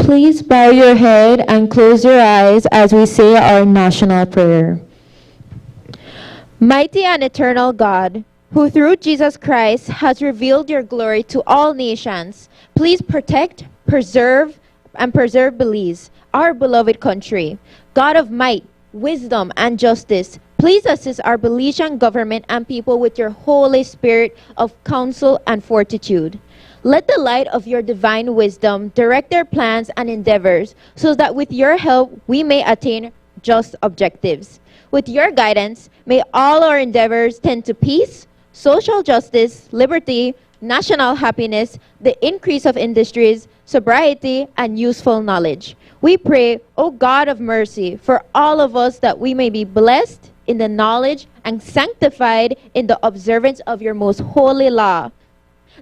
Please bow your head and close your eyes as we say our national prayer. Mighty and eternal God, who through Jesus Christ has revealed your glory to all nations, please protect, preserve, and preserve Belize, our beloved country. God of might, wisdom, and justice, please assist our Belizean government and people with your Holy Spirit of counsel and fortitude. Let the light of your divine wisdom direct their plans and endeavors so that with your help we may attain just objectives. With your guidance, may all our endeavors tend to peace, social justice, liberty, national happiness, the increase of industries, sobriety, and useful knowledge. We pray, O God of mercy, for all of us that we may be blessed in the knowledge and sanctified in the observance of your most holy law,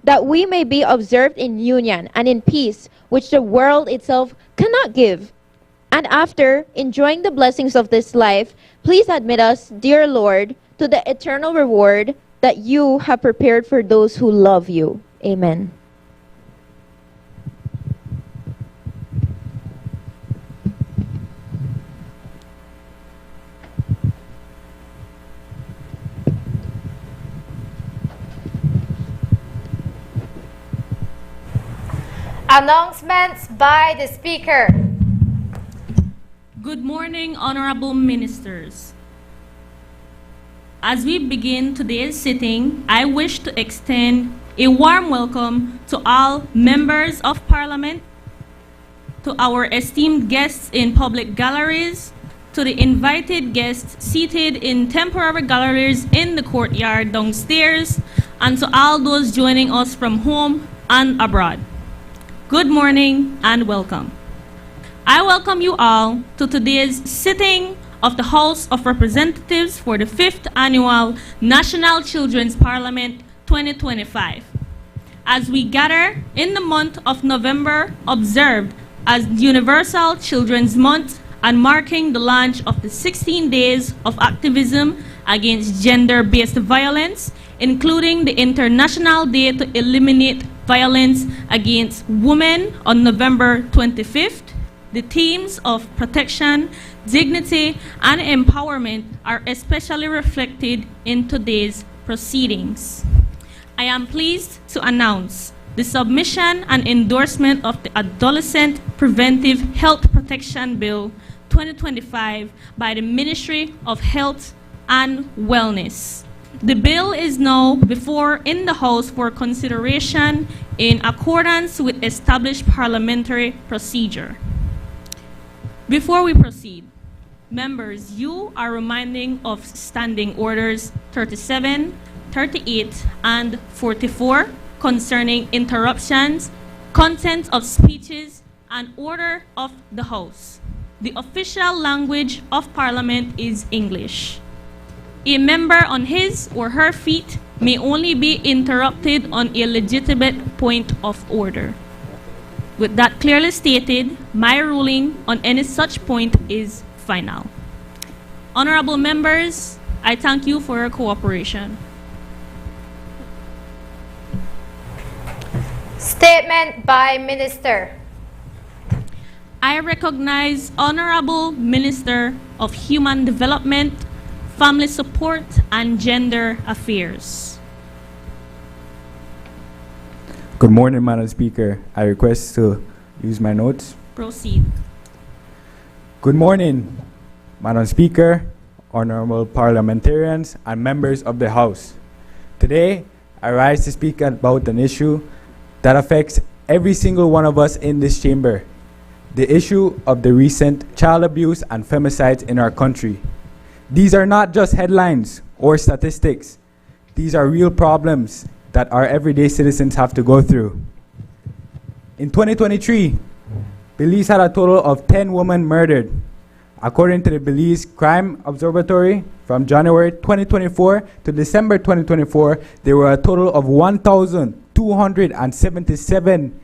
that we may be observed in union and in peace, which the world itself cannot give. And after enjoying the blessings of this life, please admit us, dear Lord, to the eternal reward that you have prepared for those who love you. Amen. Announcements by the Speaker. Good morning, Honorable Ministers. As we begin today's sitting, I wish to extend a warm welcome to all members of Parliament, to our esteemed guests in public galleries, to the invited guests seated in temporary galleries in the courtyard downstairs, and to all those joining us from home and abroad. Good morning and welcome. I welcome you all to today's sitting of the House of Representatives for the 5th Annual National Children's Parliament 2025. As we gather in the month of November, observed as Universal Children's Month and marking the launch of the 16 days of activism against gender-based violence, including the International Day to Eliminate Violence Against Women on November 25th, the themes of protection, dignity, and empowerment are especially reflected in today's proceedings. I am pleased to announce the submission and endorsement of the Adolescent Preventive Health Protection Bill 2025 by the Ministry of Health and Wellness. The bill is now before in the House for consideration in accordance with established parliamentary procedure. Before we proceed, members, you are reminding of Standing Orders 37, 38, and 44 concerning interruptions, content of speeches, and order of the House. The official language of Parliament is English. A member on his or her feet may only be interrupted on a legitimate point of order. With that clearly stated, my ruling on any such point is final. Honorable members, I thank you for your cooperation. Statement by Minister. I recognize Honorable Minister of Human Development, Family Support, and Gender Affairs. Good morning, Madam Speaker. I request to use my notes. Proceed. Good morning, Madam Speaker, honorable parliamentarians, and members of the House. Today, I rise to speak about an issue that affects every single one of us in this chamber, the issue of the recent child abuse and femicides in our country. These are not just headlines or statistics. These are real problems that our everyday citizens have to go through. In 2023, Belize had a total of 10 women murdered. According to the Belize Crime Observatory, from January 2024 to December 2024, there were a total of 1,277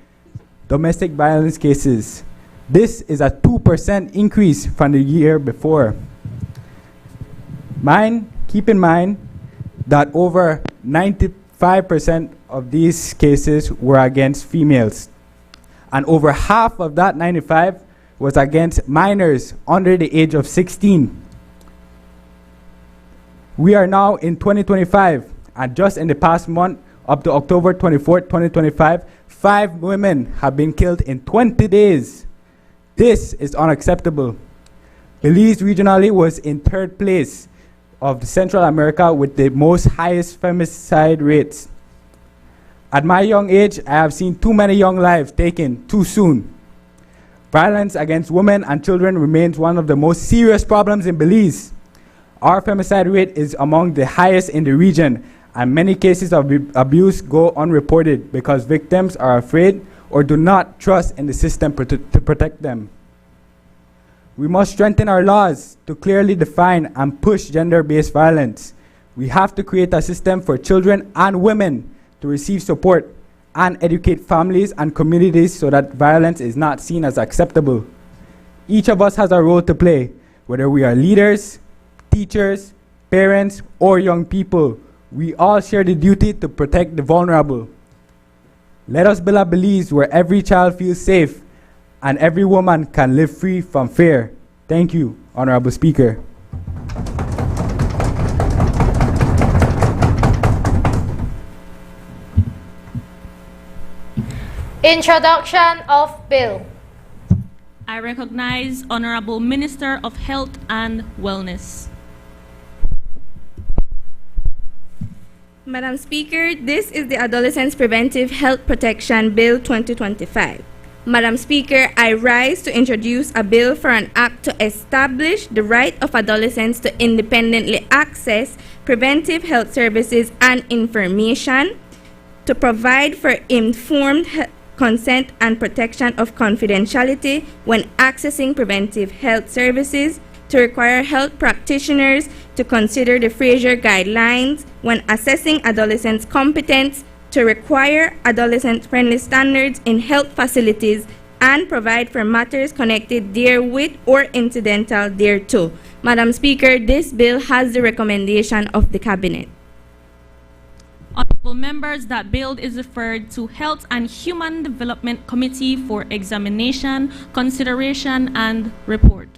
domestic violence cases. This is a 2% increase from the year before. Keep in mind that over 95% of these cases were against females. and over half of that 95 was against minors under the age of 16. We are now in 2025, and just in the past month, up to October 24th, 2025, 5 women have been killed in 20 days. This is unacceptable. Belize regionally was in 3rd place of Central America with the most highest femicide rates. At my young age, I have seen too many young lives taken too soon. Violence against women and children remains one of the most serious problems in Belize. Our femicide rate is among the highest in the region, and many cases of abuse go unreported because victims are afraid or do not trust in the system to protect them. We must strengthen our laws to clearly define and push gender-based violence. We have to create a system for children and women to receive support and educate families and communities so that violence is not seen as acceptable. Each of us has a role to play, whether we are leaders, teachers, parents, or young people. We all share the duty to protect the vulnerable. Let us build a Belize where every child feels safe and every woman can live free from fear. Thank you, Honorable Speaker. Introduction of Bill. I recognize Honorable Minister of Health and Wellness. Madam Speaker, this is the Adolescents Preventive Health Protection Bill 2025. Madam Speaker, I rise to introduce a bill for an act to establish the right of adolescents to independently access preventive health services and information, to provide for informed consent and protection of confidentiality when accessing preventive health services, to require health practitioners to consider the Fraser guidelines when assessing adolescents' competence, to require adolescent-friendly standards in health facilities, and provide for matters connected therewith or incidental thereto. Madam Speaker, this bill has the recommendation of the Cabinet. Honorable members, that bill is referred to Health and Human Development Committee for examination, consideration, and report.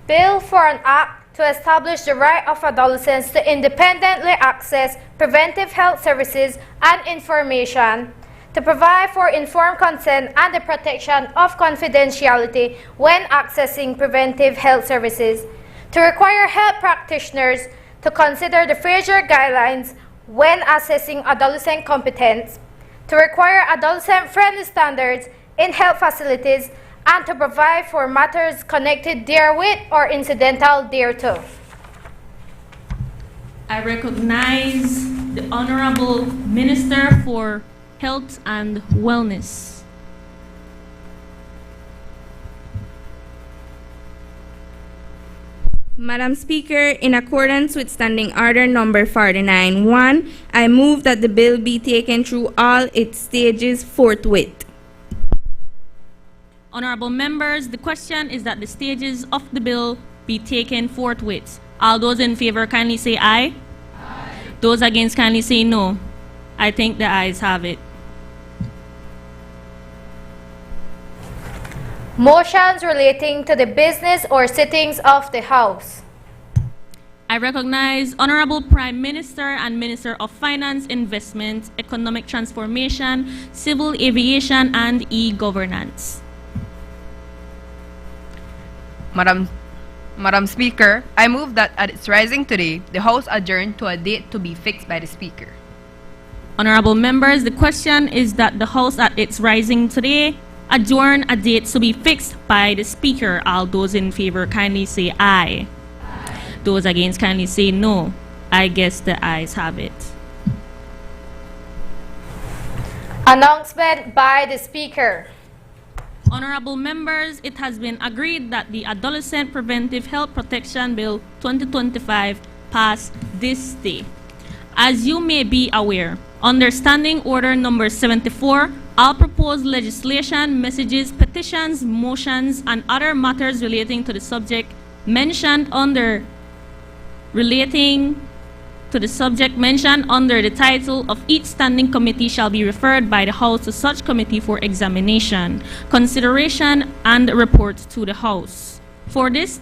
Bill for an act to establish the right of adolescents to independently access preventive health services and information, to provide for informed consent and the protection of confidentiality when accessing preventive health services, to require health practitioners to consider the Fraser guidelines when assessing adolescent competence, to require adolescent-friendly standards in health facilities, and to provide for matters connected therewith or incidental thereto. I recognize the Honorable Minister for Health and Wellness. Madam Speaker, in accordance with Standing Order Number 49-1, I move that the bill be taken through all its stages forthwith. Honorable members, the question is that the stages of the bill be taken forthwith. All those in favor kindly say aye. Aye. Those against kindly say no. I think the ayes have it. Motions relating to the business or sittings of the House. I recognize Honorable Prime Minister and Minister of Finance, Investment, Economic Transformation, Civil Aviation, and E-Governance. Madam Speaker, I move that at its rising today, the House adjourn to a date to be fixed by the Speaker. Honorable members, the question is that the House at its rising today adjourn a date to be fixed by the Speaker. All those in favor kindly say aye. Aye. Those against kindly say no. I guess the ayes have it. Announcement by the Speaker. Honorable members, it has been agreed that the Adolescent Preventive Health Protection Bill 2025 pass this day. As you may be aware, under Standing Order Number 74, all proposed legislation, messages, petitions, motions, and other matters relating to the subject mentioned under relating to the subject mentioned under the title of each standing committee shall be referred by the House to such committee for examination, consideration, and report to the House. For this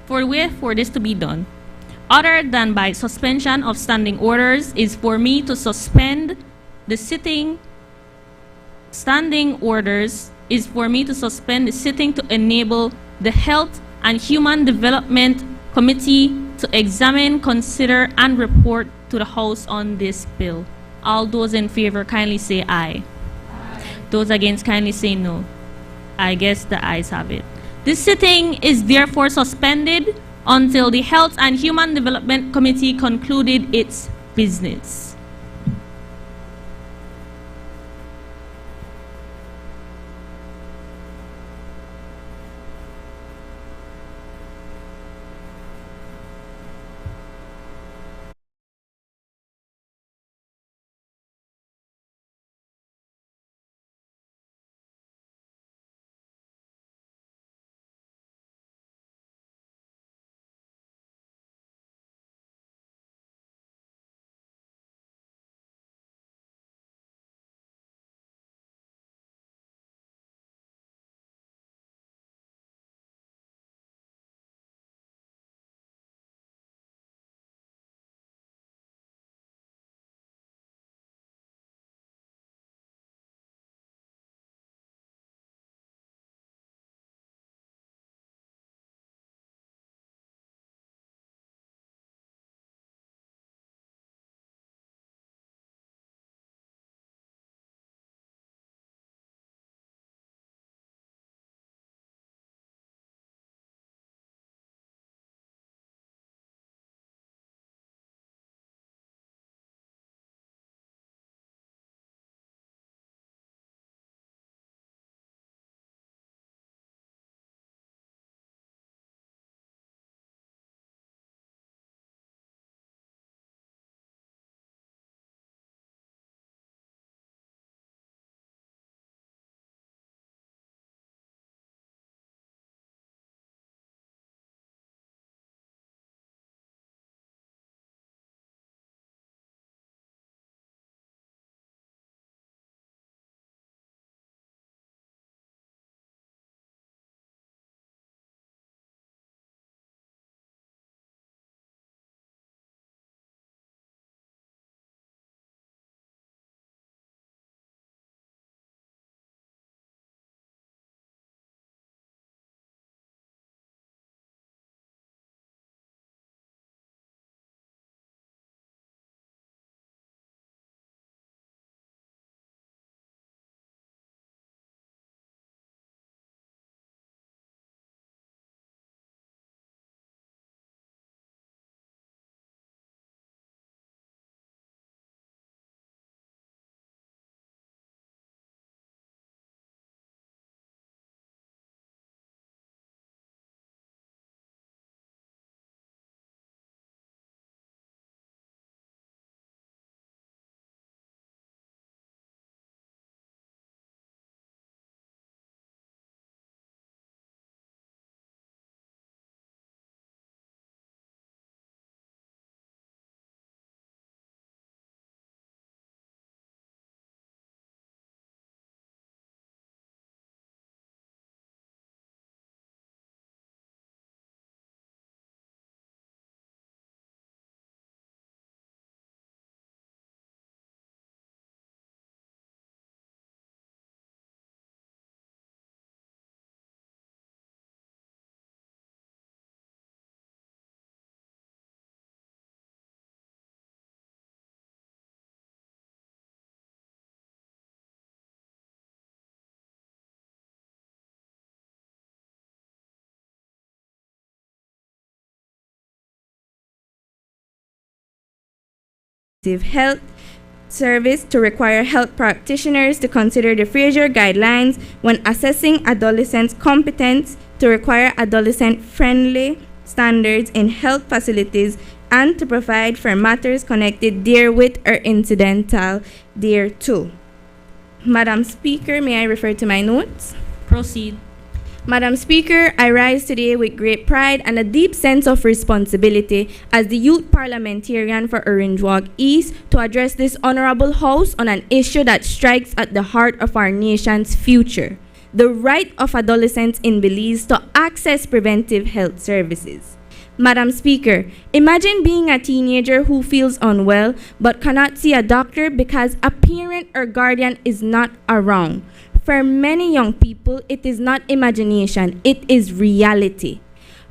to be done, other than by suspension of standing orders, is for me to suspend the sitting. Standing orders is for me to suspend the sitting to enable the Health and Human Development Committee to examine, consider, and report to the House on this bill. All those in favor kindly say aye. Those against kindly say no. I guess the ayes have it. This sitting is therefore suspended until the Health and Human Development Committee concluded its business. Health Service to require health practitioners to consider the Fraser guidelines when assessing adolescents' competence, to require adolescent-friendly standards in health facilities, and to provide for matters connected therewith or incidental thereto. Madam Speaker, may I refer to my notes? Proceed. Madam Speaker, I rise today with great pride and a deep sense of responsibility as the youth parliamentarian for Orange Walk East to address this honorable House on an issue that strikes at the heart of our nation's future: the right of adolescents in Belize to access preventive health services. Madam Speaker, imagine being a teenager who feels unwell but cannot see a doctor because a parent or guardian is not around. For many young people, it is not imagination, it is reality.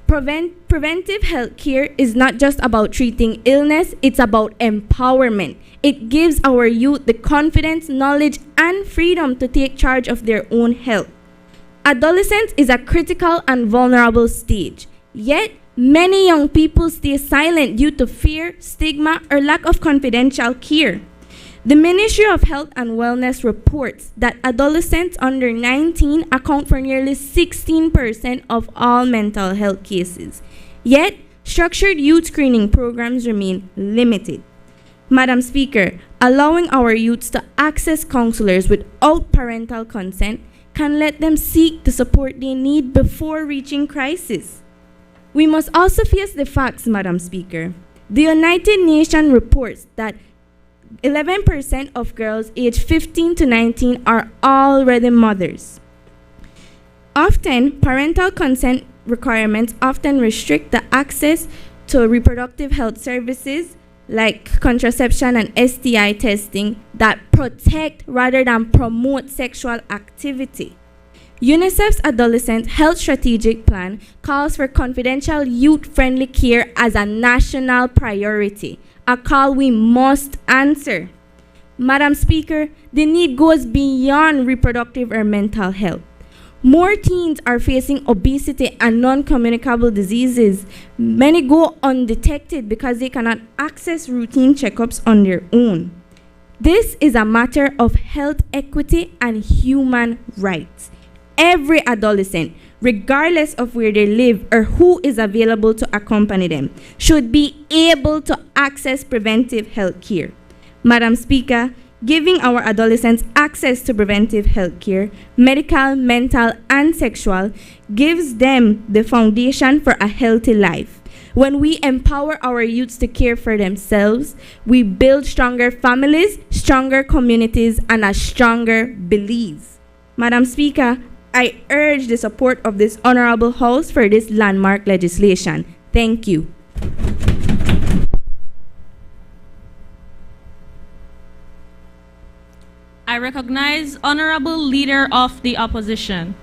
Preventive health care is not just about treating illness, it's about empowerment. It gives our youth the confidence, knowledge, and freedom to take charge of their own health. Adolescence is a critical and vulnerable stage, yet many young people stay silent due to fear, stigma, or lack of confidential care. The Ministry of Health and Wellness reports that adolescents under 19 account for nearly 16% of all mental health cases. Yet, structured youth screening programs remain limited. Madam Speaker, allowing our youths to access counselors without parental consent can let them seek the support they need before reaching crisis. We must also face the facts, Madam Speaker. The United Nations reports that 11% of girls aged 15 to 19 are already mothers. Often, parental consent requirements often restrict the access to reproductive health services like contraception and STI testing that protect rather than promote sexual activity. UNICEF's Adolescent Health Strategic Plan calls for confidential youth-friendly care as a national priority, a call we must answer. Madam Speaker, the need goes beyond reproductive or mental health. More teens are facing obesity and non-communicable diseases. Many go undetected because they cannot access routine checkups on their own. This is a matter of health equity and human rights. Every adolescent, regardless of where they live or who is available to accompany them, should be able to access preventive health care. Madam Speaker, giving our adolescents access to preventive health care, medical, mental, and sexual, gives them the foundation for a healthy life. When we empower our youths to care for themselves, we build stronger families, stronger communities, and a stronger Belize. Madam Speaker, I urge the support of this honorable House for this landmark legislation. Thank you. I recognize Honorable Leader of the Opposition.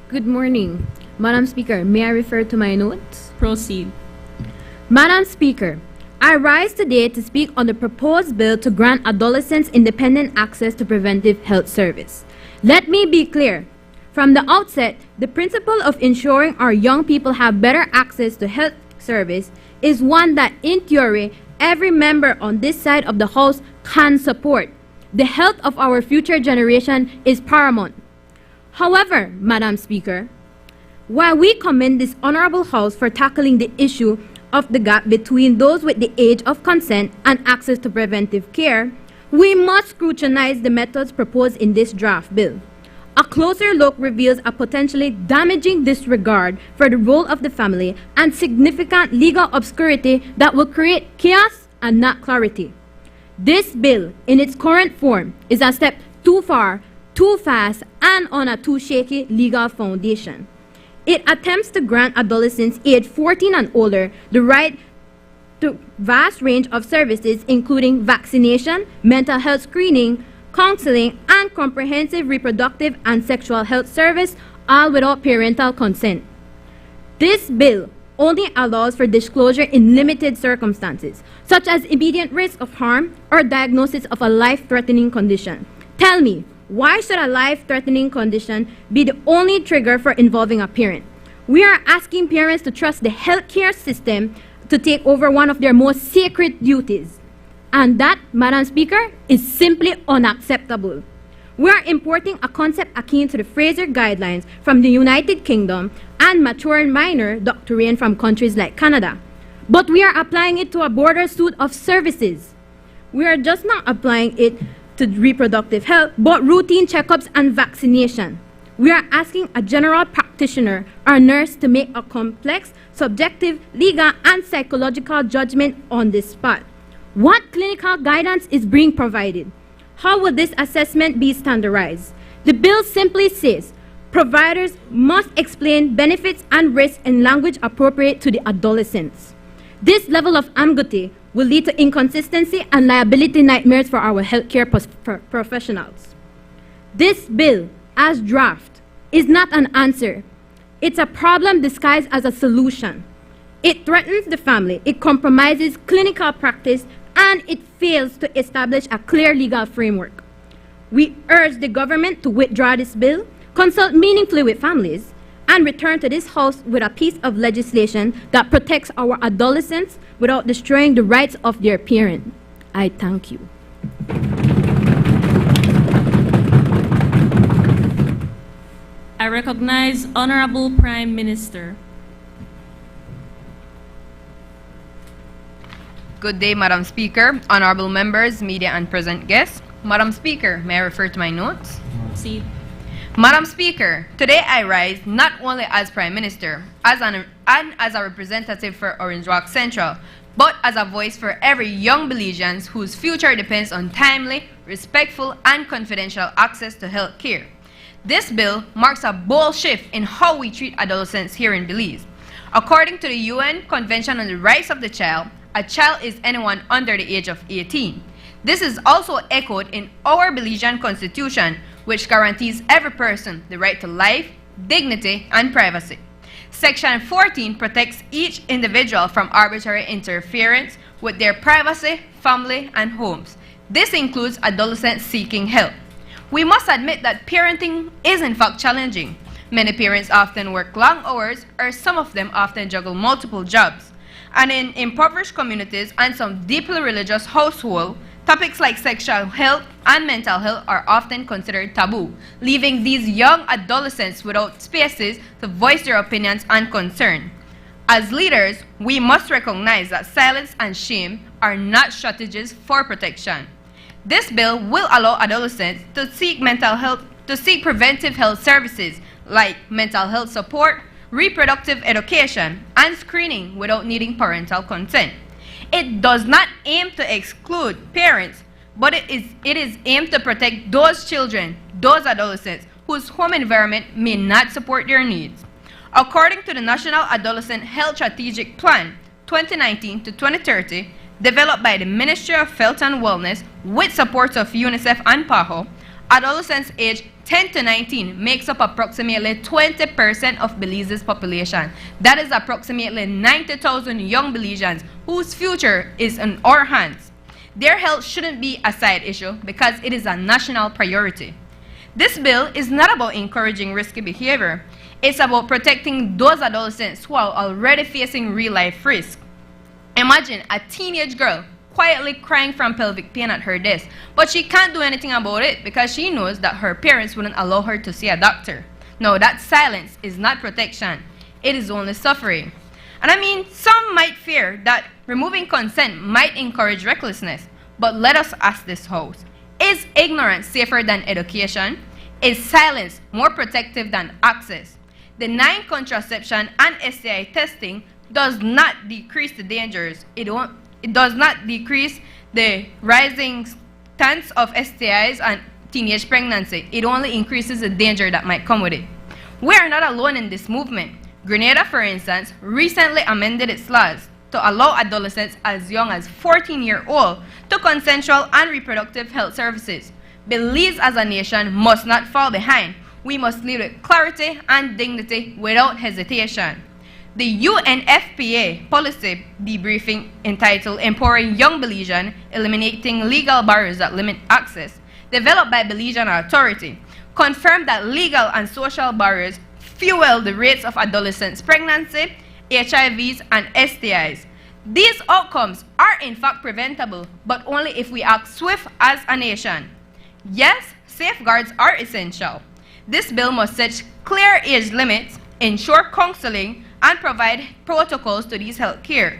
Good morning. Madam Speaker, may I refer to my notes? Proceed. Madam Speaker, I rise today to speak on the proposed bill to grant adolescents independent access to preventive health service. Let me be clear. From the outset, the principle of ensuring our young people have better access to health service is one that, in theory, every member on this side of the House can support. The health of our future generation is paramount. However, Madam Speaker, while we commend this honorable House for tackling the issue of the gap between those with the age of consent and access to preventive care, we must scrutinize the methods proposed in this draft bill. A closer look reveals a potentially damaging disregard for the role of the family and significant legal obscurity that will create chaos and not clarity. This bill, in its current form, is a step too far, too fast, and on a too shaky legal foundation. It attempts to grant adolescents aged 14 and older the right to vast range of services, including vaccination, mental health screening, counseling, and comprehensive reproductive and sexual health service, all without parental consent. This bill only allows for disclosure in limited circumstances, such as immediate risk of harm or diagnosis of a life-threatening condition. Tell me, why should a life-threatening condition be the only trigger for involving a parent? We are asking parents to trust the healthcare system to take over one of their most sacred duties. And that, Madam Speaker, is simply unacceptable. We are importing a concept akin to the Fraser Guidelines from the United Kingdom and mature and minor doctrine from countries like Canada. But we are applying it to a broader suite of services. We are just not applying it to reproductive health, but routine checkups and vaccination. We are asking a general practitioner or nurse to make a complex, subjective, legal, and psychological judgment on the spot. What clinical guidance is being provided? How will this assessment be standardized? The bill simply says providers must explain benefits and risks in language appropriate to the adolescents. This level of ambiguity will lead to inconsistency and liability nightmares for our healthcare professionals. This bill, as draft, is not an answer. It's a problem disguised as a solution. It threatens the family, it compromises clinical practice, and it fails to establish a clear legal framework. We urge the government to withdraw this bill, consult meaningfully with families, and return to this House with a piece of legislation that protects our adolescents without destroying the rights of their parents. I thank you. I recognize Honorable Prime Minister. Good day, Madam Speaker, honorable members, media, and present guests. Madam Speaker, may I refer to my notes? See. Madam Speaker, today I rise not only as Prime Minister and as a representative for Orange Walk Central, but as a voice for every young Belizean whose future depends on timely, respectful, and confidential access to health care. This bill marks a bold shift in how we treat adolescents here in Belize. According to the UN Convention on the Rights of the Child, a child is anyone under the age of 18. This is also echoed in our Belizean Constitution, which guarantees every person the right to life, dignity, and privacy. Section 14 protects each individual from arbitrary interference with their privacy, family, and homes. This includes adolescents seeking help. We must admit that parenting is in fact challenging. Many parents often work long hours, or some of them often juggle multiple jobs. And in impoverished communities and some deeply religious households, topics like sexual health and mental health are often considered taboo, leaving these young adolescents without spaces to voice their opinions and concern. As leaders, we must recognize that silence and shame are not strategies for protection. This bill will allow adolescents to seek preventive health services like mental health support, reproductive education, and screening without needing parental consent. It does not aim to exclude parents, but it is aimed to protect those children, those adolescents, whose home environment may not support their needs. According to the National Adolescent Health Strategic Plan 2019 to 2030, developed by the Ministry of Health and Wellness with support of UNICEF and PAHO, adolescents aged 10 to 19 makes up approximately 20% of Belize's population. That is approximately 90,000 young Belizeans whose future is in our hands. Their health shouldn't be a side issue because it is a national priority. This bill is not about encouraging risky behavior. It's about protecting those adolescents who are already facing real-life risk. Imagine a teenage girl quietly crying from pelvic pain at her desk, but she can't do anything about it because she knows that her parents wouldn't allow her to see a doctor. No, that silence is not protection. It is only suffering. And I mean, some might fear that removing consent might encourage recklessness, but let us ask this House. Is ignorance safer than education? Is silence more protective than access? Denying contraception and STI testing does not decrease the dangers. It does not decrease the rising chance of STIs and teenage pregnancy. It only increases the danger that might come with it. We are not alone in this movement. Grenada, for instance, recently amended its laws to allow adolescents as young as 14-year-old to consensual and reproductive health services. Belize as a nation must not fall behind. We must lead with clarity and dignity without hesitation. The UNFPA policy debriefing entitled Empowering Young Belizean, Eliminating Legal Barriers That Limit Access, developed by Belizean Authority, confirmed that legal and social barriers fuel the rates of adolescents' pregnancy, HIVs, and STIs. These outcomes are in fact preventable, but only if we act swift as a nation. Yes, safeguards are essential. This bill must set clear age limits, ensure counseling, and provide protocols to these health care.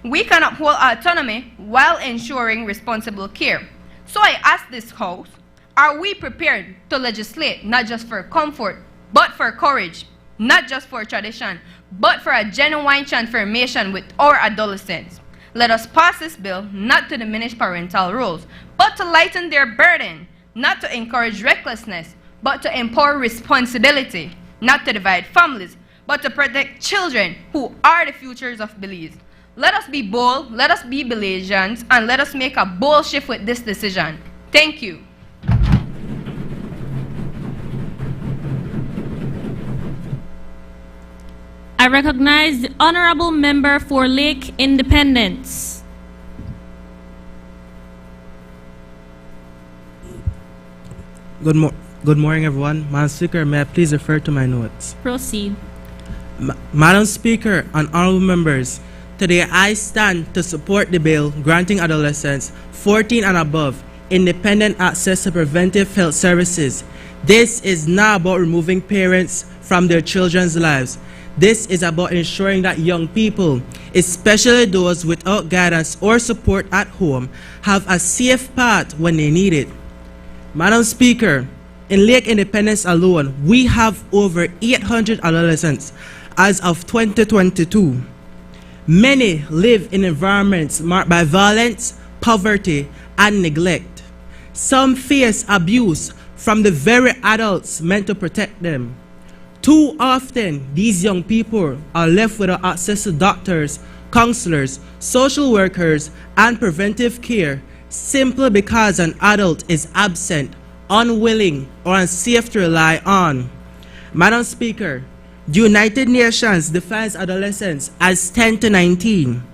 We cannot hold autonomy while ensuring responsible care. So I ask this House, are we prepared to legislate not just for comfort, but for courage, not just for tradition, but for a genuine transformation with our adolescents? Let us pass this bill not to diminish parental roles, but to lighten their burden, not to encourage recklessness, but to empower responsibility, not to divide families, but to protect children who are the futures of Belize. Let us be bold, let us be Belizeans, and let us make a bold shift with this decision. Thank you. I recognize the Honorable Member for Lake Independence. Good morning, everyone. Madam Speaker, may I please refer to my notes? Proceed. Madam Speaker and honorable members, today I stand to support the bill granting adolescents 14 and above independent access to preventive health services. This is not about removing parents from their children's lives. This is about ensuring that young people, especially those without guidance or support at home, have a safe path when they need it. Madam Speaker, in Lake Independence alone, we have over 800 adolescents as of 2022. Many live in environments marked by violence, poverty, and neglect. Some face abuse from the very adults meant to protect them. Too often, these young people are left without access to doctors, counselors, social workers, and preventive care simply because an adult is absent, unwilling, or unsafe to rely on. Madam Speaker, the United Nations defines adolescents as 10 to 19.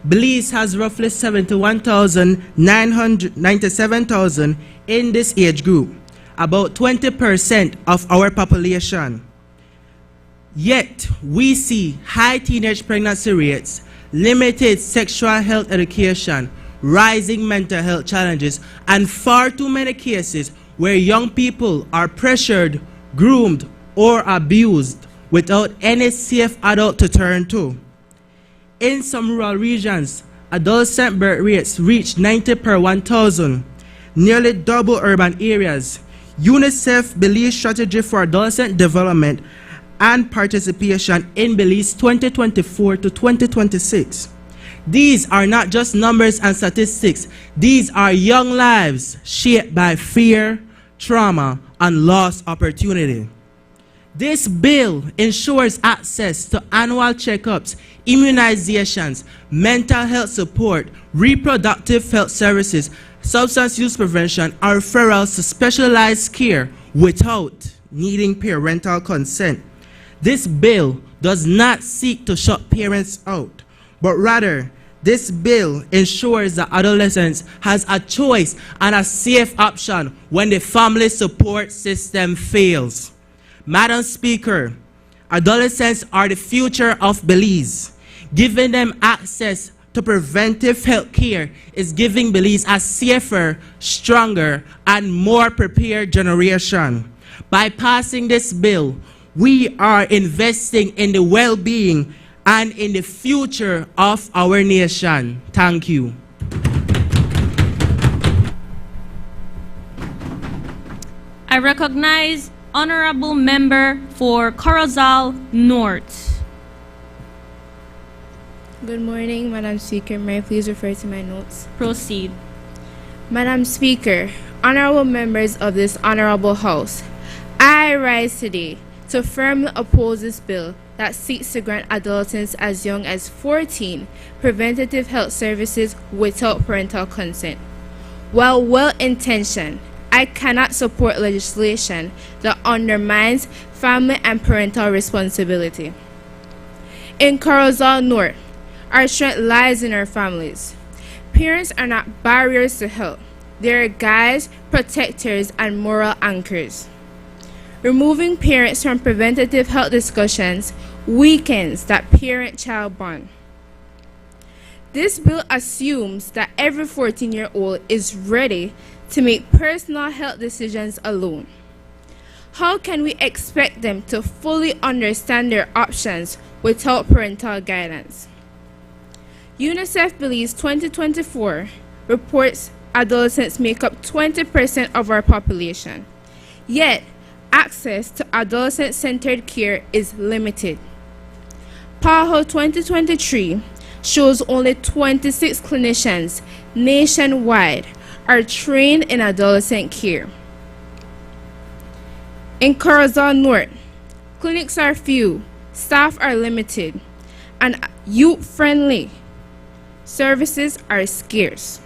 Belize has roughly 97,000 in this age group, about 20% of our population. Yet, we see high teenage pregnancy rates, limited sexual health education, rising mental health challenges, and far too many cases where young people are pressured, groomed, or abused without any safe adult to turn to. In some rural regions, adolescent birth rates reach 90 per 1,000, nearly double urban areas. UNICEF Belize Strategy for Adolescent Development and Participation in Belize 2024 to 2026. These are not just numbers and statistics. These are young lives shaped by fear, trauma, and lost opportunity. This bill ensures access to annual checkups, immunizations, mental health support, reproductive health services, substance use prevention, and referrals to specialized care without needing parental consent. This bill does not seek to shut parents out, but rather, this bill ensures that adolescents has a choice and a safe option when the family support system fails. Madam Speaker, adolescents are the future of Belize. Giving them access to preventive health care is giving Belize a safer, stronger, and more prepared generation. By passing this bill, we are investing in the well-being and in the future of our nation. Thank you. I recognize Honorable Member for Corozal North. Good morning, Madam Speaker. May I please refer to my notes? Proceed. Madam Speaker, honorable members of this honorable House, I rise today to firmly oppose this bill that seeks to grant adolescents as young as 14 preventative health services without parental consent. While well-intentioned, I cannot support legislation that undermines family and parental responsibility. In Corozal North, our strength lies in our families. Parents are not barriers to health. They are guides, protectors, and moral anchors. Removing parents from preventative health discussions weakens that parent-child bond. This bill assumes that every 14-year-old is ready to make personal health decisions alone. How can we expect them to fully understand their options without parental guidance? UNICEF Belize 2024 reports adolescents make up 20% of our population. Yet, access to adolescent-centered care is limited. PAHO 2023 shows only 26 clinicians nationwide are trained in adolescent care. In Corozal North, clinics are few, staff are limited, and youth-friendly services are scarce.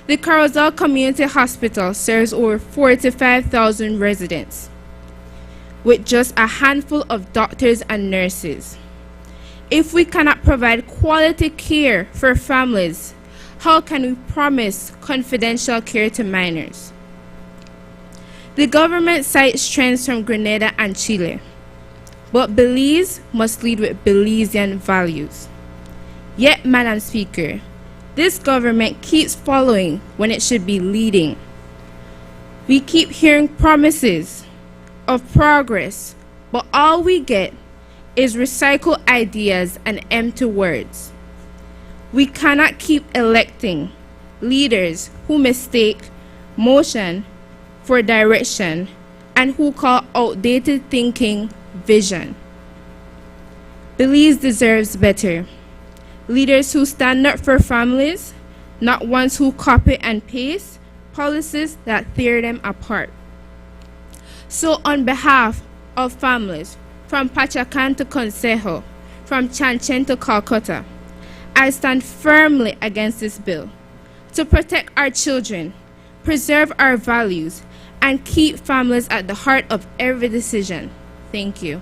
The Corozal Community Hospital serves over 45,000 residents, with just a handful of doctors and nurses. If we cannot provide quality care for families, how can we promise confidential care to minors? The government cites trends from Grenada and Chile, but Belize must lead with Belizean values. Yet, Madam Speaker, this government keeps following when it should be leading. We keep hearing promises of progress, but all we get is recycled ideas and empty words. We cannot keep electing leaders who mistake motion for direction and who call outdated thinking vision. Belize deserves better. Leaders who stand up for families, not ones who copy and paste policies that tear them apart. So on behalf of families from Pachacan to Consejo, from Chanchen to Calcutta, I stand firmly against this bill to protect our children, preserve our values, and keep families at the heart of every decision. Thank you.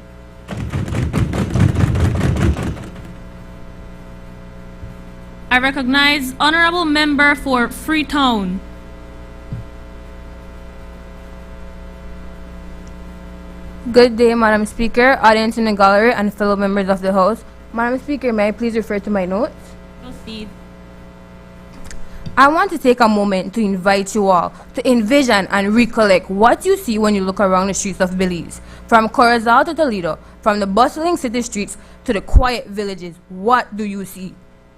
I recognize Honorable Member for Freetown. Good day, Madam Speaker, audience in the gallery, and fellow members of the House. Madam Speaker, may I please refer to my notes? Proceed. I want to take a moment to invite you all to envision and recollect what you see when you look around the streets of Belize. From Corozal to Toledo, from the bustling city streets to the quiet villages, what do you see?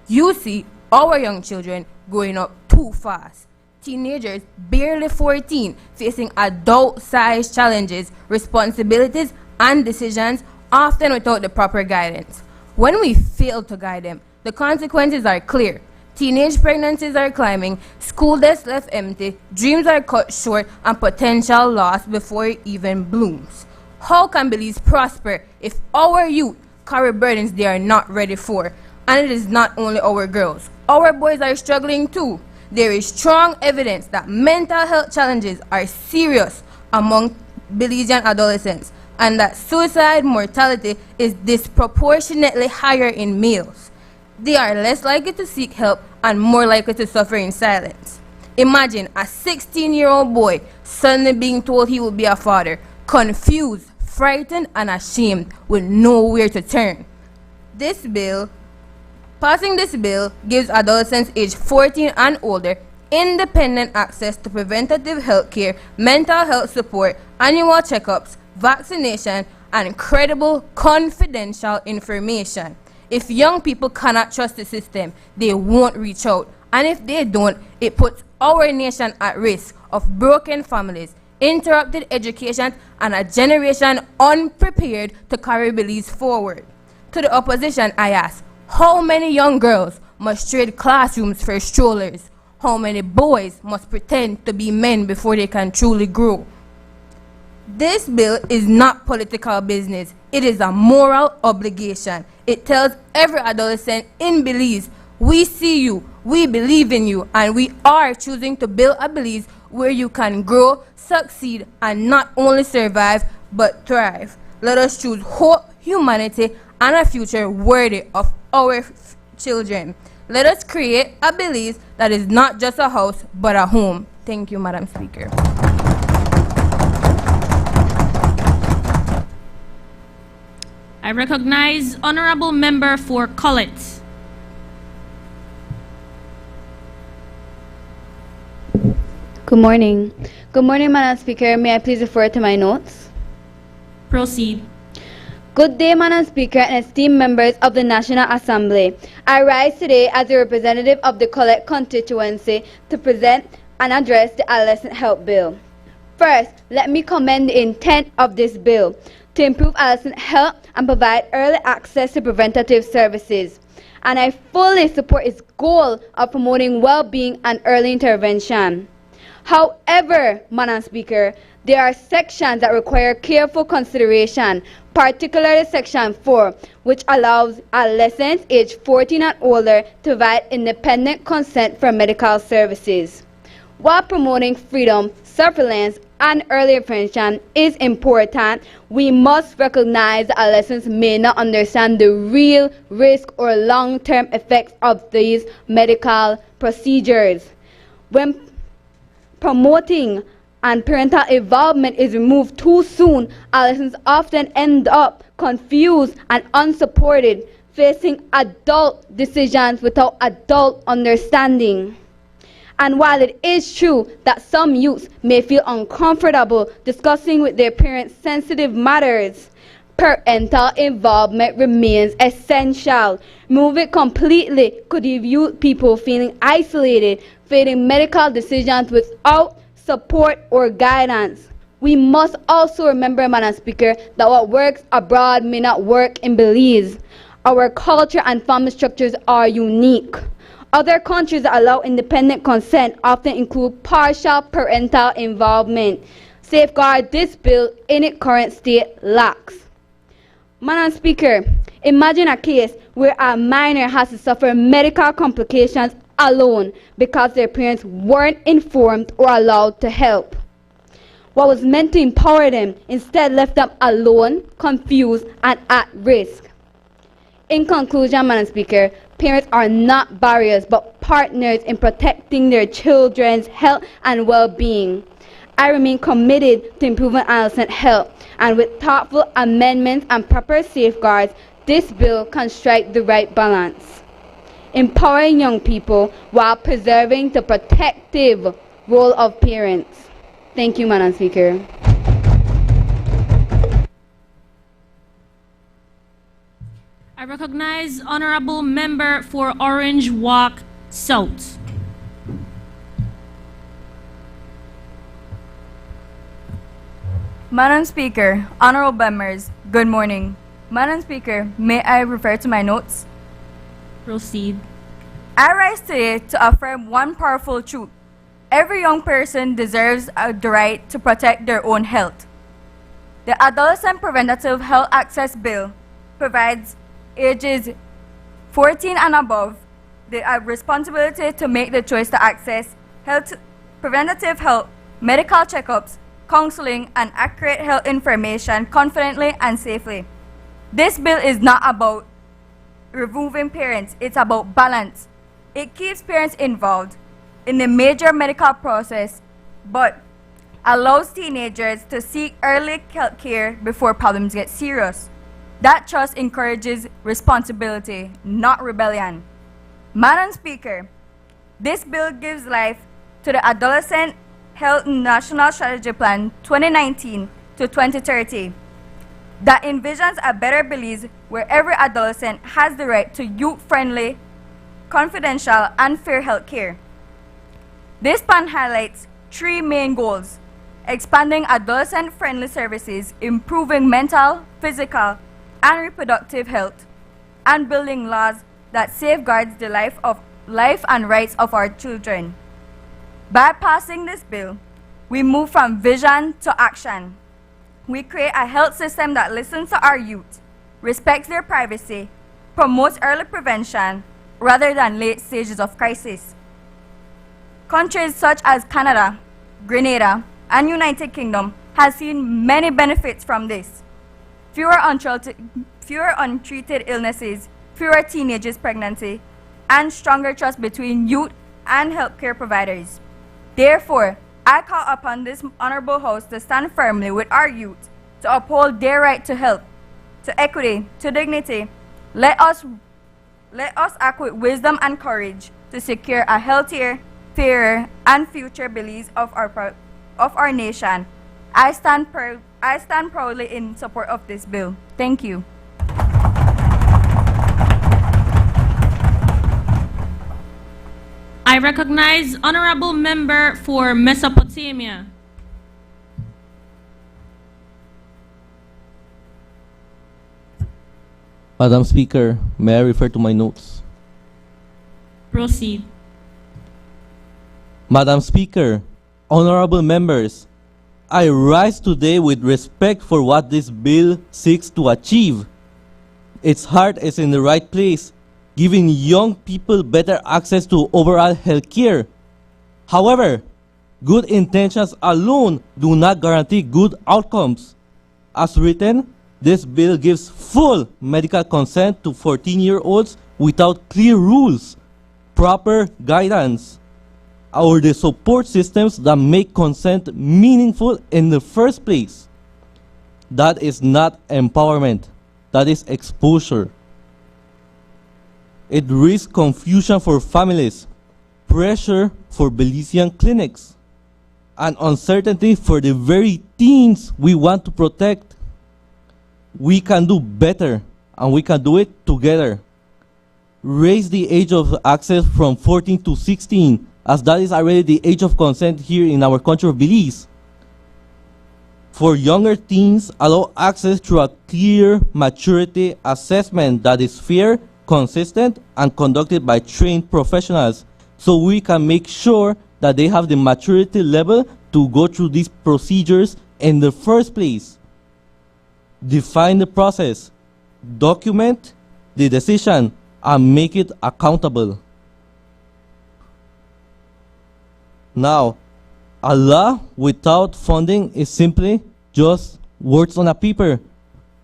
You see our young children growing up too fast. Teenagers, barely 14, facing adult-sized challenges, responsibilities, and decisions, often without the proper guidance. When we fail to guide them, the consequences are clear. Teenage pregnancies are climbing, school desks left empty, dreams are cut short, and potential lost before it even blooms. How can Belize prosper if our youth carry burdens they are not ready for? And it is not only our girls. Our boys are struggling too. There is strong evidence that mental health challenges are serious among Belizean adolescents, and that suicide mortality is disproportionately higher in males. They are less likely to seek help and more likely to suffer in silence. Imagine a 16-year-old boy suddenly being told he will be a father, confused, frightened, and ashamed with nowhere to turn. Passing this bill gives adolescents aged 14 and older independent access to preventative health care, mental health support, annual checkups, vaccination, and credible, confidential information. If young people cannot trust the system, they won't reach out. And if they don't, it puts our nation at risk of broken families, interrupted education, and a generation unprepared to carry Belize forward. To the opposition, I ask, how many young girls must trade classrooms for strollers? How many boys must pretend to be men before they can truly grow? This bill is not political business. It is a moral obligation. It tells every adolescent in Belize, we see you, we believe in you, and we are choosing to build a Belize where you can grow, succeed, and not only survive, but thrive. Let us choose hope, humanity, and a future worthy of our children. Let us create a Belize that is not just a house, but a home. Thank you, Madam Speaker. I recognize Honorable Member for Collett. Good morning. Good morning, Madam Speaker. May I please refer to my notes? Proceed. Good day, Madam Speaker and esteemed members of the National Assembly. I rise today as a representative of the Collect constituency to present and address the Adolescent Health Bill. First, let me commend the intent of this bill to improve adolescent health and provide early access to preventative services. And I fully support its goal of promoting well-being and early intervention. However, Madam Speaker, there are sections that require careful consideration, particularly Section 4, which allows adolescents aged 14 and older to provide independent consent for medical services. While promoting freedom, surveillance, and early prevention is important, we must recognize that adolescents may not understand the real risk or long-term effects of these medical procedures. When promoting and parental involvement is removed too soon, adolescents often end up confused and unsupported, facing adult decisions without adult understanding. And while it is true that some youths may feel uncomfortable discussing with their parents sensitive matters, parental involvement remains essential. Remove it completely could leave youth people feeling isolated, facing medical decisions without support or guidance. We must also remember, Madam Speaker, that what works abroad may not work in Belize. Our culture and family structures are unique. Other countries that allow independent consent often include partial parental involvement. Safeguard this bill in its current state lacks. Madam Speaker, imagine a case where a minor has to suffer medical complications alone because their parents weren't informed or allowed to help. What was meant to empower them instead left them alone, confused, and at risk. In conclusion, Madam Speaker, parents are not barriers but partners in protecting their children's health and well-being. I remain committed to improving adolescent health, and with thoughtful amendments and proper safeguards, this bill can strike the right balance, empowering young people while preserving the protective role of parents. Thank you, Madam Speaker. I recognize Honorable Member for Orange Walk South. Madam Speaker, honorable members, good morning. Madam Speaker, may I refer to my notes? Proceed. I rise today to affirm one powerful truth. Every young person deserves the right to protect their own health. The Adolescent Preventative Health Access Bill provides ages 14 and above the responsibility to make the choice to access preventative health, medical checkups, counseling, and accurate health information confidently and safely. This bill is not about removing parents, it's about balance. It keeps parents involved in the major medical process, but allows teenagers to seek early health care before problems get serious. That trust encourages responsibility, not rebellion. Madam Speaker, this bill gives life to the Adolescent Health National Strategy Plan 2019 to 2030 that envisions a better Belize where every adolescent has the right to youth-friendly, confidential, and fair health care. This plan highlights three main goals: expanding adolescent-friendly services, improving mental, physical, and reproductive health, and building laws that safeguards the life and rights of our children. By passing this bill, we move from vision to action. We create a health system that listens to our youth, respects their privacy, promotes early prevention rather than late stages of crisis. Countries such as Canada, Grenada, and United Kingdom have seen many benefits from this. Fewer untreated illnesses, fewer teenagers' pregnancy, and stronger trust between youth and healthcare providers. Therefore, I call upon this honorable House to stand firmly with our youth to uphold their right to health, to equity, to dignity. Let us act with wisdom and courage to secure a healthier, fairer, and future Belize of our nation. I stand I stand proudly in support of this bill. Thank you. I recognize Honorable Member for Mesopotamia. Madam Speaker, may I refer to my notes? Proceed. Madam Speaker, honorable members, I rise today with respect for what this bill seeks to achieve. Its heart is in the right place, giving young people better access to overall health care. However, good intentions alone do not guarantee good outcomes. As written, this bill gives full medical consent to 14-year-olds without clear rules, proper guidance, or the support systems that make consent meaningful in the first place. That is not empowerment, that is exposure. It risks confusion for families, pressure for Belizean clinics, and uncertainty for the very teens we want to protect. We can do better, and we can do it together. Raise the age of access from 14 to 16, as that is already the age of consent here in our country of Belize. For younger teens, allow access through a clear maturity assessment that is fair, consistent, and conducted by trained professionals, so we can make sure that they have the maturity level to go through these procedures in the first place. Define the process, document the decision, and make it accountable. Now, a law without funding is simply just words on a paper.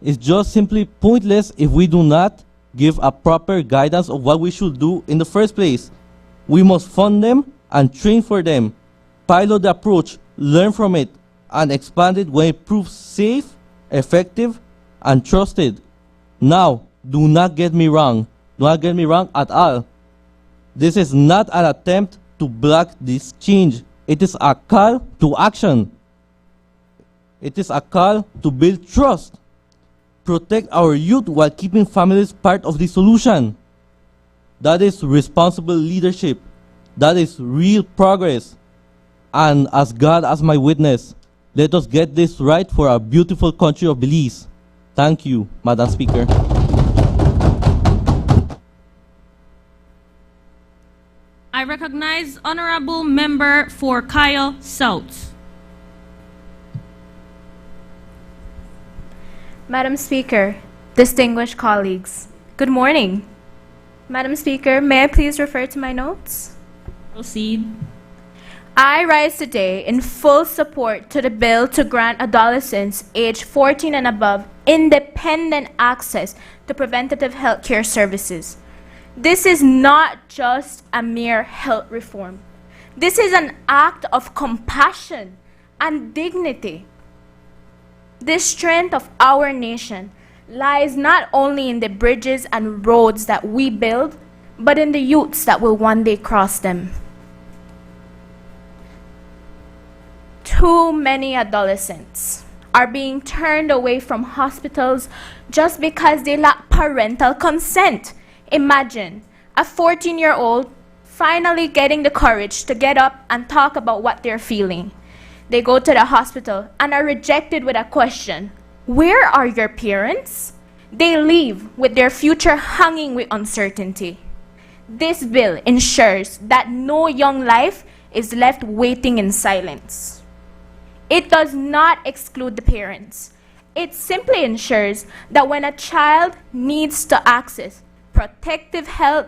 It's just simply pointless if we do not give a proper guidance of what we should do in the first place. We must fund them and train for them, pilot the approach, learn from it, and expand it when it proves safe, effective, and trusted. Now, do not get me wrong. Do not get me wrong at all. This is not an attempt to block this change. It is a call to action. It is a call to build trust. Protect our youth while keeping families part of the solution. That is responsible leadership. That is real progress. And as God as my witness, let us get this right for our beautiful country of Belize. Thank you, Madam Speaker. I recognize Honorable Member for Kyle South. Madam Speaker, distinguished colleagues, good morning. Madam Speaker, may I please refer to my notes? Proceed. I rise today in full support to the bill to grant adolescents aged 14 and above independent access to preventative health care services. This is not just a mere health reform. This is an act of compassion and dignity. The strength of our nation lies not only in the bridges and roads that we build, but in the youths that will one day cross them. Too many adolescents are being turned away from hospitals just because they lack parental consent. Imagine a 14-year-old finally getting the courage to get up and talk about what they're feeling. They go to the hospital and are rejected with a question, "Where are your parents?" They leave with their future hanging with uncertainty. This bill ensures that no young life is left waiting in silence. It does not exclude the parents. It simply ensures that when a child needs to access protective health,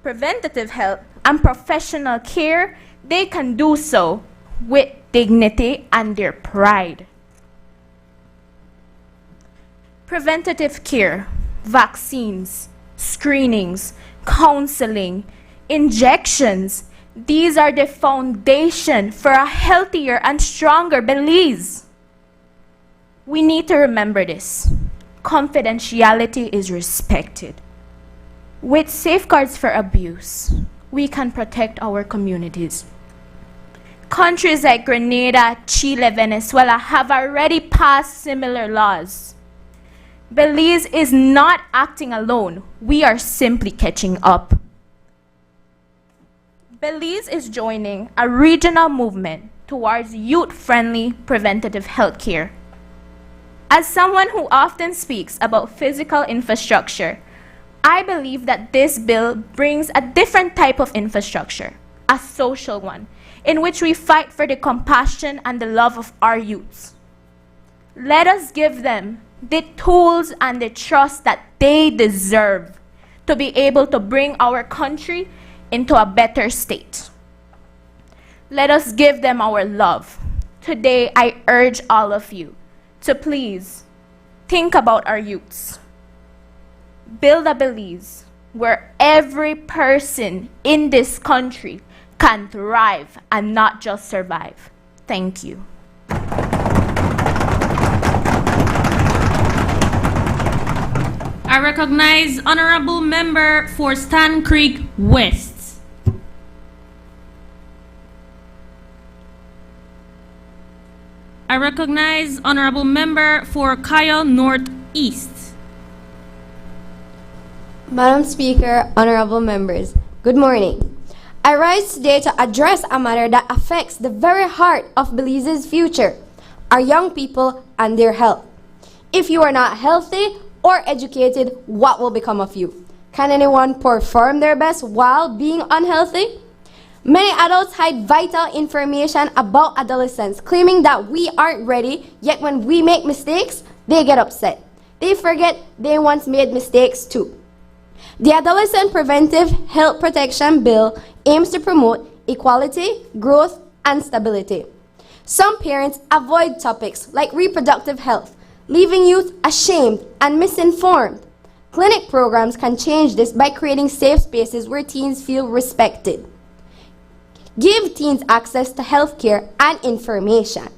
preventative health, and professional care, they can do so with dignity and their pride. Preventative care, vaccines, screenings, counseling, injections, these are the foundation for a healthier and stronger Belize. We need to remember this. Confidentiality is respected. With safeguards for abuse, we can protect our communities. Countries like Grenada, Chile, Venezuela have already passed similar laws. Belize is not acting alone. We are simply catching up. Belize is joining a regional movement towards youth-friendly preventative health care. As someone who often speaks about physical infrastructure, I believe that this bill brings a different type of infrastructure, a social one, in which we fight for the compassion and the love of our youths. Let us give them the tools and the trust that they deserve to be able to bring our country into a better state. Let us give them our love. Today, I urge all of you to please think about our youths. Build a Belize where every person in this country can thrive and not just survive. Thank you. I recognize Honorable Member for Stan Creek West. I recognize Honorable Member for Kyle Northeast. Madam Speaker, honorable members, good morning. I rise today to address a matter that affects the very heart of Belize's future, our young people and their health. If you are not healthy or educated, what will become of you? Can anyone perform their best while being unhealthy? Many adults hide vital information about adolescents, claiming that we aren't ready, yet when we make mistakes, they get upset. They forget they once made mistakes too. The Adolescent Preventive Health Protection Bill aims to promote equality, growth, and stability. Some parents avoid topics like reproductive health, leaving youth ashamed and misinformed. Clinic programs can change this by creating safe spaces where teens feel respected. Give teens access to health care and information.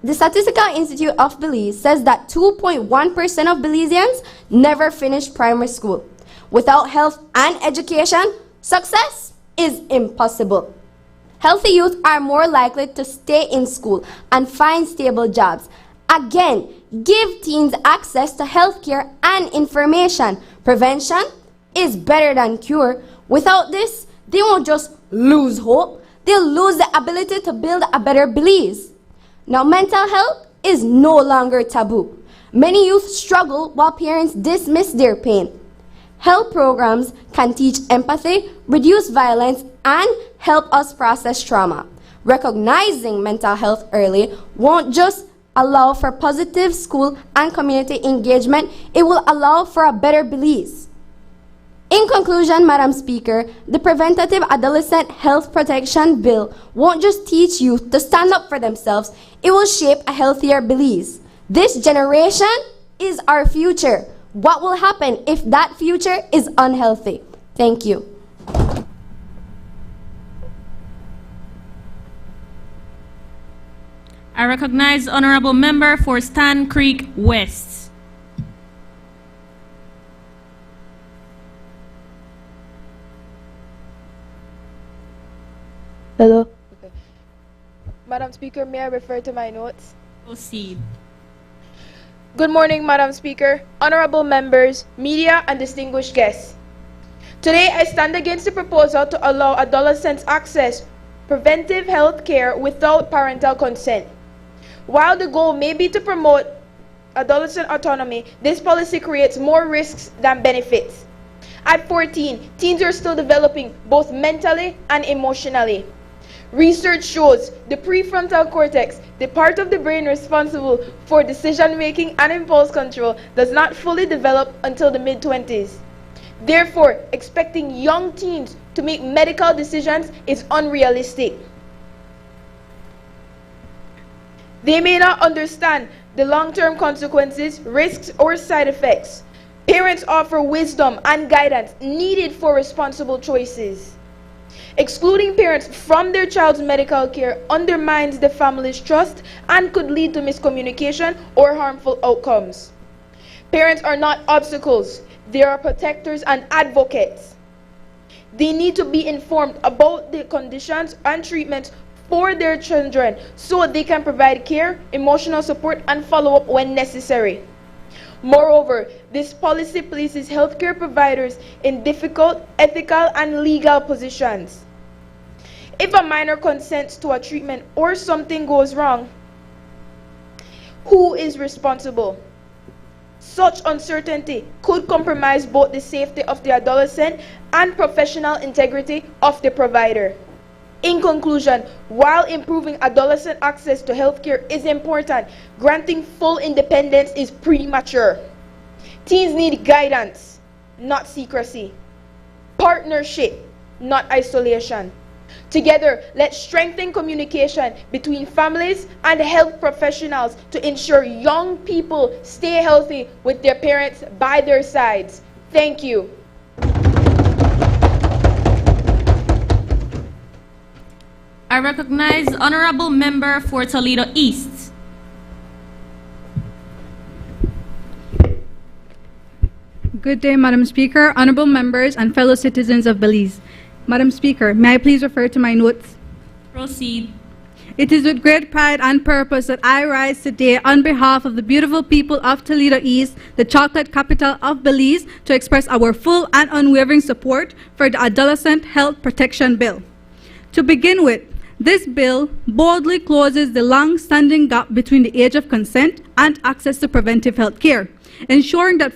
The Statistical Institute of Belize says that 2.1% of Belizeans never finish primary school. Without health and education, success is impossible. Healthy youth are more likely to stay in school and find stable jobs. Again, give teens access to health care and information. Prevention is better than cure. Without this, they won't just lose hope, they'll lose the ability to build a better Belize. Now, mental health is no longer taboo. Many youth struggle while parents dismiss their pain. Health programs can teach empathy, reduce violence, and help us process trauma. Recognizing mental health early won't just allow for positive school and community engagement, it will allow for a better Belize. In conclusion, Madam Speaker, the Preventative Adolescent Health Protection Bill won't just teach youth to stand up for themselves, it will shape a healthier Belize. This generation is our future. What will happen if that future is unhealthy? Thank you. I recognize Honorable Member for Stan Creek West. Hello. Okay. Madam Speaker, may I refer to my notes? Proceed. Good morning, Madam Speaker, honorable members, media, and distinguished guests. Today, I stand against the proposal to allow adolescents access preventive health care without parental consent. While the goal may be to promote adolescent autonomy, this policy creates more risks than benefits. At 14, teens are still developing both mentally and emotionally. Research shows the prefrontal cortex, the part of the brain responsible for decision-making and impulse control, does not fully develop until the mid-20s. Therefore, expecting young teens to make medical decisions is unrealistic. They may not understand the long-term consequences, risks, or side effects. Parents offer wisdom and guidance needed for responsible choices. Excluding parents from their child's medical care undermines the family's trust and could lead to miscommunication or harmful outcomes. Parents are not obstacles, they are protectors and advocates. They need to be informed about the conditions and treatments for their children so they can provide care, emotional support, and follow-up when necessary. Moreover, this policy places healthcare providers in difficult ethical and legal positions. If a minor consents to a treatment or something goes wrong, who is responsible? Such uncertainty could compromise both the safety of the adolescent and professional integrity of the provider. In conclusion, while improving adolescent access to healthcare is important, granting full independence is premature. Teens need guidance, not secrecy. Partnership, not isolation. Together, let's strengthen communication between families and health professionals to ensure young people stay healthy with their parents by their sides. Thank you. I recognize the Honorable Member for Toledo East. Good day, Madam Speaker, honorable members, and fellow citizens of Belize. Madam Speaker, may I please refer to my notes? Proceed. It is with great pride and purpose that I rise today on behalf of the beautiful people of Toledo East, the chocolate capital of Belize, to express our full and unwavering support for the Adolescent Health Protection Bill. To begin with, this bill boldly closes the long-standing gap between the age of consent and access to preventive health care, ensuring that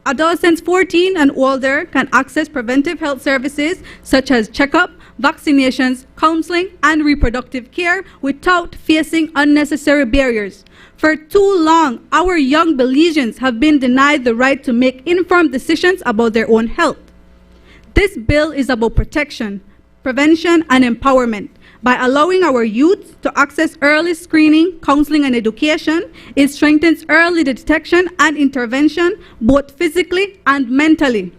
adolescents 14 and older can access preventive health services such as checkup, vaccinations, counseling, and reproductive care without facing unnecessary barriers. For too long, our young Belizeans have been denied the right to make informed decisions about their own health. This bill is about protection, prevention, and empowerment. By allowing our youth to access early screening, counseling, and education, it strengthens early detection and intervention, both physically and mentally,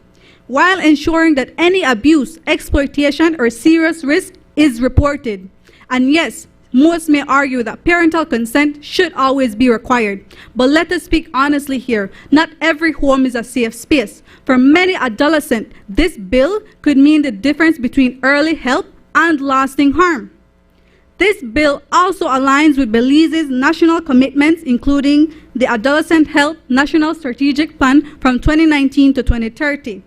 while ensuring that any abuse, exploitation, or serious risk is reported. And yes, most may argue that parental consent should always be required. But let us speak honestly here. Not every home is a safe space. For many adolescents, this bill could mean the difference between early help and lasting harm. This bill also aligns with Belize's national commitments, including the Adolescent Health National Strategic Plan from 2019 to 2030,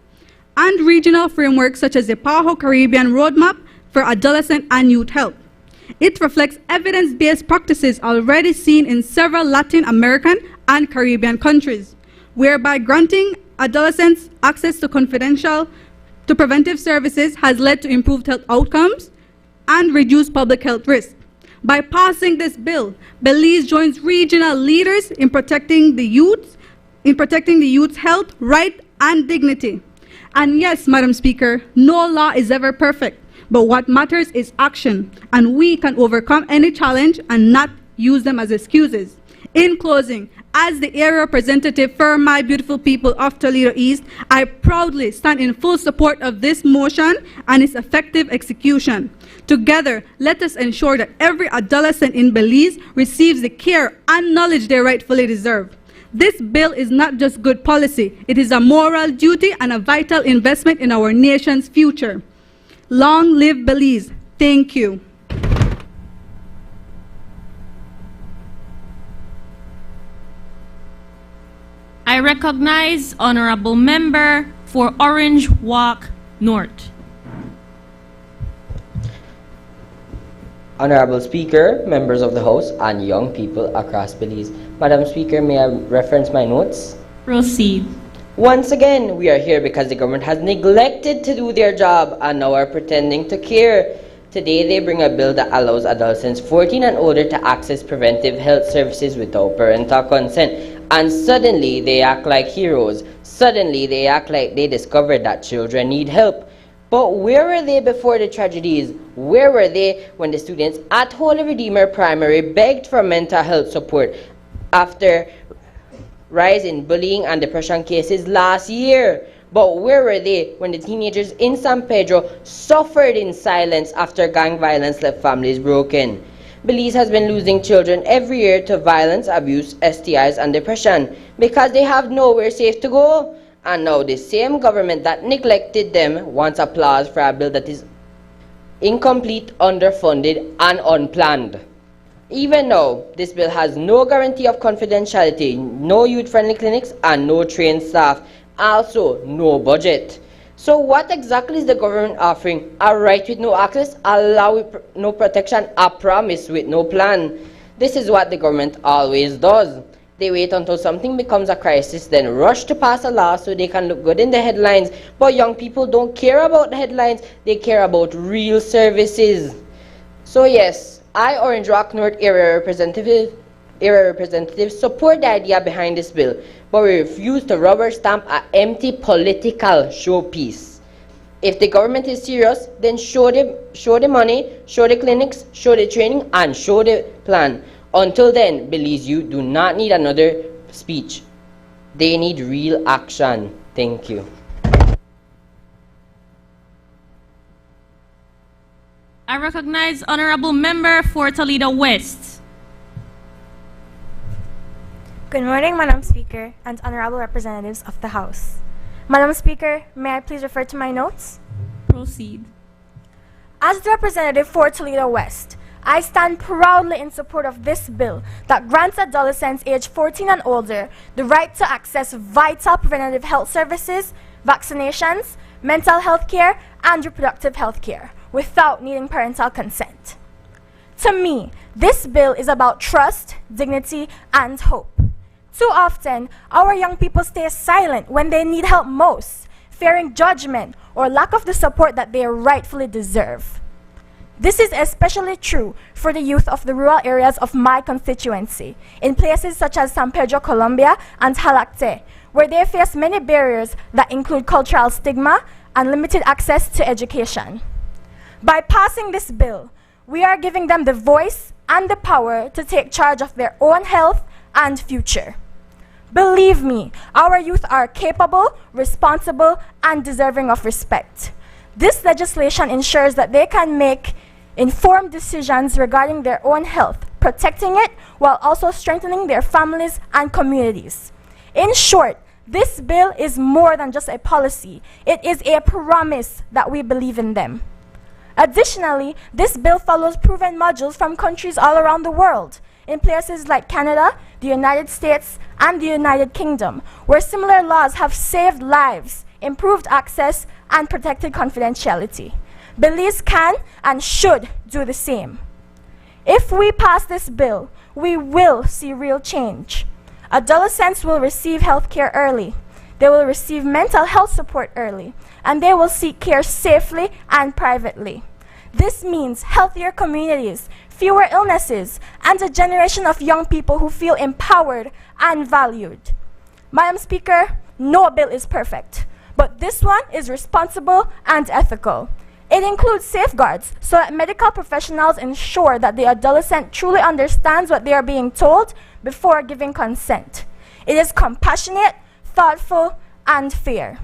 and regional frameworks such as the PAHO Caribbean Roadmap for Adolescent and Youth Health. It reflects evidence-based practices already seen in several Latin American and Caribbean countries, whereby granting adolescents access to preventive services has led to improved health outcomes and reduced public health risk. By passing this bill, Belize joins regional leaders in protecting the youth's health, right, and dignity. And yes, Madam Speaker, no law is ever perfect, but what matters is action, and we can overcome any challenge and not use them as excuses. In closing, as the area representative for my beautiful people of Toledo East, I proudly stand in full support of this motion and its effective execution. Together, let us ensure that every adolescent in Belize receives the care and knowledge they rightfully deserve. This bill is not just good policy, it is a moral duty and a vital investment in our nation's future. Long live Belize. Thank you. I recognize Honorable Member for Orange Walk North. Honorable Speaker, members of the House, and young people across Belize. Madam Speaker, may I reference my notes? Proceed. Once again, we are here because the government has neglected to do their job and now are pretending to care. Today, they bring a bill that allows adolescents 14 and older to access preventive health services without parental consent. And suddenly, they act like heroes. Suddenly, they act like they discovered that children need help. But where were they before the tragedies? Where were they when the students at Holy Redeemer Primary begged for mental health support after rise in bullying and depression cases last year? But where were they when the teenagers in San Pedro suffered in silence after gang violence left families broken? Belize has been losing children every year to violence, abuse, STIs, and depression because they have nowhere safe to go. And now the same government that neglected them wants applause for a bill that is incomplete, underfunded, and unplanned. Even now, this bill has no guarantee of confidentiality, no youth-friendly clinics, and no trained staff. Also, no budget. So what exactly is the government offering? A right with no access, a law with no protection, a promise with no plan. This is what the government always does. They wait until something becomes a crisis, then rush to pass a law so they can look good in the headlines. But young people don't care about the headlines, they care about real services. So yes, I, Orange Rock North area representative, support the idea behind this bill, but we refuse to rubber stamp an empty political showpiece. If the government is serious, then show the money, show the clinics, show the training, and show the plan. Until then, Belize youth do not need another speech. They need real action. Thank you. I recognize Honorable Member for Toledo West. Good morning, Madam Speaker and Honorable Representatives of the House. Madam Speaker, may I please refer to my notes? Proceed. As the representative for Toledo West, I stand proudly in support of this bill that grants adolescents aged 14 and older the right to access vital preventative health services, vaccinations, mental health care, and reproductive health care without needing parental consent. To me, this bill is about trust, dignity, and hope. Too often, our young people stay silent when they need help most, fearing judgment or lack of the support that they rightfully deserve. This is especially true for the youth of the rural areas of my constituency, in places such as San Pedro, Colombia, and Halacte, where they face many barriers that include cultural stigma and limited access to education. By passing this bill, we are giving them the voice and the power to take charge of their own health and future. Believe me, our youth are capable, responsible, and deserving of respect. This legislation ensures that they can make informed decisions regarding their own health, protecting it while also strengthening their families and communities. In short, this bill is more than just a policy. It is a promise that we believe in them. Additionally, this bill follows proven modules from countries all around the world, in places like Canada, the United States, and the United Kingdom, where similar laws have saved lives, improved access, and protected confidentiality. Belize can and should do the same. If we pass this bill, we will see real change. Adolescents will receive health care early. They will receive mental health support early, and they will seek care safely and privately. This means healthier communities, fewer illnesses, and a generation of young people who feel empowered and valued. Madam Speaker, no bill is perfect, but this one is responsible and ethical. It includes safeguards so that medical professionals ensure that the adolescent truly understands what they are being told before giving consent. It is compassionate, thoughtful, and fair.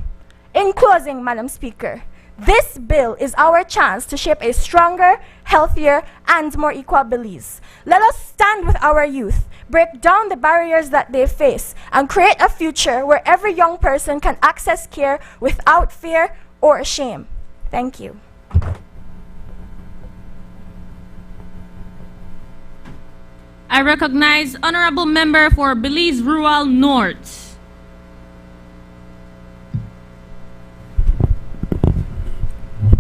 In closing, Madam Speaker, this bill is our chance to shape a stronger, healthier, and more equal Belize. Let us stand with our youth, break down the barriers that they face, and create a future where every young person can access care without fear or shame. Thank you. I recognize Honorable Member for Belize Rural North.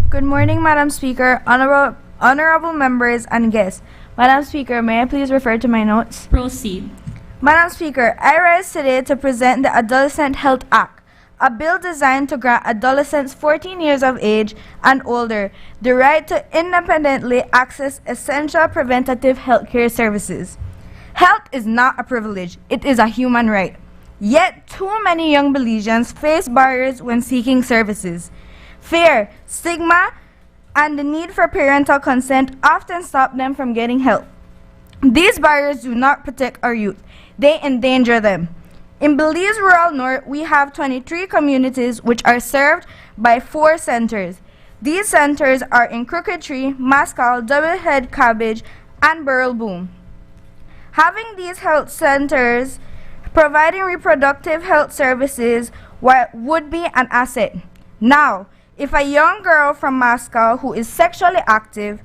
Good morning, Madam Speaker, honorable members, and guests. Madam Speaker, may I please refer to my notes? Proceed. Madam Speaker, I rise today to present the Adolescent Health Act, a bill designed to grant adolescents 14 years of age and older the right to independently access essential preventative health care services. Health is not a privilege, it is a human right. Yet, too many young Belizeans face barriers when seeking services. Fear, stigma, and the need for parental consent often stop them from getting help. These barriers do not protect our youth, they endanger them. In Belize Rural North, we have 23 communities which are served by 4 centers. These centers are in Crooked Tree, Mascal, Doublehead Cabbage, and Burrell Boom. Having these health centers providing reproductive health services would be an asset. Now, If a young girl from Moscow who is sexually active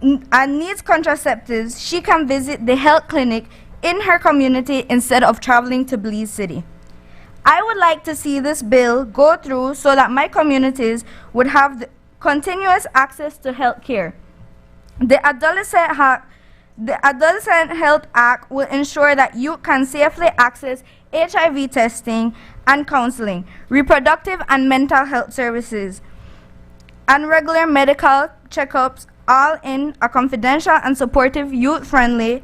and needs contraceptives, she can visit the health clinic in her community instead of traveling to Belize City. I would like to see this bill go through so that my communities would have continuous access to health care. The Adolescent Health Act will ensure that youth can safely access HIV testing and counseling, reproductive and mental health services, and regular medical checkups, all in a confidential and supportive youth-friendly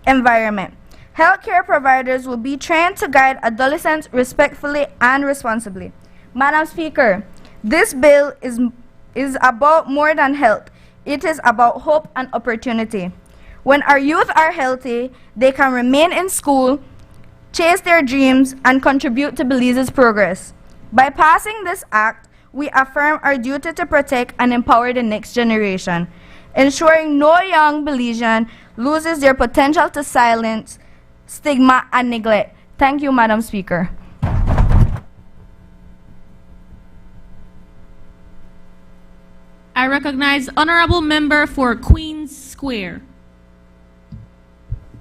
environment. Healthcare providers will be trained to guide adolescents respectfully and responsibly. Madam Speaker, this bill is about more than health. It is about hope and opportunity. When our youth are healthy, they can remain in school, chase their dreams, and contribute to Belize's progress. By passing this act, we affirm our duty to protect and empower the next generation, ensuring no young Belizean loses their potential to silence stigma and neglect. Thank you, Madam Speaker. I recognize Honorable Member for Queens Square.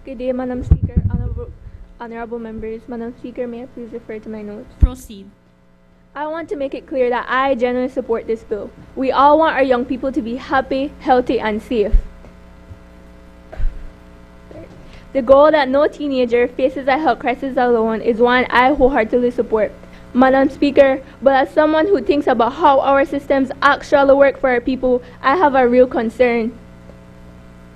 Good day, Madam Speaker, honorable members. Madam Speaker, may I please refer to my notes? Proceed. I want to make it clear that I genuinely support this bill. We all want our young people to be happy, healthy, and safe. The goal that no teenager faces a health crisis alone is one I wholeheartedly support. Madam Speaker, but as someone who thinks about how our systems actually work for our people, I have a real concern.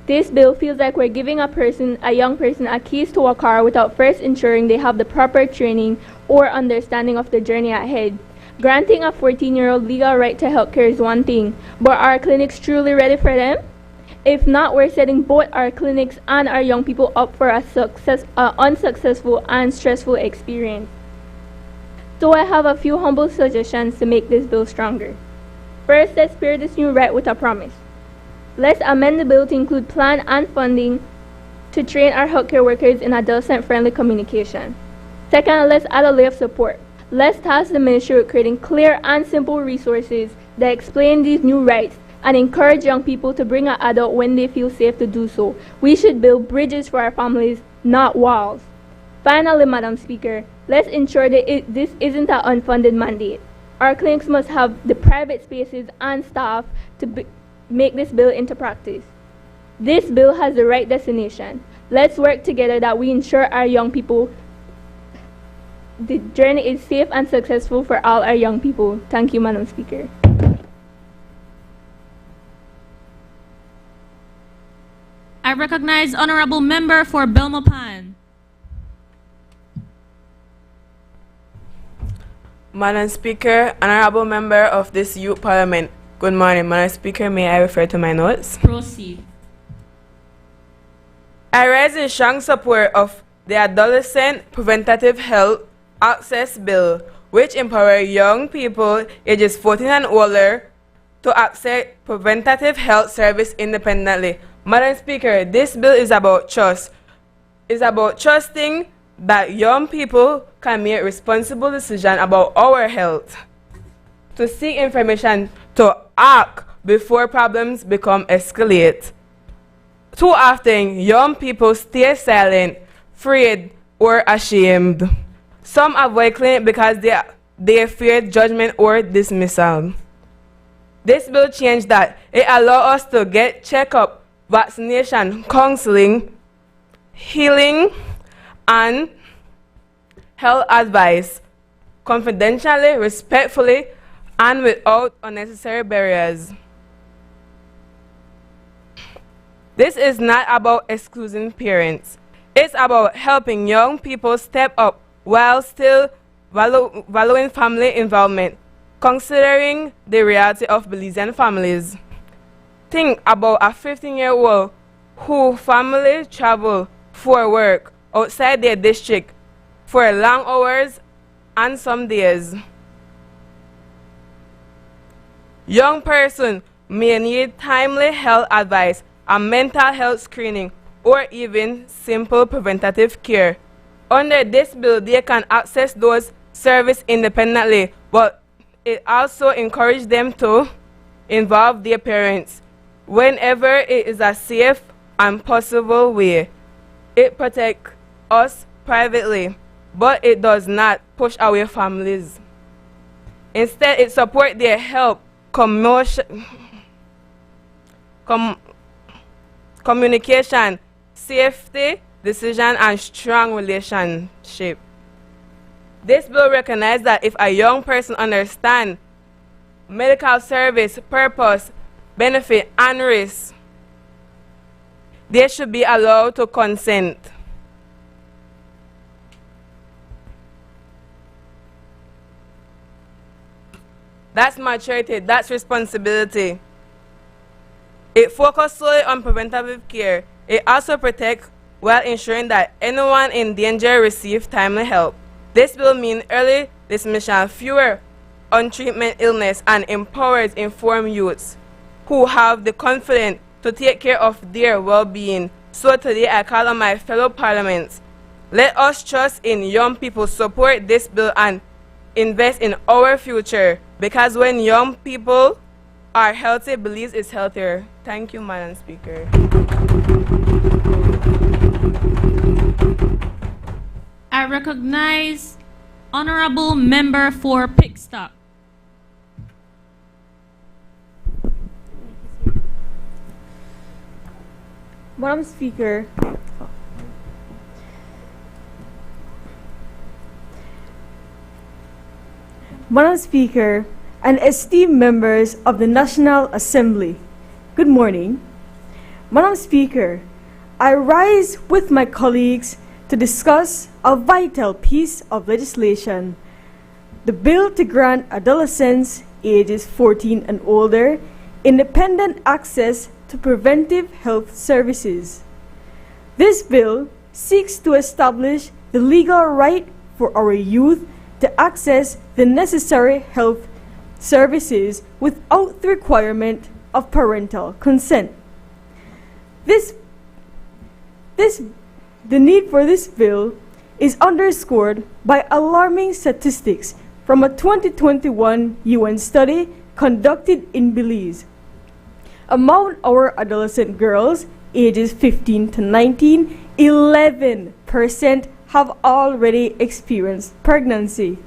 This bill feels like we're giving a young person, a keys to a car without first ensuring they have the proper training or understanding of the journey ahead. Granting a 14-year-old legal right to healthcare is one thing, but are clinics truly ready for them? If not, we're setting both our clinics and our young people up for a unsuccessful and stressful experience. So I have a few humble suggestions to make this bill stronger. First, let's pair this new right with a promise. Let's amend the bill to include plan and funding to train our healthcare workers in adolescent-friendly communication. Second, let's add a layer of support. Let's task the ministry with creating clear and simple resources that explain these new rights and encourage young people to bring an adult when they feel safe to do so. We should build bridges for our families, not walls. Finally, Madam Speaker, let's ensure that this isn't an unfunded mandate. Our clinics must have the private spaces and staff to make this bill into practice. This bill has the right destination. Let's work together that we ensure our young people, the journey is safe and successful for all our young people. Thank you, Madam Speaker. I recognize Honorable Member for Belmopan. Madam Speaker, Honorable Member of this Youth Parliament. Good morning, Madam Speaker. May I refer to my notes? Proceed. I rise in strong support of the Adolescent Preventative Health Access Bill, which empower young people ages 14 and older to access preventative health service independently. Madam Speaker, this bill is about trust. It's about trusting that young people can make responsible decisions about our health, to seek information, to act before problems become escalate. Too often, young people stay silent, afraid, or ashamed. Some avoid clinic because they fear judgment or dismissal. This bill changed that. It allows us to get checkup, vaccination, counseling, healing, and health advice confidentially, respectfully, and without unnecessary barriers. This is not about excluding parents. It's about helping young people step up while still valuing family involvement, considering the reality of Belizean families. Think about a 15-year-old who family travel for work outside their district for long hours and some days. Young person may need timely health advice, a mental health screening, or even simple preventative care. Under this bill, they can access those services independently, but it also encourages them to involve their parents whenever it is a safe and possible way. It protects us privately, but it does not push away families. Instead, it supports their health, communication, safety, decision, and strong relationship. This bill recognizes that if a young person understands medical service, purpose, benefit, and risk, they should be allowed to consent. That's maturity, that's responsibility. It focuses solely on preventative care. It also protects while ensuring that anyone in danger receives timely help. This will mean early dismissal, fewer untreated illness, and empowers informed youths who have the confidence to take care of their well-being. So today I call on my fellow parliaments, let us trust in young people, support this bill, and invest in our future, because when young people are healthy, Belize is healthier. Thank you, Madam Speaker. I recognize Honorable Member for Pickstock. Madam Speaker, and esteemed members of the National Assembly, good morning. Madam Speaker, I rise with my colleagues to discuss a vital piece of legislation, the bill to grant adolescents ages 14 and older independent access to preventive health services. This bill seeks to establish the legal right for our youth to access the necessary health services without the requirement of parental consent. The need for this bill is underscored by alarming statistics from a 2021 UN study conducted in Belize. Among our adolescent girls ages 15 to 19, 11% have already experienced pregnancy.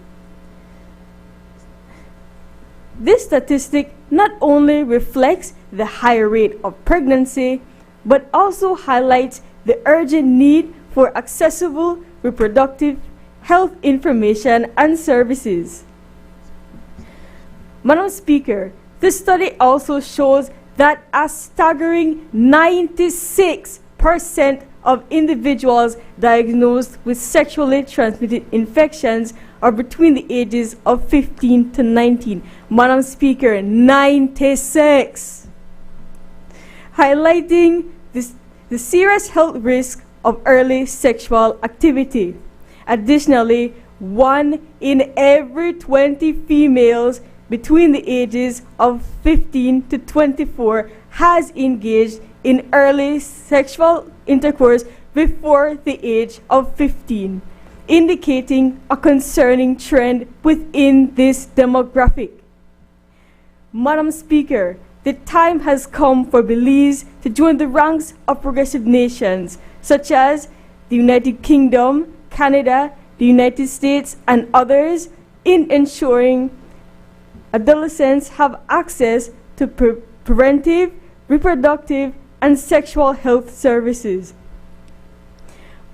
This statistic not only reflects the high rate of pregnancy, but also highlights the urgent need for accessible reproductive health information and services. Madam Speaker, this study also shows that a staggering 96% of individuals diagnosed with sexually transmitted infections are between the ages of 15 to 19. Madam Speaker, 96! Highlighting the serious health risk of early sexual activity. Additionally, 1 in every 20 females between the ages of 15 to 24 has engaged in early sexual intercourse before the age of 15, indicating a concerning trend within this demographic. Madam Speaker, the time has come for Belize to join the ranks of progressive nations such as the United Kingdom, Canada, the United States, and others in ensuring adolescents have access to preventive, reproductive, and sexual health services.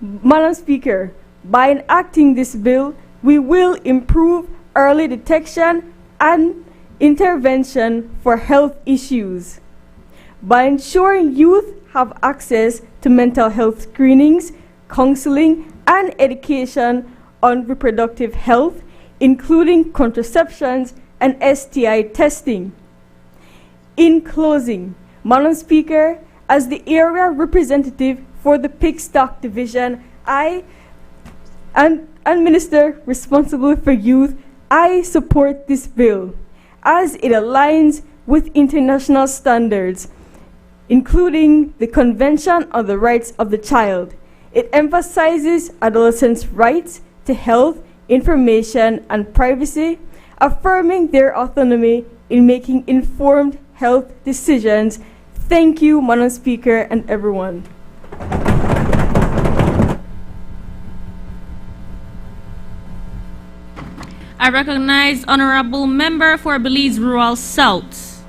Madam Speaker, by enacting this bill, we will improve early detection and intervention for health issues. By ensuring youth have access to mental health screenings, counseling, and education on reproductive health, including contraceptions and STI testing. In closing, Madam Speaker, as the area representative for the Pickstock Division, and Minister responsible for youth, I support this bill as it aligns with international standards, including the Convention on the Rights of the Child. It emphasizes adolescents' rights to health, information, and privacy, affirming their autonomy in making informed health decisions. Thank you, Madam Speaker, and everyone. I recognize Honorable Member for Belize Rural South.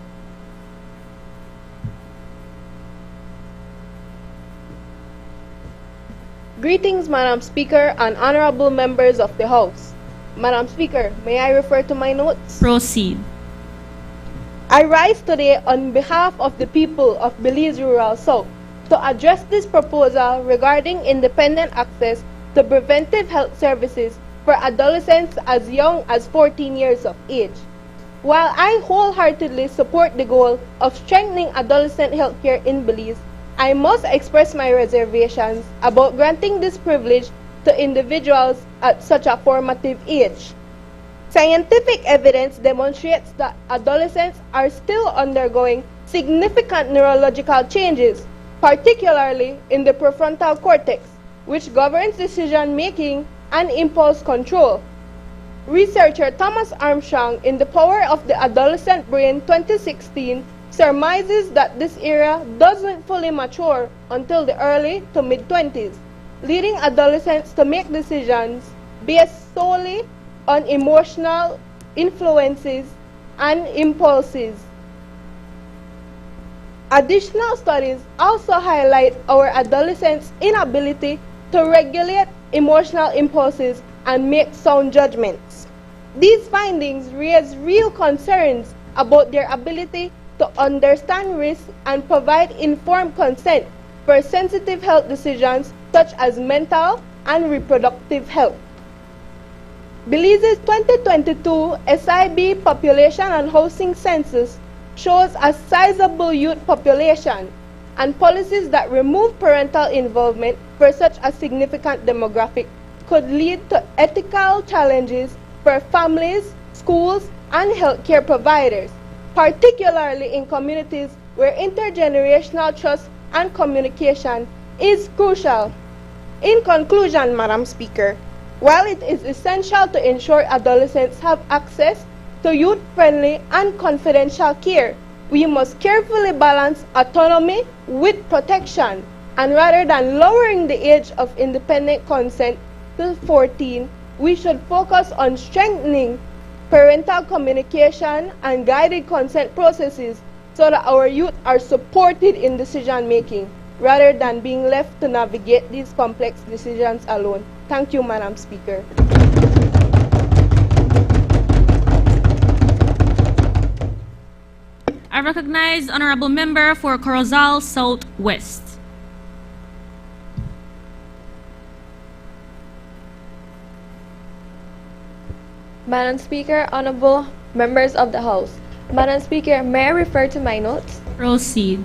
Greetings, Madam Speaker and honorable members of the House. Madam Speaker, may I refer to my notes? Proceed. I rise today on behalf of the people of Belize Rural South to address this proposal regarding independent access to preventive health services for adolescents as young as 14 years of age. While I wholeheartedly support the goal of strengthening adolescent health care in Belize, I must express my reservations about granting this privilege to individuals at such a formative age. Scientific evidence demonstrates that adolescents are still undergoing significant neurological changes, particularly in the prefrontal cortex, which governs decision-making and impulse control. Researcher Thomas Armstrong in The Power of the Adolescent Brain 2016 surmises that this area doesn't fully mature until the early to mid-20s, leading adolescents to make decisions based solely on emotional influences and impulses. Additional studies also highlight our adolescents' inability to regulate emotional impulses and make sound judgments. These findings raise real concerns about their ability to understand risk and provide informed consent for sensitive health decisions such as mental and reproductive health. Belize's 2022 SIB population and housing census shows a sizable youth population, and policies that remove parental involvement for such a significant demographic could lead to ethical challenges for families, schools, and healthcare providers, particularly in communities where intergenerational trust and communication is crucial. In conclusion, Madam Speaker, while it is essential to ensure adolescents have access to youth-friendly and confidential care, we must carefully balance autonomy with protection, and rather than lowering the age of independent consent to 14, we should focus on strengthening parental communication and guided consent processes so that our youth are supported in decision-making, rather than being left to navigate these complex decisions alone. Thank you, Madam Speaker. I recognize Honorable Member for Corozal Southwest. Madam Speaker, honorable members of the House. Madam Speaker, may I refer to my notes? Proceed.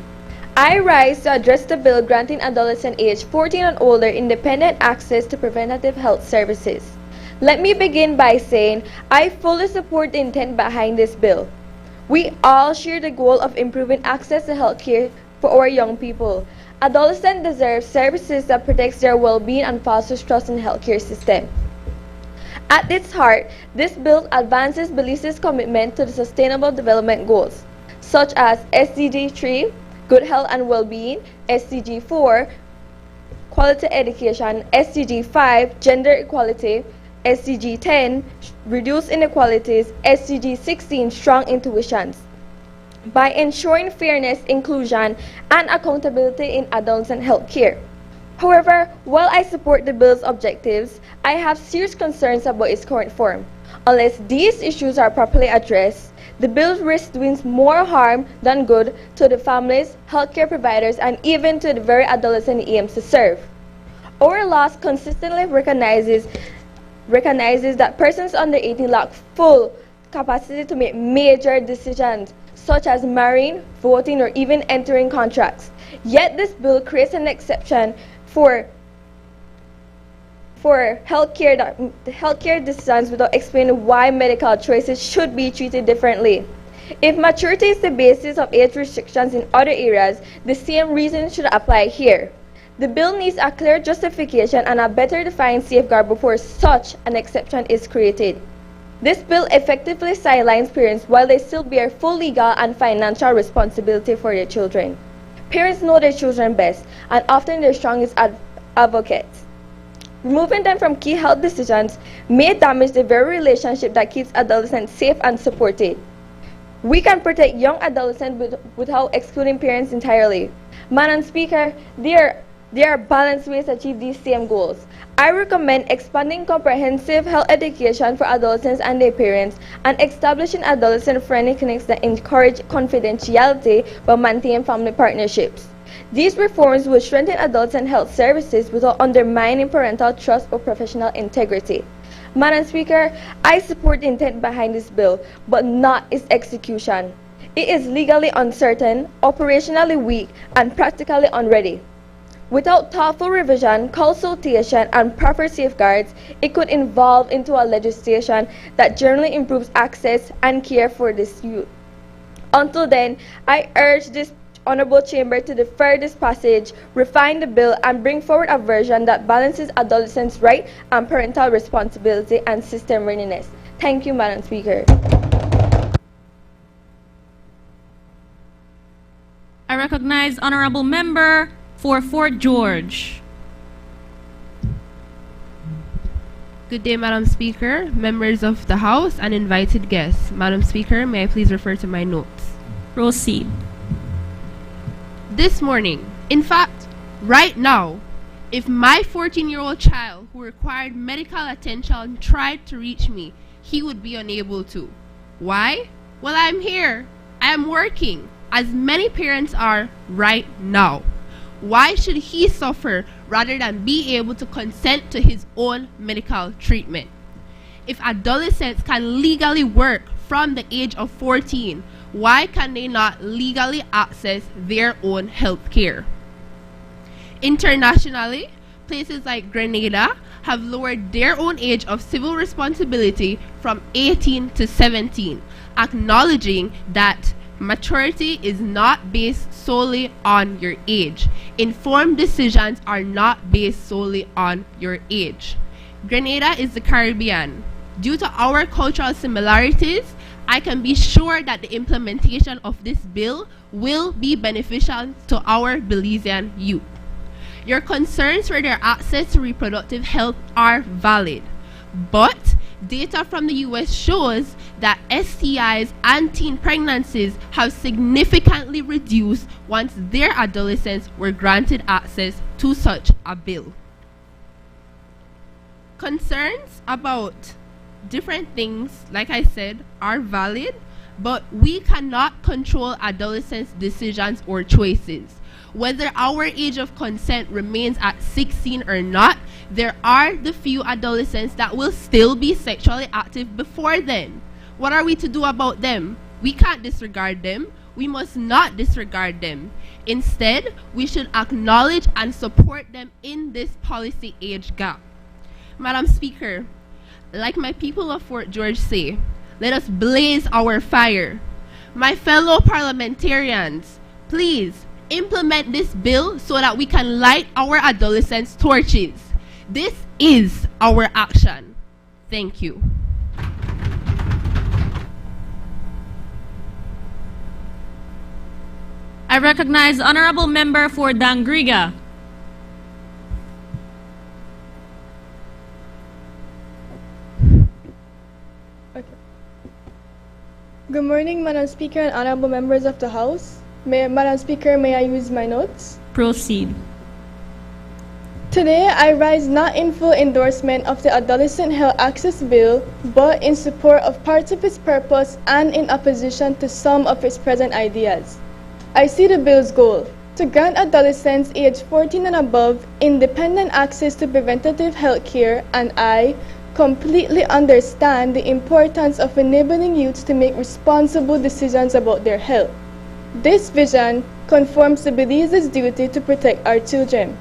I rise to address the bill granting adolescent age 14 and older independent access to preventative health services. Let me begin by saying I fully support the intent behind this bill. We all share the goal of improving access to health care for our young people. Adolescents deserve services that protects their well-being and fosters trust in the healthcare system. At its heart, this bill advances Belize's commitment to the Sustainable Development Goals, such as SDG 3, Good Health and Well-being, SDG 4, Quality Education, SDG 5, Gender Equality, SDG 10, Reduce Inequalities, SDG 16, Strong Intuitions, by ensuring fairness, inclusion, and accountability in adolescent health care. However, while I support the bill's objectives, I have serious concerns about its current form. Unless these issues are properly addressed, the bill risks doing more harm than good to the families, healthcare providers, and even to the very adolescent it aims to serve. Our laws consistently recognizes that persons under 18 lack full capacity to make major decisions, such as marrying, voting, or even entering contracts. Yet this bill creates an exception for healthcare decisions without explaining why medical choices should be treated differently. If maturity is the basis of age restrictions in other areas, the same reason should apply here. The bill needs a clear justification and a better defined safeguard before such an exception is created. This bill effectively sidelines parents while they still bear full legal and financial responsibility for their children. Parents know their children best and often their strongest advocates. Removing them from key health decisions may damage the very relationship that keeps adolescents safe and supported. We can protect young adolescents without excluding parents entirely. Madam Speaker, there are balanced ways to achieve these same goals. I recommend expanding comprehensive health education for adolescents and their parents and establishing adolescent-friendly clinics that encourage confidentiality but maintain family partnerships. These reforms will strengthen adolescent health services without undermining parental trust or professional integrity. Madam Speaker, I support the intent behind this bill, but not its execution. It is legally uncertain, operationally weak, and practically unready. Without thoughtful revision, consultation, and proper safeguards, it could evolve into a legislation that generally improves access and care for this youth. Until then, I urge this Honorable Chamber to defer this passage, refine the bill, and bring forward a version that balances adolescents' right and parental responsibility and system readiness. Thank you, Madam Speaker. I recognize Honorable Member for Fort George. Good day, Madam Speaker, members of the House, and invited guests. Madam Speaker, may I please refer to my notes? Proceed. This morning, in fact, right now, if my 14-year-old child who required medical attention tried to reach me, he would be unable to. Why? Well, I'm here. I am working, as many parents are right now. Why should he suffer rather than be able to consent to his own medical treatment? If adolescents can legally work from the age of 14, why can they not legally access their own health care? Internationally, places like Grenada have lowered their own age of civil responsibility from 18 to 17, acknowledging that maturity is not based solely on your age. Informed decisions are not based solely on your age. Grenada is the Caribbean. Due to our cultural similarities, I can be sure that the implementation of this bill will be beneficial to our Belizean youth. Your concerns for their access to reproductive health are valid, but data from the US shows that STIs and teen pregnancies have significantly reduced once their adolescents were granted access to such a bill. Concerns about different things, like I said, are valid, but we cannot control adolescents' decisions or choices. Whether our age of consent remains at 16 or not, there are the few adolescents that will still be sexually active before then. What are we to do about them? We can't disregard them. We must not disregard them. Instead, we should acknowledge and support them in this policy age gap. Madam Speaker, like my people of Fort George say, let us blaze our fire. My fellow parliamentarians, please implement this bill so that we can light our adolescents' torches. This is our action. Thank you. I recognize Honorable Member for Dangriga. Good morning, Madam Speaker and honorable members of the House. Madam Speaker, may I use my notes? Proceed. Today, I rise not in full endorsement of the Adolescent Health Access Bill, but in support of parts of its purpose and in opposition to some of its present ideas. I see the bill's goal, to grant adolescents aged 14 and above independent access to preventative health care, and I completely understand the importance of enabling youths to make responsible decisions about their health. This vision conforms to Belize's duty to protect our children.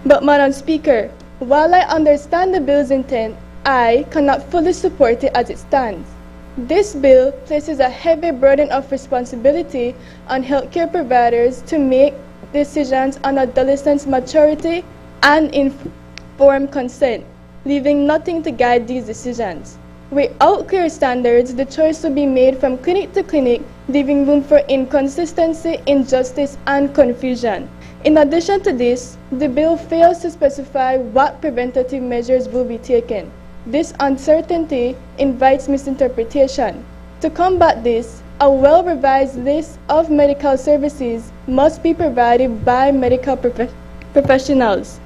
But Madam Speaker, while I understand the bill's intent, I cannot fully support it as it stands. This bill places a heavy burden of responsibility on healthcare providers to make decisions on adolescents' maturity and informed consent, leaving nothing to guide these decisions. Without clear standards, the choice will be made from clinic to clinic, leaving room for inconsistency, injustice, and confusion. In addition to this, the bill fails to specify what preventative measures will be taken. This uncertainty invites misinterpretation. To combat this, a well-revised list of medical services must be provided by medical professionals.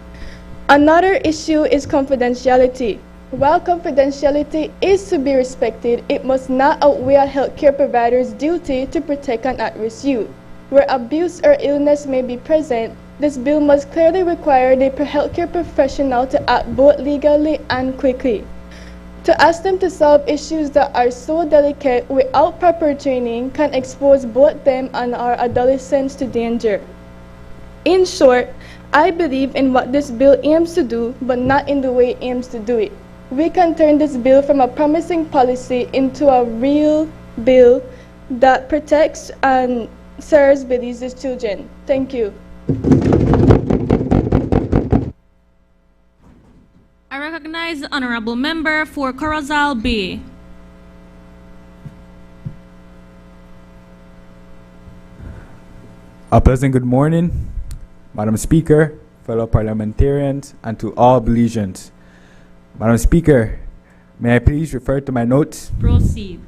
Another issue is confidentiality. While confidentiality is to be respected, it must not outweigh a healthcare provider's duty to protect an at-risk youth. Where abuse or illness may be present, this bill must clearly require the healthcare professional to act both legally and quickly. To ask them to solve issues that are so delicate without proper training can expose both them and our adolescents to danger. In short, I believe in what this bill aims to do, but not in the way it aims to do it. We can turn this bill from a promising policy into a real bill that protects and serves Belize's children. Thank you. I recognize the honorable member for Corozal Bay. A pleasant good morning, Madam Speaker, fellow parliamentarians, and to all Belizeans. Madam Speaker, may I please refer to my notes? Proceed.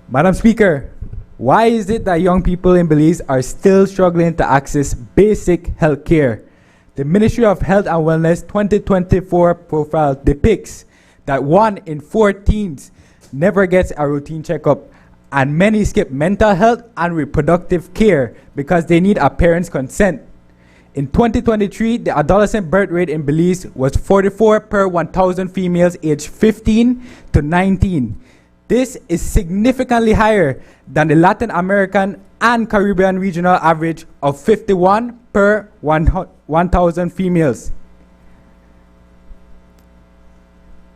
Madam Speaker, why is it that young people in Belize are still struggling to access basic health care? The Ministry of Health and Wellness 2024 profile depicts that 1 in 4 teens never gets a routine checkup, and many skip mental health and reproductive care because they need a parent's consent. In 2023, the adolescent birth rate in Belize was 44 per 1,000 females aged 15 to 19. This is significantly higher than the Latin American and Caribbean regional average of 51 per 1,000 females.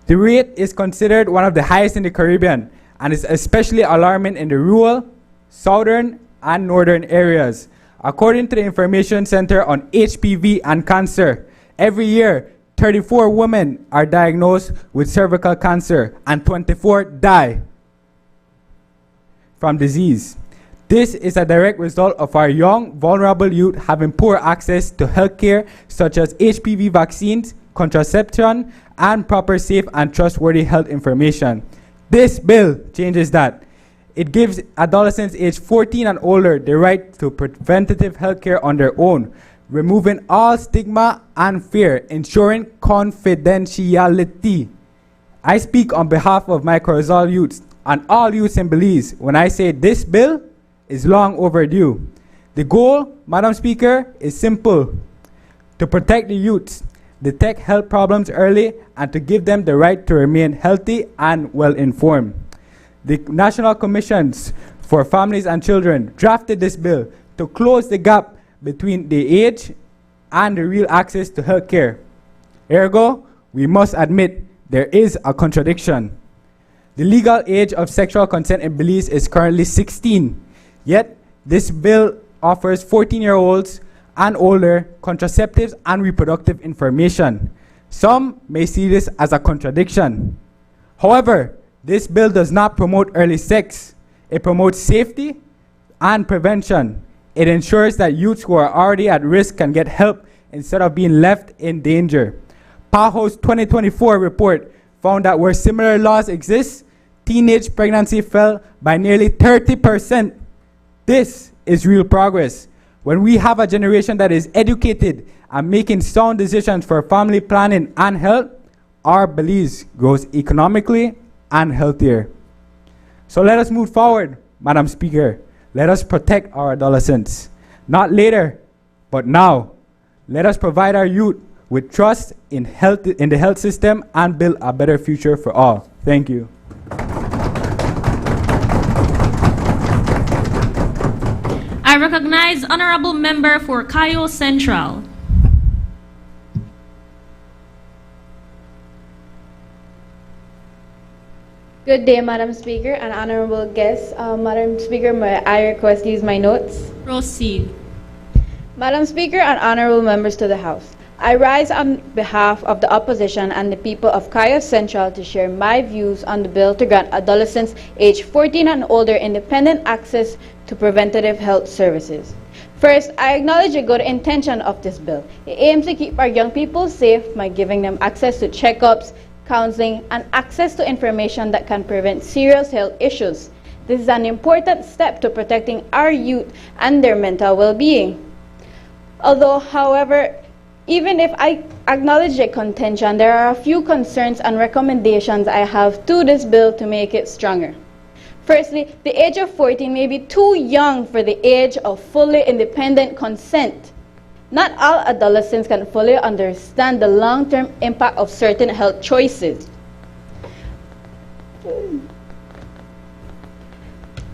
The rate is considered one of the highest in the Caribbean and is especially alarming in the rural, southern, and northern areas. According to the Information Center on HPV and Cancer, every year 34 women are diagnosed with cervical cancer and 24 die from disease. This is a direct result of our young, vulnerable youth having poor access to health care such as HPV vaccines, contraception, and proper, safe, and trustworthy health information. This bill changes that. It gives adolescents aged 14 and older the right to preventative health care on their own, removing all stigma and fear, ensuring confidentiality. I speak on behalf of my Corozal youths and all youths in Belize when I say this bill is long overdue. The goal, Madam Speaker, is simple: to protect the youths, detect health problems early, and to give them the right to remain healthy and well-informed. The National Commissions for Families and Children drafted this bill to close the gap between the age and the real access to health care. Ergo, we must admit there is a contradiction. The legal age of sexual consent in Belize is currently 16, yet this bill offers 14-year-olds and older contraceptives and reproductive information. Some may see this as a contradiction. However, this bill does not promote early sex. It promotes safety and prevention. It ensures that youths who are already at risk can get help instead of being left in danger. PAHO's 2024 report found that where similar laws exist, teenage pregnancy fell by nearly 30%. This is real progress. When we have a generation that is educated and making sound decisions for family planning and health, our Belize grows economically and healthier. So let us move forward, Madam Speaker. Let us protect our adolescents. Not later, but now. Let us provide our youth with trust in the health system and build a better future for all. Thank you. I recognize honorable member for Cayo Central. Good day, Madam Speaker and honorable guests. Madam Speaker, may I request to use my notes? Proceed. Madam Speaker and honorable members to the House, I rise on behalf of the opposition and the people of Kaya Central to share my views on the bill to grant adolescents aged 14 and older independent access to preventative health services. First, I acknowledge the good intention of this bill. It aims to keep our young people safe by giving them access to checkups, counseling, and access to information that can prevent serious health issues. This is an important step to protecting our youth and their mental well-being. Although, however, even if I acknowledge the contention, there are a few concerns and recommendations I have to this bill to make it stronger. Firstly, the age of 14 may be too young for the age of fully independent consent. Not all adolescents can fully understand the long-term impact of certain health choices.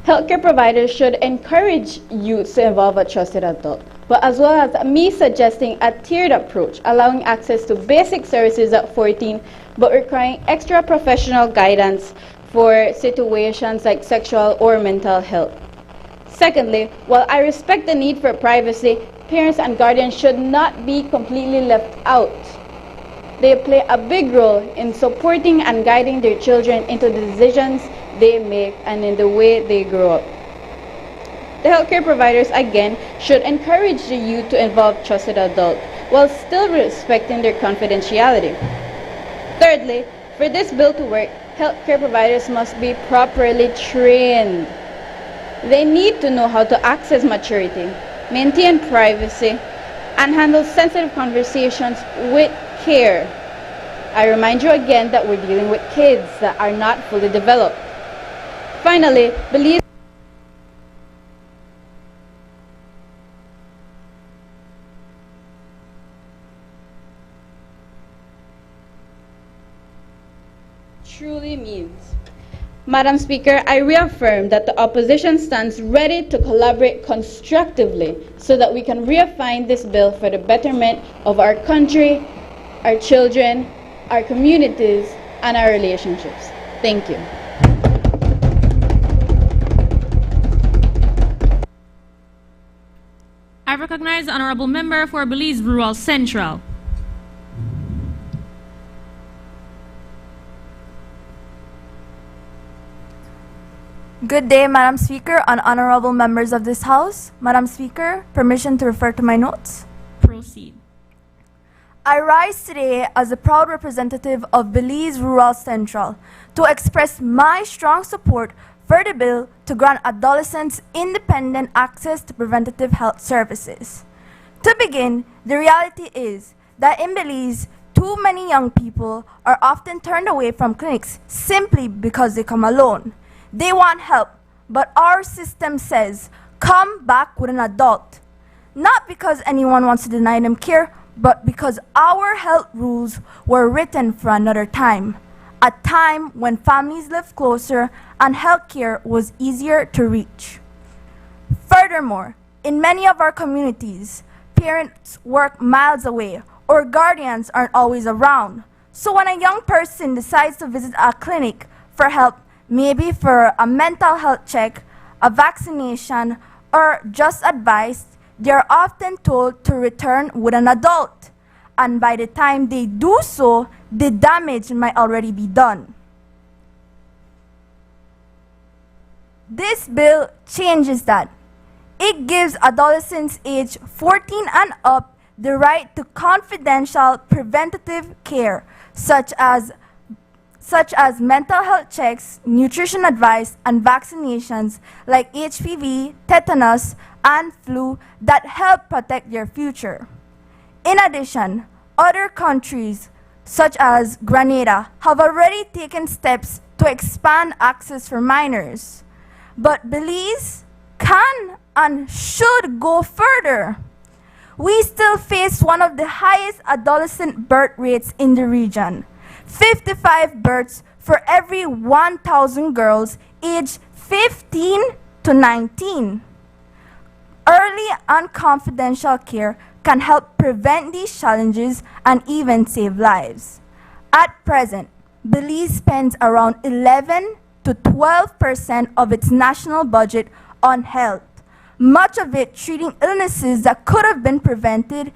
Healthcare providers should encourage youth to involve a trusted adult, but as well as me suggesting a tiered approach, allowing access to basic services at 14, but requiring extra professional guidance for situations like sexual or mental health. Secondly, while I respect the need for privacy, parents and guardians should not be completely left out. They play a big role in supporting and guiding their children into the decisions they make and in the way they grow up. The healthcare providers, again, should encourage the youth to involve trusted adults while still respecting their confidentiality. Thirdly, for this bill to work, healthcare providers must be properly trained. They need to know how to access maturity, maintain privacy, and handle sensitive conversations with care. I remind you again that we're dealing with kids that are not fully developed. Finally, Belize truly means. Madam Speaker, I reaffirm that the opposition stands ready to collaborate constructively so that we can refine this bill for the betterment of our country, our children, our communities, and our relationships. Thank you. I recognize the Honorable Member for Belize Rural Central. Good day, Madam Speaker and honorable members of this House. Madam Speaker, permission to refer to my notes? Proceed. I rise today as a proud representative of Belize Rural Central to express my strong support for the bill to grant adolescents independent access to preventative health services. To begin, the reality is that in Belize, too many young people are often turned away from clinics simply because they come alone. They want help, but our system says, come back with an adult. Not because anyone wants to deny them care, but because our health rules were written for another time. A time when families lived closer and healthcare was easier to reach. Furthermore, in many of our communities, parents work miles away or guardians aren't always around. So when a young person decides to visit a clinic for help, maybe for a mental health check, a vaccination, or just advice, they are often told to return with an adult. And by the time they do so, the damage might already be done. This bill changes that. It gives adolescents aged 14 and up the right to confidential preventative care, such as mental health checks, nutrition advice, and vaccinations like HPV, tetanus, and flu that help protect their future. In addition, other countries, such as Grenada, have already taken steps to expand access for minors. But Belize can and should go further. We still face one of the highest adolescent birth rates in the region. 55 births for every 1,000 girls aged 15 to 19. Early and confidential care can help prevent these challenges and even save lives. At present, Belize spends around 11 to 12% of its national budget on health, much of it treating illnesses that could have been prevented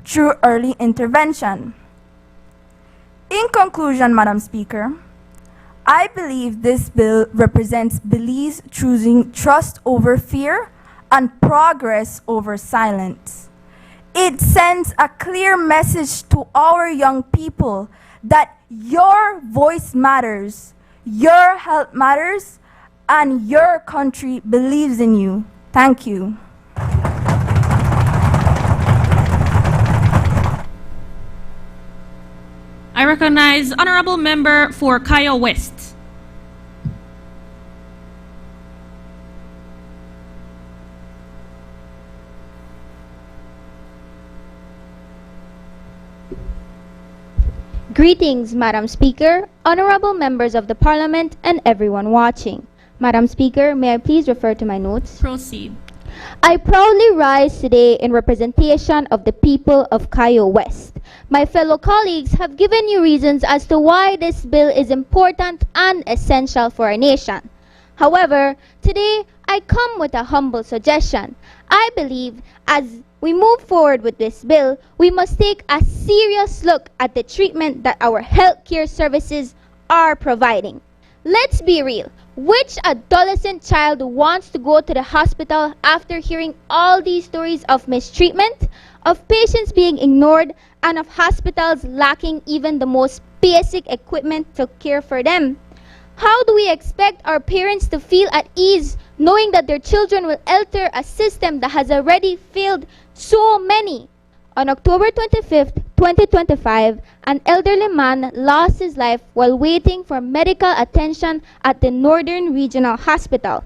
through early intervention. In conclusion, Madam Speaker, I believe this bill represents Belize choosing trust over fear and progress over silence. It sends a clear message to our young people that your voice matters, your health matters, and your country believes in you. Thank you. I recognize Honorable Member for Kaya West. Greetings, Madam Speaker, honorable members of the Parliament, and everyone watching. Madam Speaker, may I please refer to my notes? Proceed. I proudly rise today in representation of the people of Kayo West. My fellow colleagues have given you reasons as to why this bill is important and essential for our nation. However, today I come with a humble suggestion. I believe as we move forward with this bill, we must take a serious look at the treatment that our healthcare services are providing. Let's be real. Which adolescent child wants to go to the hospital after hearing all these stories of mistreatment, of patients being ignored, and of hospitals lacking even the most basic equipment to care for them? How do we expect our parents to feel at ease knowing that their children will enter a system that has already failed so many? On October 25th, 2025, an elderly man lost his life while waiting for medical attention at the Northern Regional Hospital.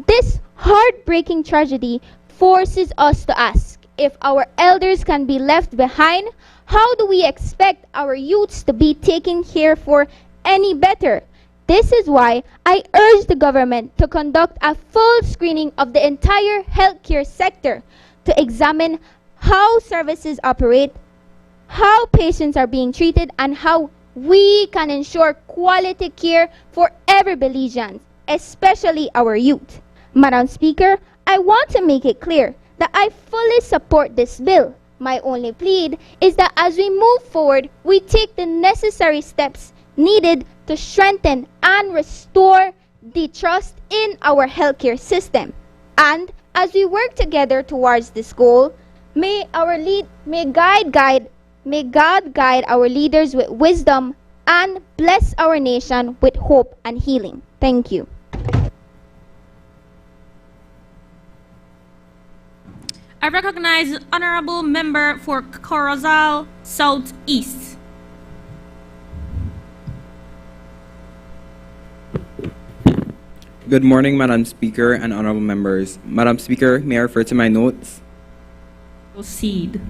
This heartbreaking tragedy forces us to ask, if our elders can be left behind, how do we expect our youths to be taken care for any better? This is why I urge the government to conduct a full screening of the entire healthcare sector to examine how services operate, how patients are being treated, and how we can ensure quality care for every Belizean, especially our youth. Madam Speaker, I want to make it clear that I fully support this bill. My only plea is that as we move forward, we take the necessary steps needed to strengthen and restore the trust in our healthcare system. And as we work together towards this goal, may God guide our leaders with wisdom and bless our nation with hope and healing. Thank you. I recognize Honorable Member for Corozal Southeast. Good morning, Madam Speaker and honorable members. Madam Speaker, may I refer to my notes? Proceed.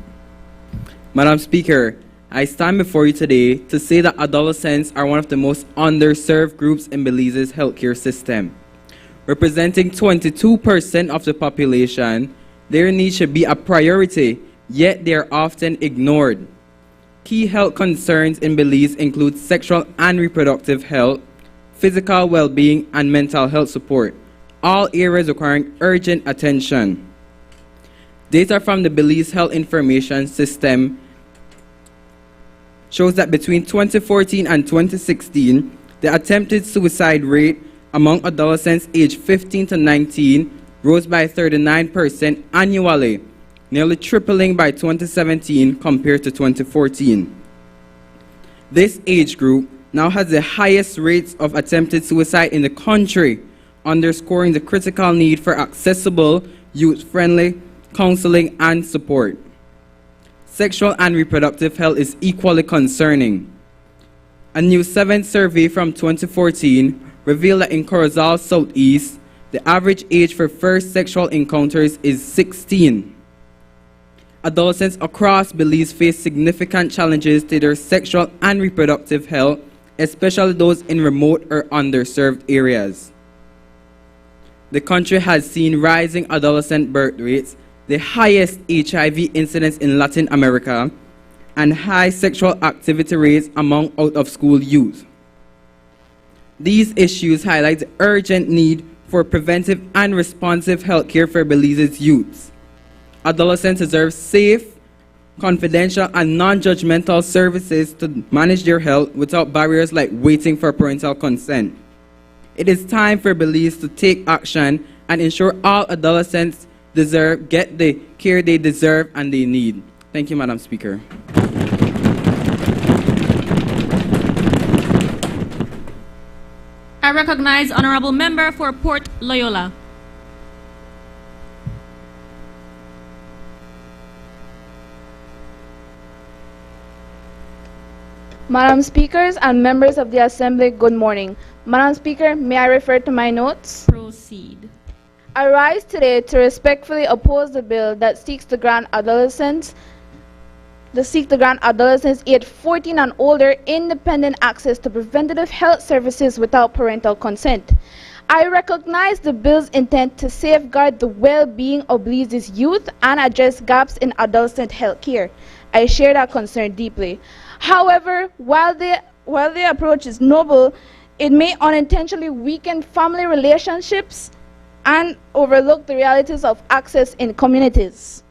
Madam Speaker, I stand before you today to say that adolescents are one of the most underserved groups in Belize's healthcare system. Representing 22% of the population, their needs should be a priority, yet they are often ignored. Key health concerns in Belize include sexual and reproductive health, physical well-being, and mental health support, all areas requiring urgent attention. Data from the Belize Health Information System shows that between 2014 and 2016, the attempted suicide rate among adolescents aged 15 to 19 rose by 39% annually, nearly tripling by 2017 compared to 2014. This age group now has the highest rates of attempted suicide in the country, underscoring the critical need for accessible, youth-friendly counseling and support. Sexual and reproductive health is equally concerning. A new 7th survey from 2014 revealed that in Corozal Southeast, the average age for first sexual encounters is 16. Adolescents across Belize face significant challenges to their sexual and reproductive health, especially those in remote or underserved areas. The country has seen rising adolescent birth rates, the highest HIV incidence in Latin America, and high sexual activity rates among out-of-school youth. These issues highlight the urgent need for preventive and responsive health care for Belize's youths. Adolescents deserve safe, confidential, and non-judgmental services to manage their health without barriers like waiting for parental consent. It is time for Belize to take action and ensure all adolescents get the care they deserve and they need. Thank you, Madam Speaker. I recognize Honorable Member for Port Loyola. Madam Speakers and members of the Assembly, good morning. Madam Speaker, may I refer to my notes? Proceed. I rise today to respectfully oppose the bill that seeks to grant adolescents aged 14 and older independent access to preventative health services without parental consent. I recognize the bill's intent to safeguard the well-being of Belize's youth and address gaps in adolescent health care. I share that concern deeply. However, while the approach is noble, it may unintentionally weaken family relationships and overlook the realities of access in communities.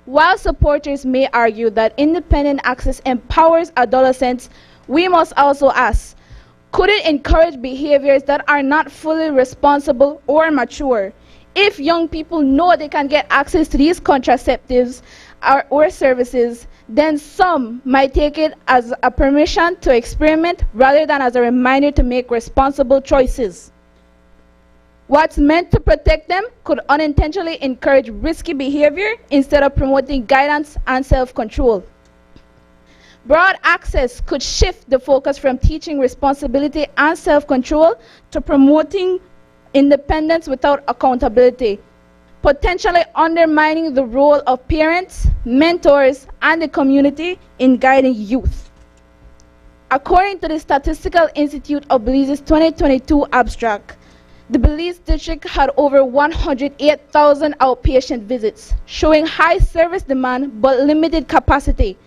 While supporters may argue that independent access empowers adolescents, we must also ask, could it encourage behaviors that are not fully responsible or mature? If young people know they can get access to these contraceptives or services, then some might take it as a permission to experiment rather than as a reminder to make responsible choices. What's meant to protect them could unintentionally encourage risky behavior instead of promoting guidance and self-control. Broad access could shift the focus from teaching responsibility and self-control to promoting independence without accountability, potentially undermining the role of parents, mentors, and the community in guiding youth. According to the Statistical Institute of Belize's 2022 abstract, the Belize district had over 108,000 outpatient visits, showing high service demand but limited capacity.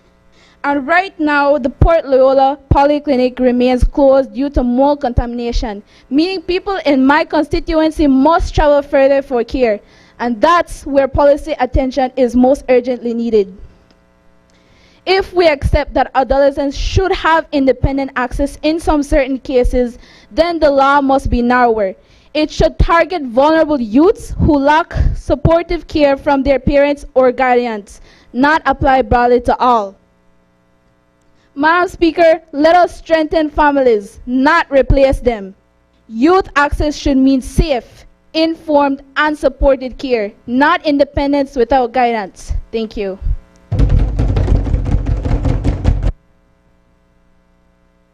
And right now, the Port Loyola Polyclinic remains closed due to mold contamination, meaning people in my constituency must travel further for care. And that's where policy attention is most urgently needed. If we accept that adolescents should have independent access in some certain cases, then the law must be narrower. It should target vulnerable youths who lack supportive care from their parents or guardians, not apply broadly to all. Madam Speaker, let us strengthen families, not replace them. Youth access should mean safe, informed, and supported care, not independence without guidance. Thank you.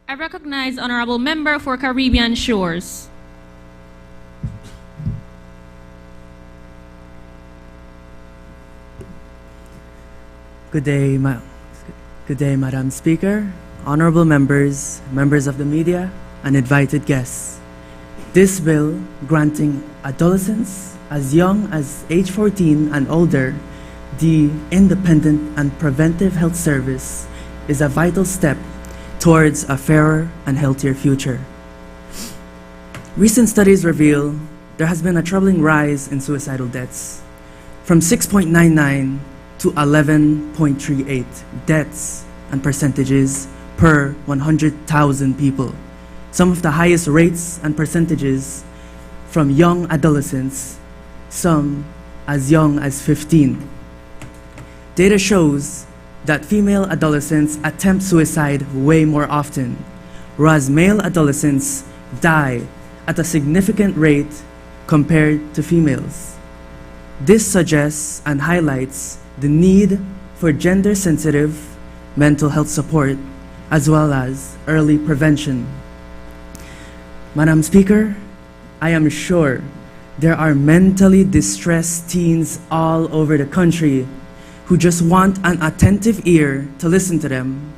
I recognize Honorable Member for Caribbean Shores. Good day, Madam Speaker, honorable members, members of the media, and invited guests. This bill granting adolescents as young as age 14 and older the independent and preventive health service is a vital step towards a fairer and healthier future. Recent studies reveal there has been a troubling rise in suicidal deaths, from 6.99 to 11.38 deaths and percentages per 100,000 people. Some of the highest rates and percentages from young adolescents, some as young as 15. Data shows that female adolescents attempt suicide way more often, whereas male adolescents die at a significant rate compared to females. This suggests and highlights the need for gender-sensitive mental health support as well as early prevention. Madam Speaker, I am sure there are mentally distressed teens all over the country who just want an attentive ear to listen to them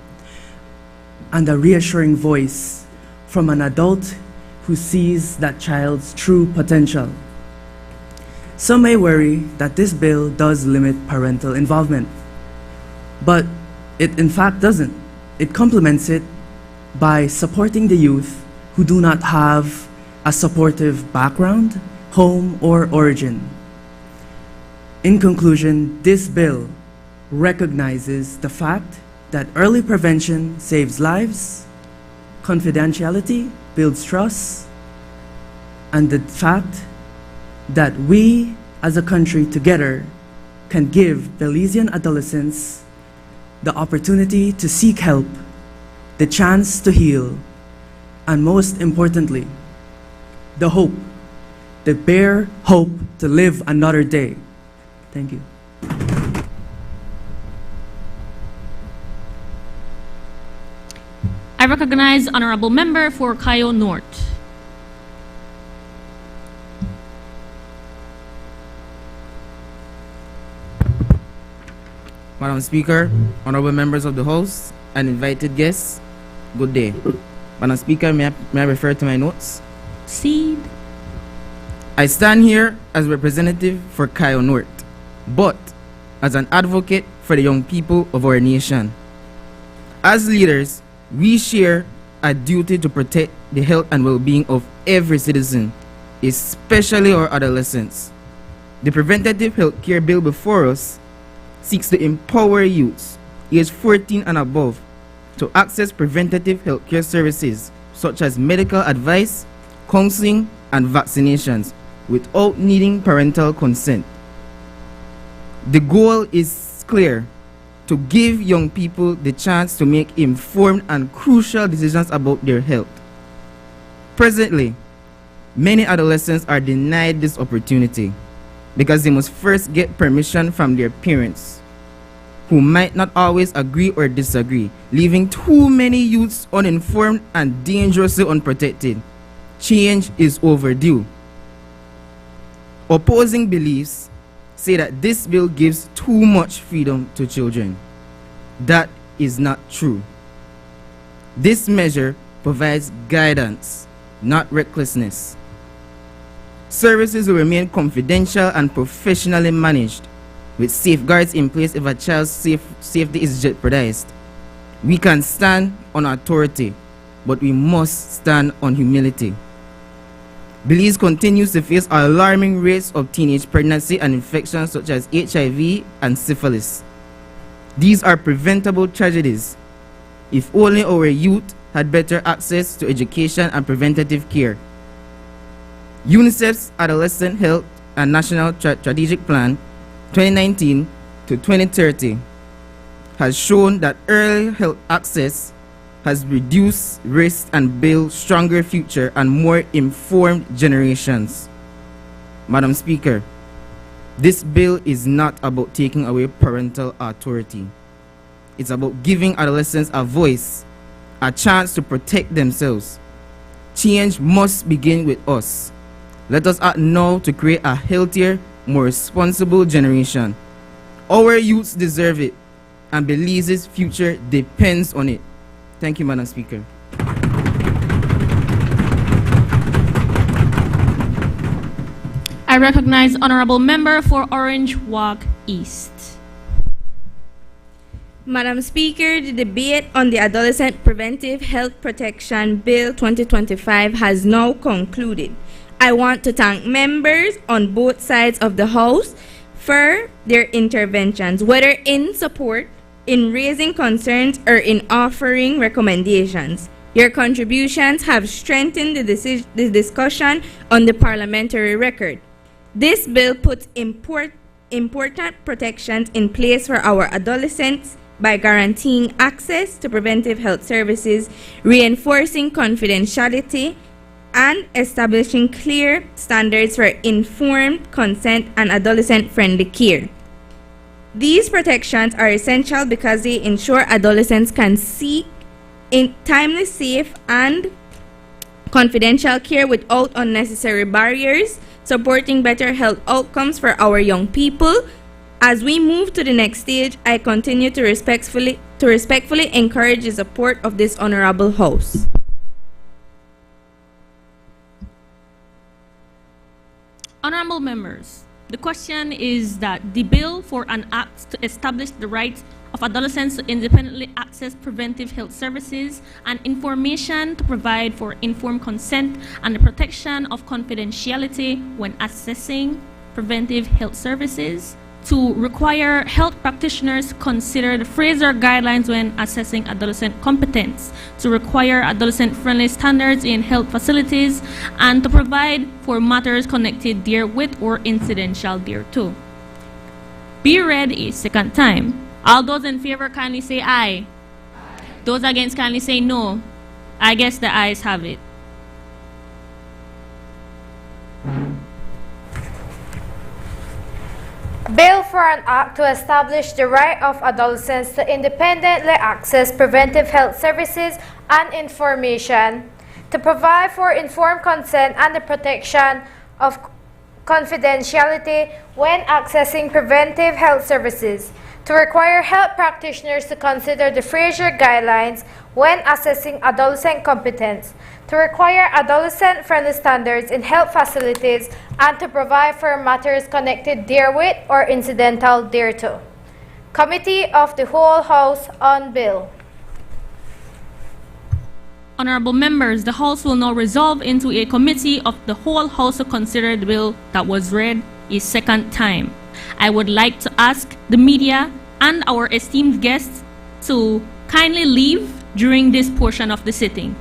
and a reassuring voice from an adult who sees that child's true potential. Some may worry that this bill does limit parental involvement, but it in fact doesn't. It complements it by supporting the youth who do not have a supportive background, home, or origin. In conclusion, this bill recognizes the fact that early prevention saves lives, confidentiality builds trust, and the fact that we as a country together can give Belizean adolescents the opportunity to seek help, the chance to heal, and most importantly, the hope, the bare hope to live another day. Thank you. I recognize Honorable Member for Cayo North. Madam Speaker, honorable members of the House, and invited guests, good day. Madam Speaker, may I refer to my notes? Proceed. I stand here as representative for Cayo North, but as an advocate for the young people of our nation. As leaders, we share a duty to protect the health and well-being of every citizen, especially our adolescents. The Preventative Health Care Bill before us seeks to empower youths aged 14 and above to access preventative health care services such as medical advice, counseling, and vaccinations without needing parental consent. The goal is clear: to give young people the chance to make informed and crucial decisions about their health. Presently, many adolescents are denied this opportunity because they must first get permission from their parents, who might not always agree or disagree, leaving too many youths uninformed and dangerously unprotected. Change is overdue. Opposing beliefs say that this bill gives too much freedom to children. That is not true. This measure provides guidance, not recklessness. Services will remain confidential and professionally managed, with safeguards in place if a child's safety is jeopardized. We can stand on authority, but we must stand on humility. Belize continues to face alarming rates of teenage pregnancy and infections such as HIV and syphilis. These are preventable tragedies if only our youth had better access to education and preventative care. UNICEF's Adolescent Health and National Strategic Plan 2019 to 2030 has shown that early health access has reduced risk and built stronger future and more informed generations. Madam Speaker, this bill is not about taking away parental authority. It's about giving adolescents a voice, a chance to protect themselves. Change must begin with us. Let us act now to create a healthier, more responsible generation. Our youths deserve it, and Belize's future depends on it. Thank you, Madam Speaker. I recognize Honorable Member for Orange Walk East. Madam Speaker, the debate on the Adolescent Preventive Health Protection Bill 2025 has now concluded. I want to thank members on both sides of the House for their interventions, whether in support, in raising concerns, or in offering recommendations. Your contributions have strengthened the discussion on the parliamentary record. This bill puts important protections in place for our adolescents by guaranteeing access to preventive health services, reinforcing confidentiality, and establishing clear standards for informed consent and adolescent-friendly care. These protections are essential because they ensure adolescents can seek timely, safe, and confidential care without unnecessary barriers, supporting better health outcomes for our young people. As we move to the next stage, I continue to respectfully encourage the support of this honorable House. Honorable members, the question is that the bill for an act to establish the rights of adolescents to independently access preventive health services and information to provide for informed consent and the protection of confidentiality when accessing preventive health services to require health practitioners consider the Fraser guidelines when assessing adolescent competence, to require adolescent-friendly standards in health facilities, and to provide for matters connected therewith or incidental thereto. Be read a second time. All those in favor kindly say aye. Those against kindly say no. I guess the ayes have it. Bill for an Act to establish the right of adolescents to independently access preventive health services and information, to provide for informed consent and the protection of confidentiality when accessing preventive health services, to require health practitioners to consider the Fraser guidelines when assessing adolescent competence, to require adolescent-friendly standards in health facilities, and to provide for matters connected therewith or incidental thereto. Committee of the Whole House on Bill. Honorable members, the House will now resolve into a committee of the whole House to consider the bill that was read a second time. I would like to ask the media and our esteemed guests to kindly leave during this portion of the sitting.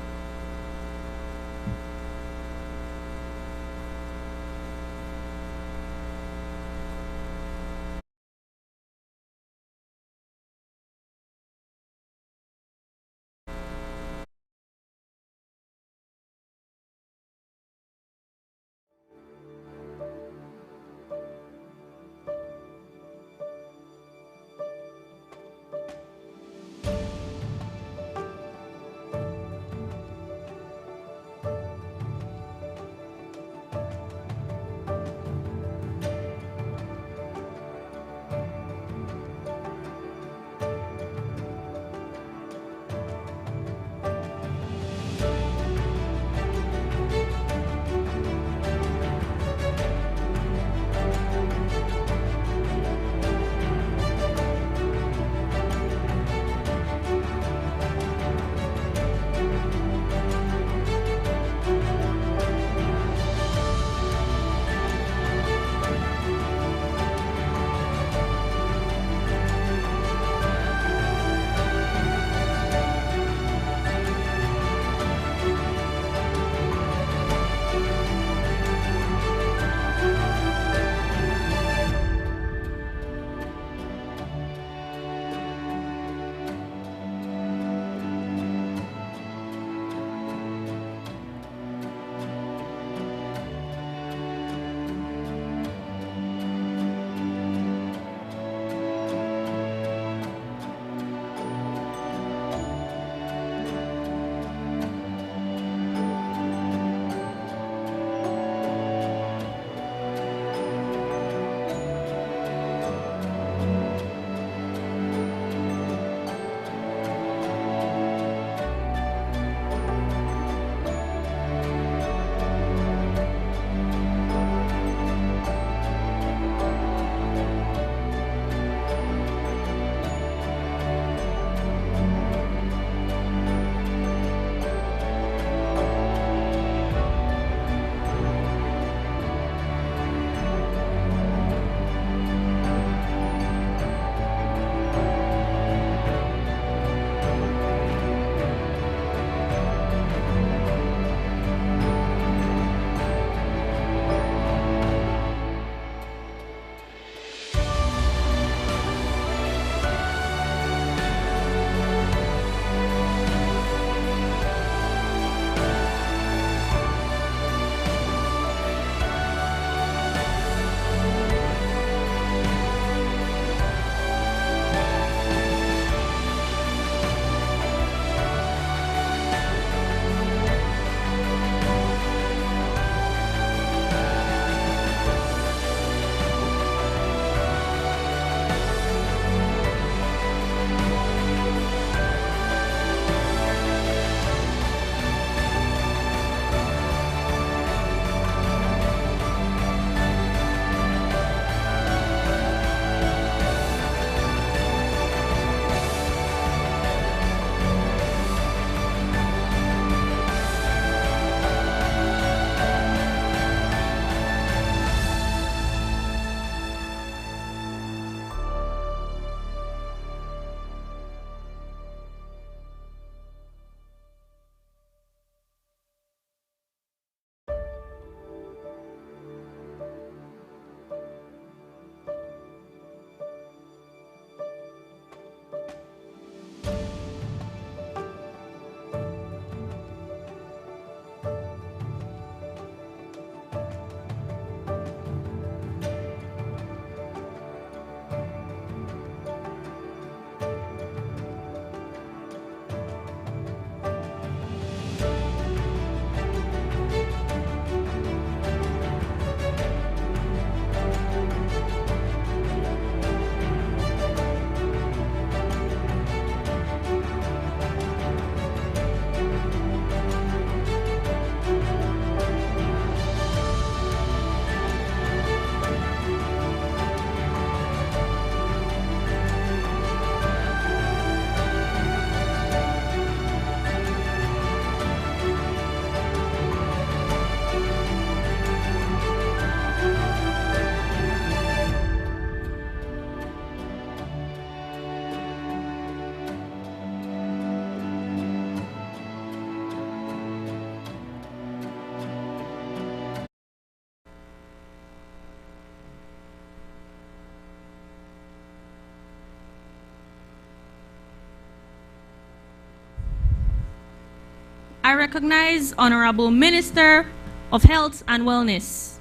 I recognize Honorable Minister of Health and Wellness.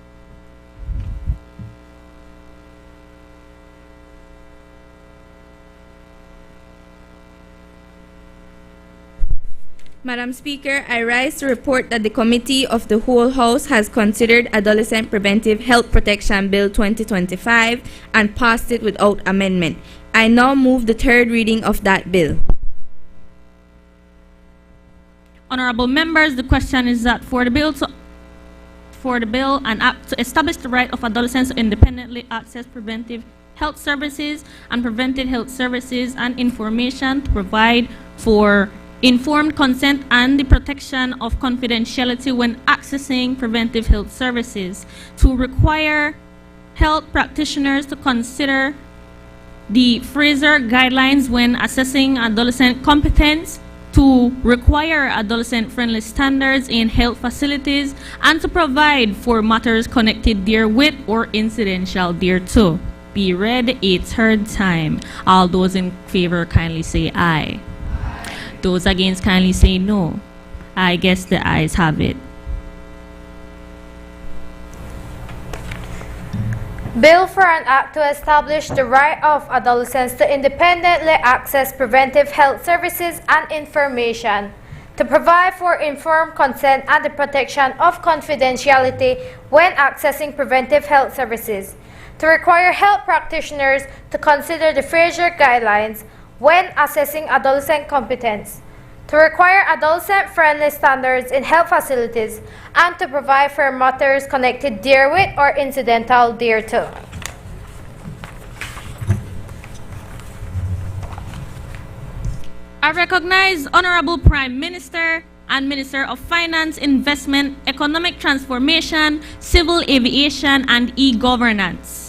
Madam Speaker, I rise to report that the Committee of the Whole House has considered Adolescent Preventive Health Protection Bill 2025 and passed it without amendment. I now move the third reading of that bill. Honorable members, the question is that for the bill and act to establish the right of adolescents to independently access preventive health services and preventive health services and information to provide for informed consent and the protection of confidentiality when accessing preventive health services, to require health practitioners to consider the Fraser guidelines when assessing adolescent competence, to require adolescent-friendly standards in health facilities, and to provide for matters connected therewith or incidental thereto. Be read a third time. All those in favor kindly say aye. Those against kindly say no. I guess the ayes have it. Bill for an Act to establish the right of adolescents to independently access preventive health services and information, to provide for informed consent and the protection of confidentiality when accessing preventive health services, to require health practitioners to consider the Fraser guidelines when assessing adolescent competence, to require adolescent-friendly standards in health facilities, and to provide for matters connected therewith or incidental thereto. I recognize Honorable Prime Minister and Minister of Finance, Investment, Economic Transformation, Civil Aviation, and E-Governance.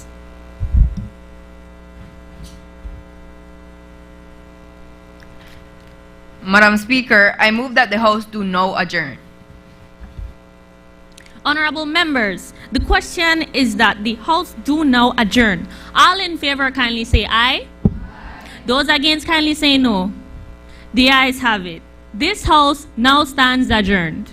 Madam Speaker, I move that the House do now adjourn. Honorable members, the question is that the House do now adjourn. All in favor kindly say aye. Those against kindly say no. The ayes have it. This House now stands adjourned.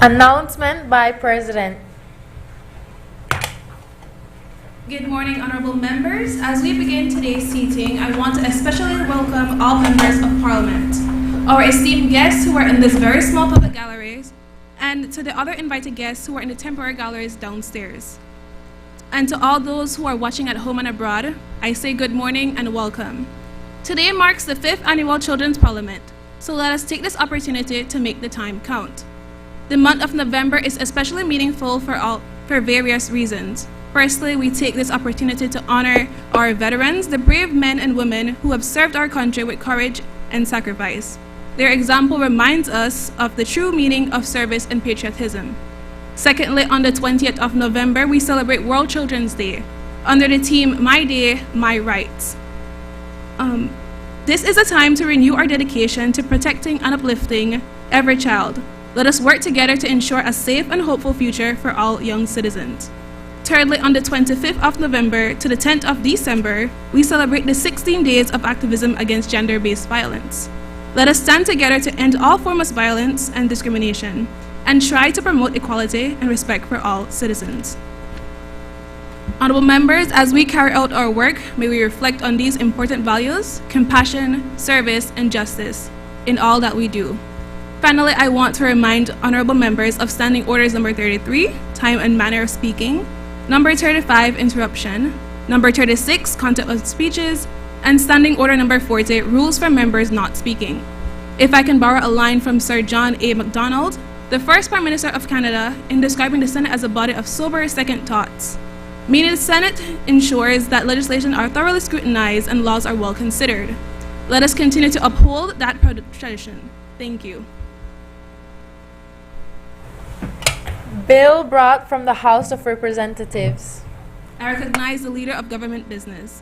Announcement by President. Good morning, honorable members. As we begin today's seating, I want to especially welcome all members of Parliament, our esteemed guests who are in this very small public galleries, and to the other invited guests who are in the temporary galleries downstairs. And to all those who are watching at home and abroad, I say good morning and welcome. Today marks the 5th Annual Children's Parliament, so let us take this opportunity to make the time count. The month of November is especially meaningful for various reasons. Firstly, we take this opportunity to honor our veterans, the brave men and women who have served our country with courage and sacrifice. Their example reminds us of the true meaning of service and patriotism. Secondly, on the 20th of November, we celebrate World Children's Day under the theme, My Day, My Rights. This is a time to renew our dedication to protecting and uplifting every child. Let us work together to ensure a safe and hopeful future for all young citizens. Thirdly, on the 25th of November to the 10th of December, we celebrate the 16 days of activism against gender-based violence. Let us stand together to end all forms of violence and discrimination, and try to promote equality and respect for all citizens. Honorable members, as we carry out our work, may we reflect on these important values: compassion, service, and justice in all that we do. Finally, I want to remind honorable members of Standing Orders number 33, time and manner of speaking, number 35, interruption, number 36, content of speeches, and Standing Order number 40, rules for members not speaking. If I can borrow a line from Sir John A. Macdonald, the first Prime Minister of Canada, in describing the Senate as a body of sober second thoughts, meaning the Senate ensures that legislation are thoroughly scrutinized and laws are well considered. Let us continue to uphold that tradition. Thank you. Bill brought from the House of Representatives. I recognize the Leader of Government Business.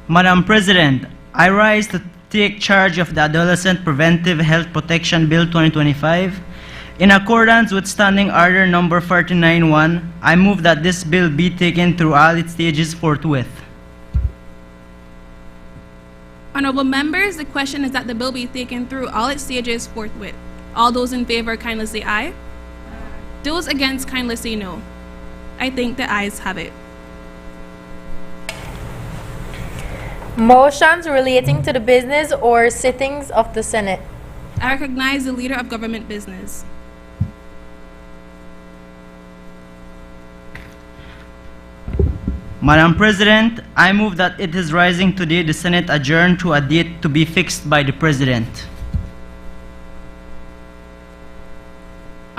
Madam President, I rise to take charge of the Adolescent Preventive Health Protection Bill 2025. In accordance with Standing Order number 49-1, I move that this bill be taken through all its stages forthwith. Honorable members, the question is that the bill be taken through all its stages forthwith. All those in favor kindly say aye. Those against kindly say no. I think the ayes have it. Motions relating to the business or sittings of the Senate. I recognize the Leader of Government Business. Madam President, I move that it is rising today the Senate adjourn to a date to be fixed by the President.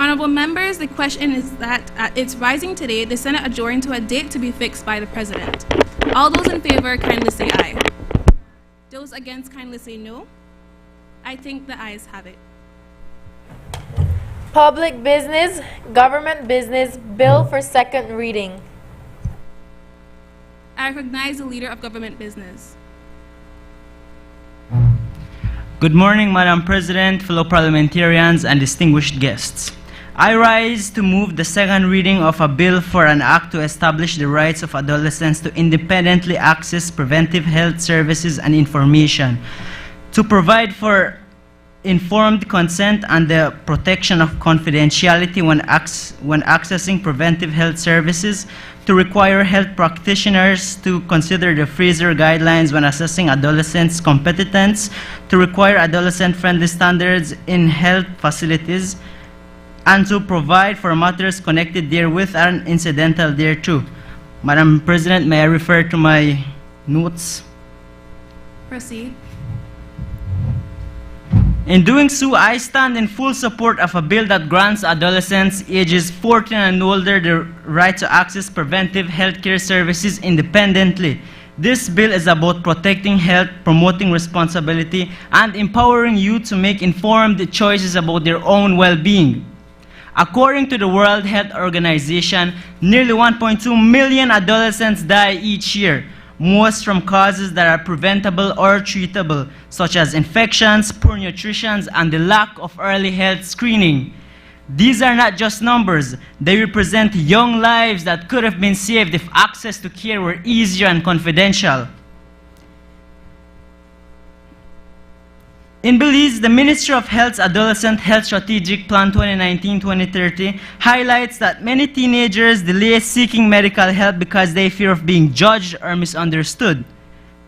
Honorable members, the question is that it's rising today, the Senate adjourn to a date to be fixed by the President. All those in favor kindly say aye. Those against kindly say no. I think the ayes have it. Public business, government business, bill for second reading. I recognize the Leader of Government Business. Good morning, Madam President, fellow parliamentarians, and distinguished guests. I rise to move the second reading of a bill for an act to establish the rights of adolescents to independently access preventive health services and information, to provide for informed consent and the protection of confidentiality when accessing preventive health services, to require health practitioners to consider the Fraser guidelines when assessing adolescents' competence, to require adolescent-friendly standards in health facilities, and to provide for matters connected therewith and incidental thereto. Madam President, may I refer to my notes? Proceed. In doing so, I stand in full support of a bill that grants adolescents ages 14 and older the right to access preventive healthcare services independently. This bill is about protecting health, promoting responsibility, and empowering youth to make informed choices about their own well-being. According to the World Health Organization, nearly 1.2 million adolescents die each year, most from causes that are preventable or treatable, such as infections, poor nutrition, and the lack of early health screening. These are not just numbers. They represent young lives that could have been saved if access to care were easier and confidential. In Belize, the Ministry of Health's Adolescent Health Strategic Plan 2019-2030 highlights that many teenagers delay seeking medical help because they fear of being judged or misunderstood.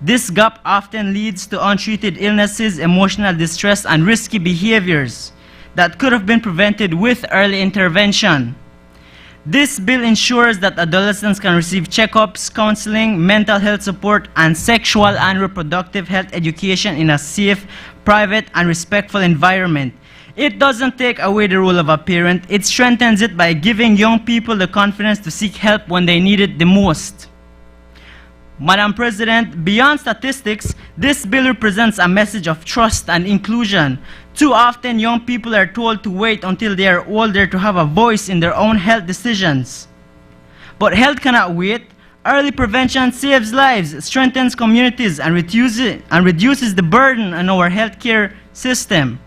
This gap often leads to untreated illnesses, emotional distress, and risky behaviors that could have been prevented with early intervention. This bill ensures that adolescents can receive checkups, counseling, mental health support, and sexual and reproductive health education in a safe, private, and respectful environment. It doesn't take away the role of a parent, it strengthens it by giving young people the confidence to seek help when they need it the most. Madam President, beyond statistics, this bill represents a message of trust and inclusion. Too often, young people are told to wait until they are older to have a voice in their own health decisions. But health cannot wait. Early prevention saves lives, strengthens communities, and reduces the burden on our healthcare system.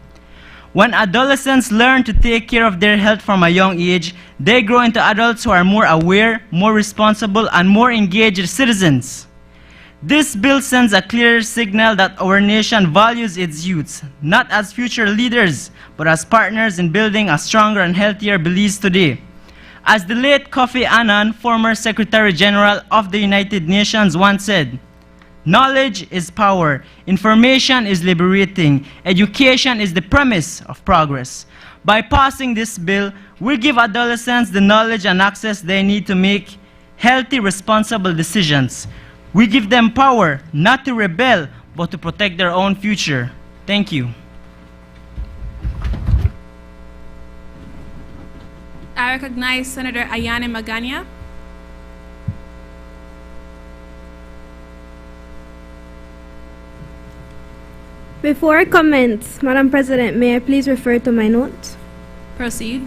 When adolescents learn to take care of their health from a young age, they grow into adults who are more aware, more responsible, and more engaged citizens. This bill sends a clear signal that our nation values its youths, not as future leaders, but as partners in building a stronger and healthier Belize today. As the late Kofi Annan, former Secretary General of the United Nations, once said, "Knowledge is power, information is liberating, education is the premise of progress." By passing this bill, we give adolescents the knowledge and access they need to make healthy, responsible decisions. We give them power, not to rebel, but to protect their own future. Thank you. I recognize Senator Ayane Magana. Before I commence, Madam President, may I please refer to my notes? Proceed.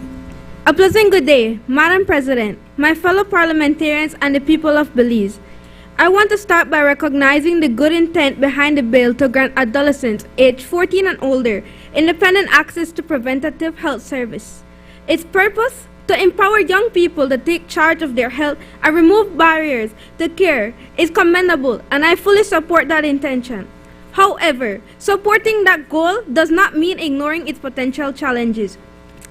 A pleasant good day, Madam President, my fellow parliamentarians, and the people of Belize. I want to start by recognizing the good intent behind the bill to grant adolescents aged 14 and older independent access to preventative health service. Its purpose? To empower young people to take charge of their health and remove barriers to care is commendable, and I fully support that intention. However, supporting that goal does not mean ignoring its potential challenges.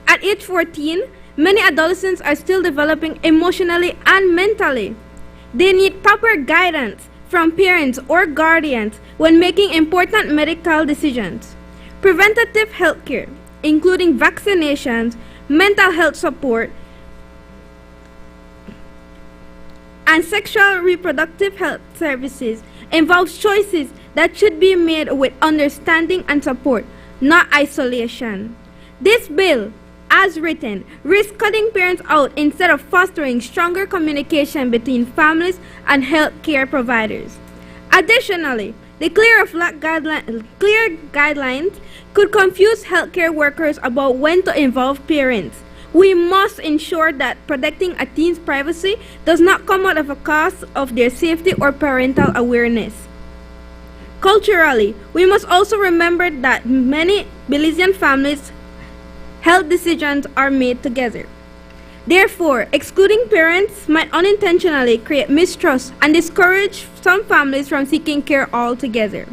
At age 14, many adolescents are still developing emotionally and mentally. They need proper guidance from parents or guardians when making important medical decisions. Preventative health care, including vaccinations, mental health support, and sexual reproductive health services, involves choices that should be made with understanding and support, not isolation. This bill, as written, risks cutting parents out instead of fostering stronger communication between families and health care providers. Additionally, the clear guidelines could confuse healthcare workers about when to involve parents. We must ensure that protecting a teen's privacy does not come at the cost of their safety or parental awareness. Culturally, we must also remember that many Belizean families' health decisions are made together. Therefore, excluding parents might unintentionally create mistrust and discourage some families from seeking care altogether.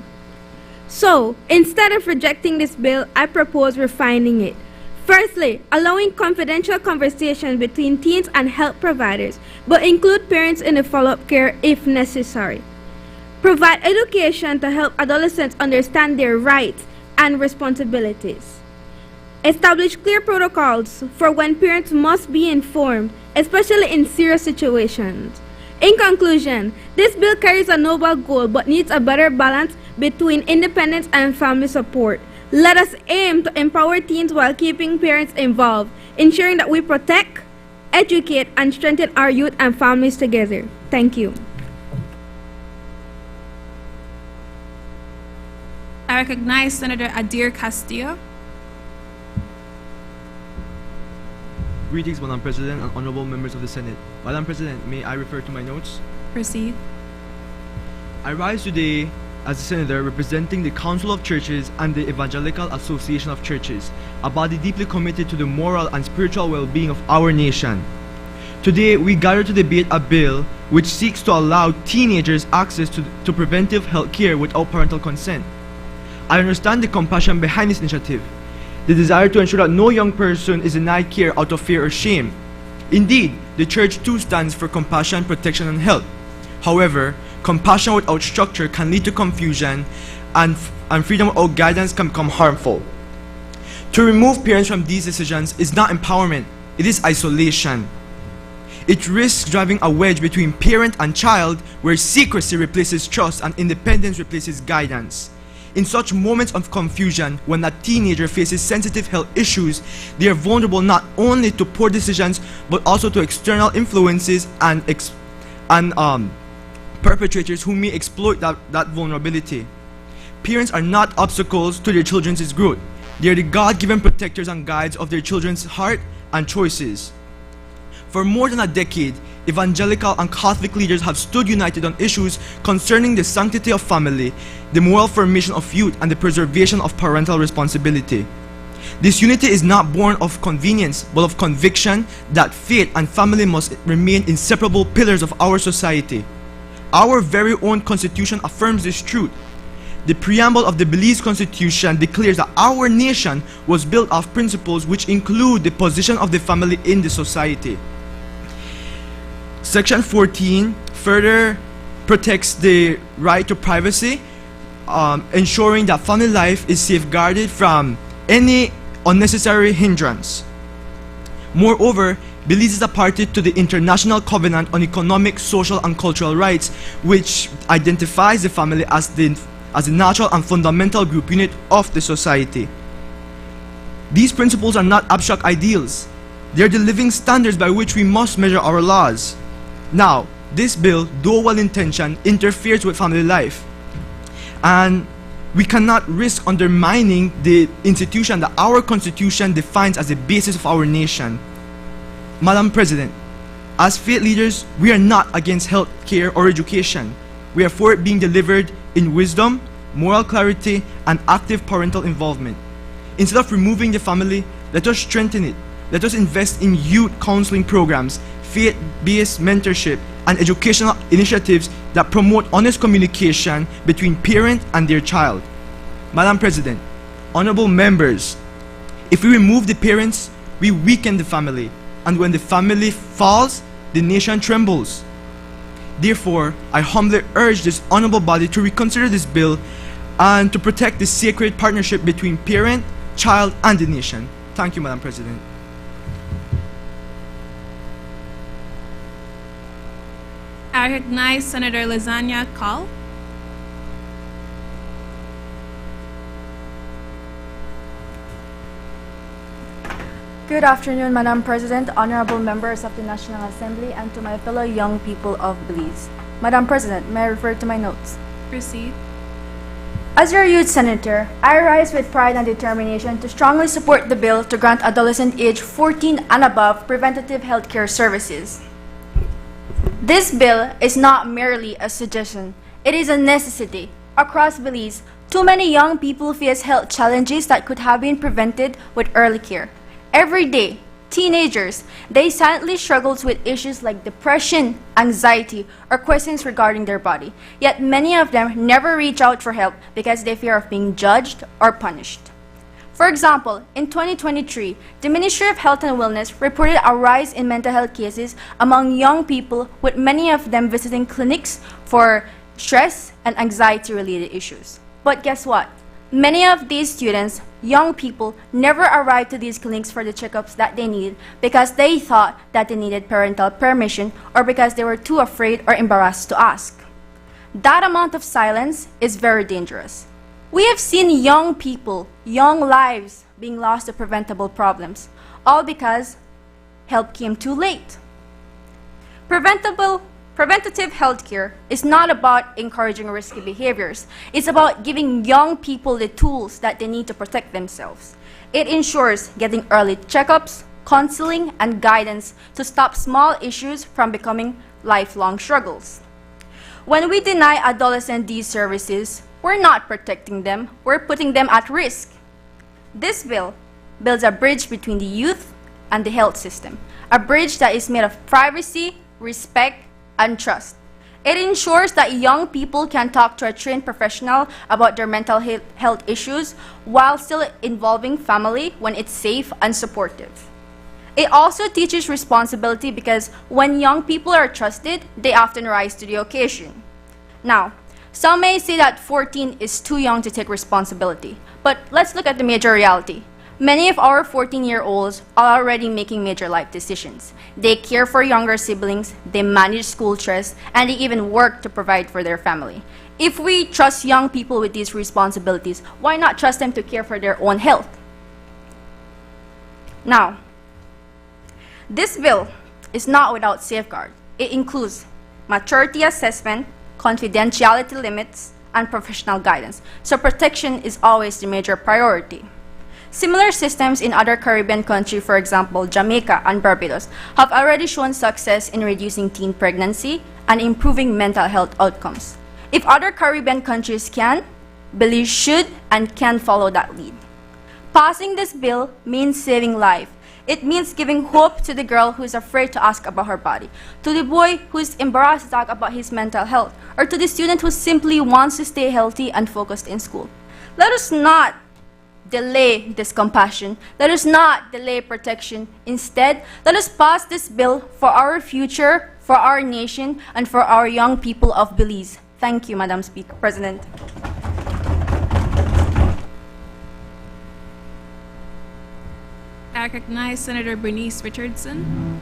So, instead of rejecting this bill, I propose refining it. Firstly, allowing confidential conversation between teens and health providers, but include parents in the follow-up care if necessary. Provide education to help adolescents understand their rights and responsibilities. Establish clear protocols for when parents must be informed, especially in serious situations. In conclusion, this bill carries a noble goal but needs a better balance between independence and family support. Let us aim to empower teens while keeping parents involved, ensuring that we protect, educate, and strengthen our youth and families together. Thank you. I recognize Senator Adir Castillo. Greetings, Madam President and honorable members of the Senate. Madam President, may I refer to my notes? Proceed. I rise today as a senator representing the Council of Churches and the Evangelical Association of Churches, a body deeply committed to the moral and spiritual well-being of our nation. Today, we gather to debate a bill which seeks to allow teenagers access to preventive health care without parental consent. I understand the compassion behind this initiative, the desire to ensure that no young person is denied care out of fear or shame. Indeed, the Church too stands for compassion, protection, and help. However, compassion without structure can lead to confusion, and freedom without guidance can become harmful. To remove parents from these decisions is not empowerment, it is isolation. It risks driving a wedge between parent and child, where secrecy replaces trust and independence replaces guidance. In such moments of confusion, when a teenager faces sensitive health issues, they are vulnerable not only to poor decisions but also to external influences and perpetrators who may exploit that vulnerability. Parents are not obstacles to their children's growth. They are the God-given protectors and guides of their children's heart and choices. For more than a decade, evangelical and Catholic leaders have stood united on issues concerning the sanctity of family, the moral formation of youth, and the preservation of parental responsibility. This unity is not born of convenience, but of conviction that faith and family must remain inseparable pillars of our society. Our very own Constitution affirms this truth. The preamble of the Belize Constitution declares that our nation was built of principles which include the position of the family in the society. Section 14 further protects the right to privacy, ensuring that family life is safeguarded from any unnecessary hindrance. Moreover, Belize is a party to the International Covenant on Economic, Social, and Cultural Rights, which identifies the family as the natural and fundamental group unit of the society. These principles are not abstract ideals. They are the living standards by which we must measure our laws. Now, this bill, though well-intentioned, interferes with family life, and we cannot risk undermining the institution that our Constitution defines as the basis of our nation. Madam President, as faith leaders, we are not against health care or education. We are for it being delivered in wisdom, moral clarity, and active parental involvement. Instead of removing the family, let us strengthen it. Let us invest in youth counseling programs, faith-based mentorship, and educational initiatives that promote honest communication between parent and their child. Madam President, honorable members, if we remove the parents, we weaken the family, and when the family falls, the nation trembles. Therefore, I humbly urge this honorable body to reconsider this bill and to protect the sacred partnership between parent, child, and the nation. Thank you, Madam President. I recognize Senator Lasagna Call. Good afternoon, Madam President, honorable members of the National Assembly, and to my fellow young people of Belize. Madam President, may I refer to my notes? Proceed. As your youth senator, I rise with pride and determination to strongly support the bill to grant adolescent age 14 and above preventative health care services. This bill is not merely a suggestion, it is a necessity. Across Belize, too many young people face health challenges that could have been prevented with early care. Every day, teenagers, they silently struggle with issues like depression, anxiety, or questions regarding their body. Yet many of them never reach out for help because they fear of being judged or punished. For example, in 2023, the Ministry of Health and Wellness reported a rise in mental health cases among young people, with many of them visiting clinics for stress and anxiety-related issues. But guess what? Many of these students, young people, never arrived to these clinics for the checkups that they need because they thought that they needed parental permission or because they were too afraid or embarrassed to ask. That amount of silence is very dangerous. We have seen young people, young lives being lost to preventable problems, all because help came too late. Preventative healthcare is not about encouraging risky behaviors. It's about giving young people the tools that they need to protect themselves. It ensures getting early checkups, counseling, and guidance to stop small issues from becoming lifelong struggles. When we deny adolescents these services, we're not protecting them, we're putting them at risk. This bill builds a bridge between the youth and the health system, a bridge that is made of privacy, respect, and trust. It ensures that young people can talk to a trained professional about their mental health issues while still involving family when it's safe and supportive. It also teaches responsibility because when young people are trusted, they often rise to the occasion. Now, some may say that 14 is too young to take responsibility, but let's look at the major reality. Many of our 14-year-olds are already making major life decisions. They care for younger siblings, they manage school stress, and they even work to provide for their family. If we trust young people with these responsibilities, why not trust them to care for their own health? Now, this bill is not without safeguard. It includes maturity assessment, confidentiality limits, and professional guidance. So protection is always the major priority. Similar systems in other Caribbean countries, for example, Jamaica and Barbados, have already shown success in reducing teen pregnancy and improving mental health outcomes. If other Caribbean countries can, Belize should and can follow that lead. Passing this bill means saving life. It means giving hope to the girl who is afraid to ask about her body, to the boy who is embarrassed to talk about his mental health, or to the student who simply wants to stay healthy and focused in school. Let us not delay this compassion. Let us not delay protection. Instead, let us pass this bill for our future, for our nation, and for our young people of Belize. Thank you, Madam President. I recognize Senator Bernice Richardson.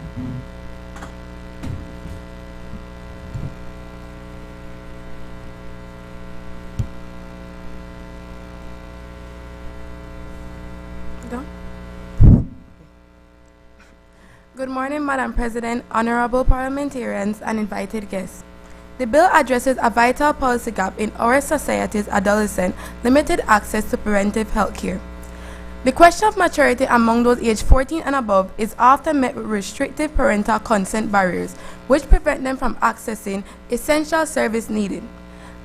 Good morning, Madam President, honorable parliamentarians, and invited guests. The bill addresses a vital policy gap in our society's adolescent limited access to preventive health care. The question of maturity among those aged 14 and above is often met with restrictive parental consent barriers, which prevent them from accessing essential service needed.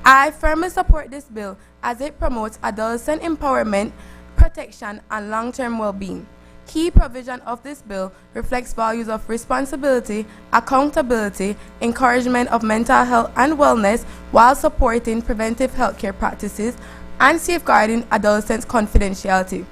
I firmly support this bill as it promotes adolescent empowerment, protection, and long-term well-being. Key provision of this bill reflects values of responsibility, accountability, encouragement of mental health and wellness while supporting preventive healthcare practices and safeguarding adolescents' confidentiality.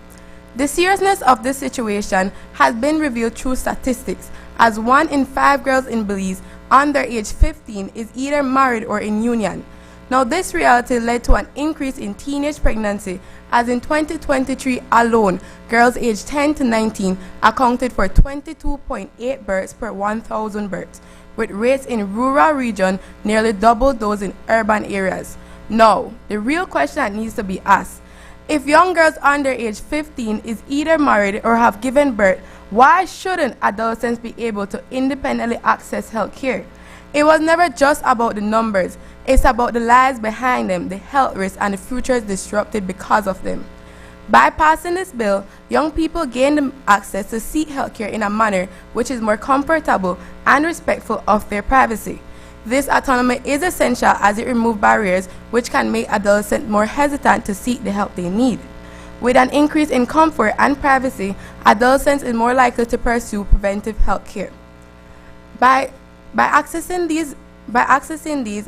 The seriousness of this situation has been revealed through statistics, as 1 in 5 girls in Belize under age 15 is either married or in union. Now, this reality led to an increase in teenage pregnancy, as in 2023 alone, girls aged 10 to 19 accounted for 22.8 births per 1,000 births, with rates in rural regions nearly double those in urban areas. Now, the real question that needs to be asked: if young girls under age 15 is either married or have given birth, why shouldn't adolescents be able to independently access health care? It was never just about the numbers. It's about the lives behind them, the health risks, and the futures disrupted because of them. By passing this bill, young people gain the access to seek health care in a manner which is more comfortable and respectful of their privacy. This autonomy is essential as it removes barriers which can make adolescents more hesitant to seek the help they need. With an increase in comfort and privacy, adolescents is more likely to pursue preventive health care. By accessing these,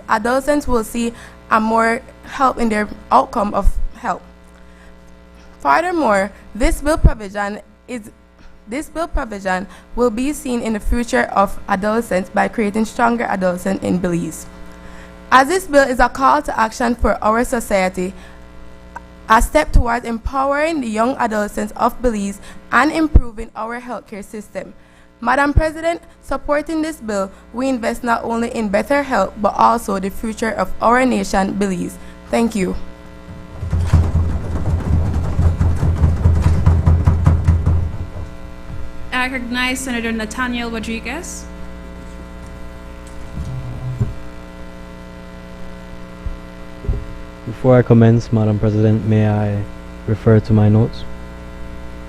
adolescents will see a more help in their outcome of health. Furthermore, this bill provision will be seen in the future of adolescents by creating stronger adolescents in Belize. As this bill is a call to action for our society, a step towards empowering the young adolescents of Belize and improving our healthcare system. Madam President, supporting this bill, we invest not only in better health, but also the future of our nation, Belize. Thank you. I recognize Senator Nathaniel Rodriguez. Before I commence, Madam President, may I refer to my notes?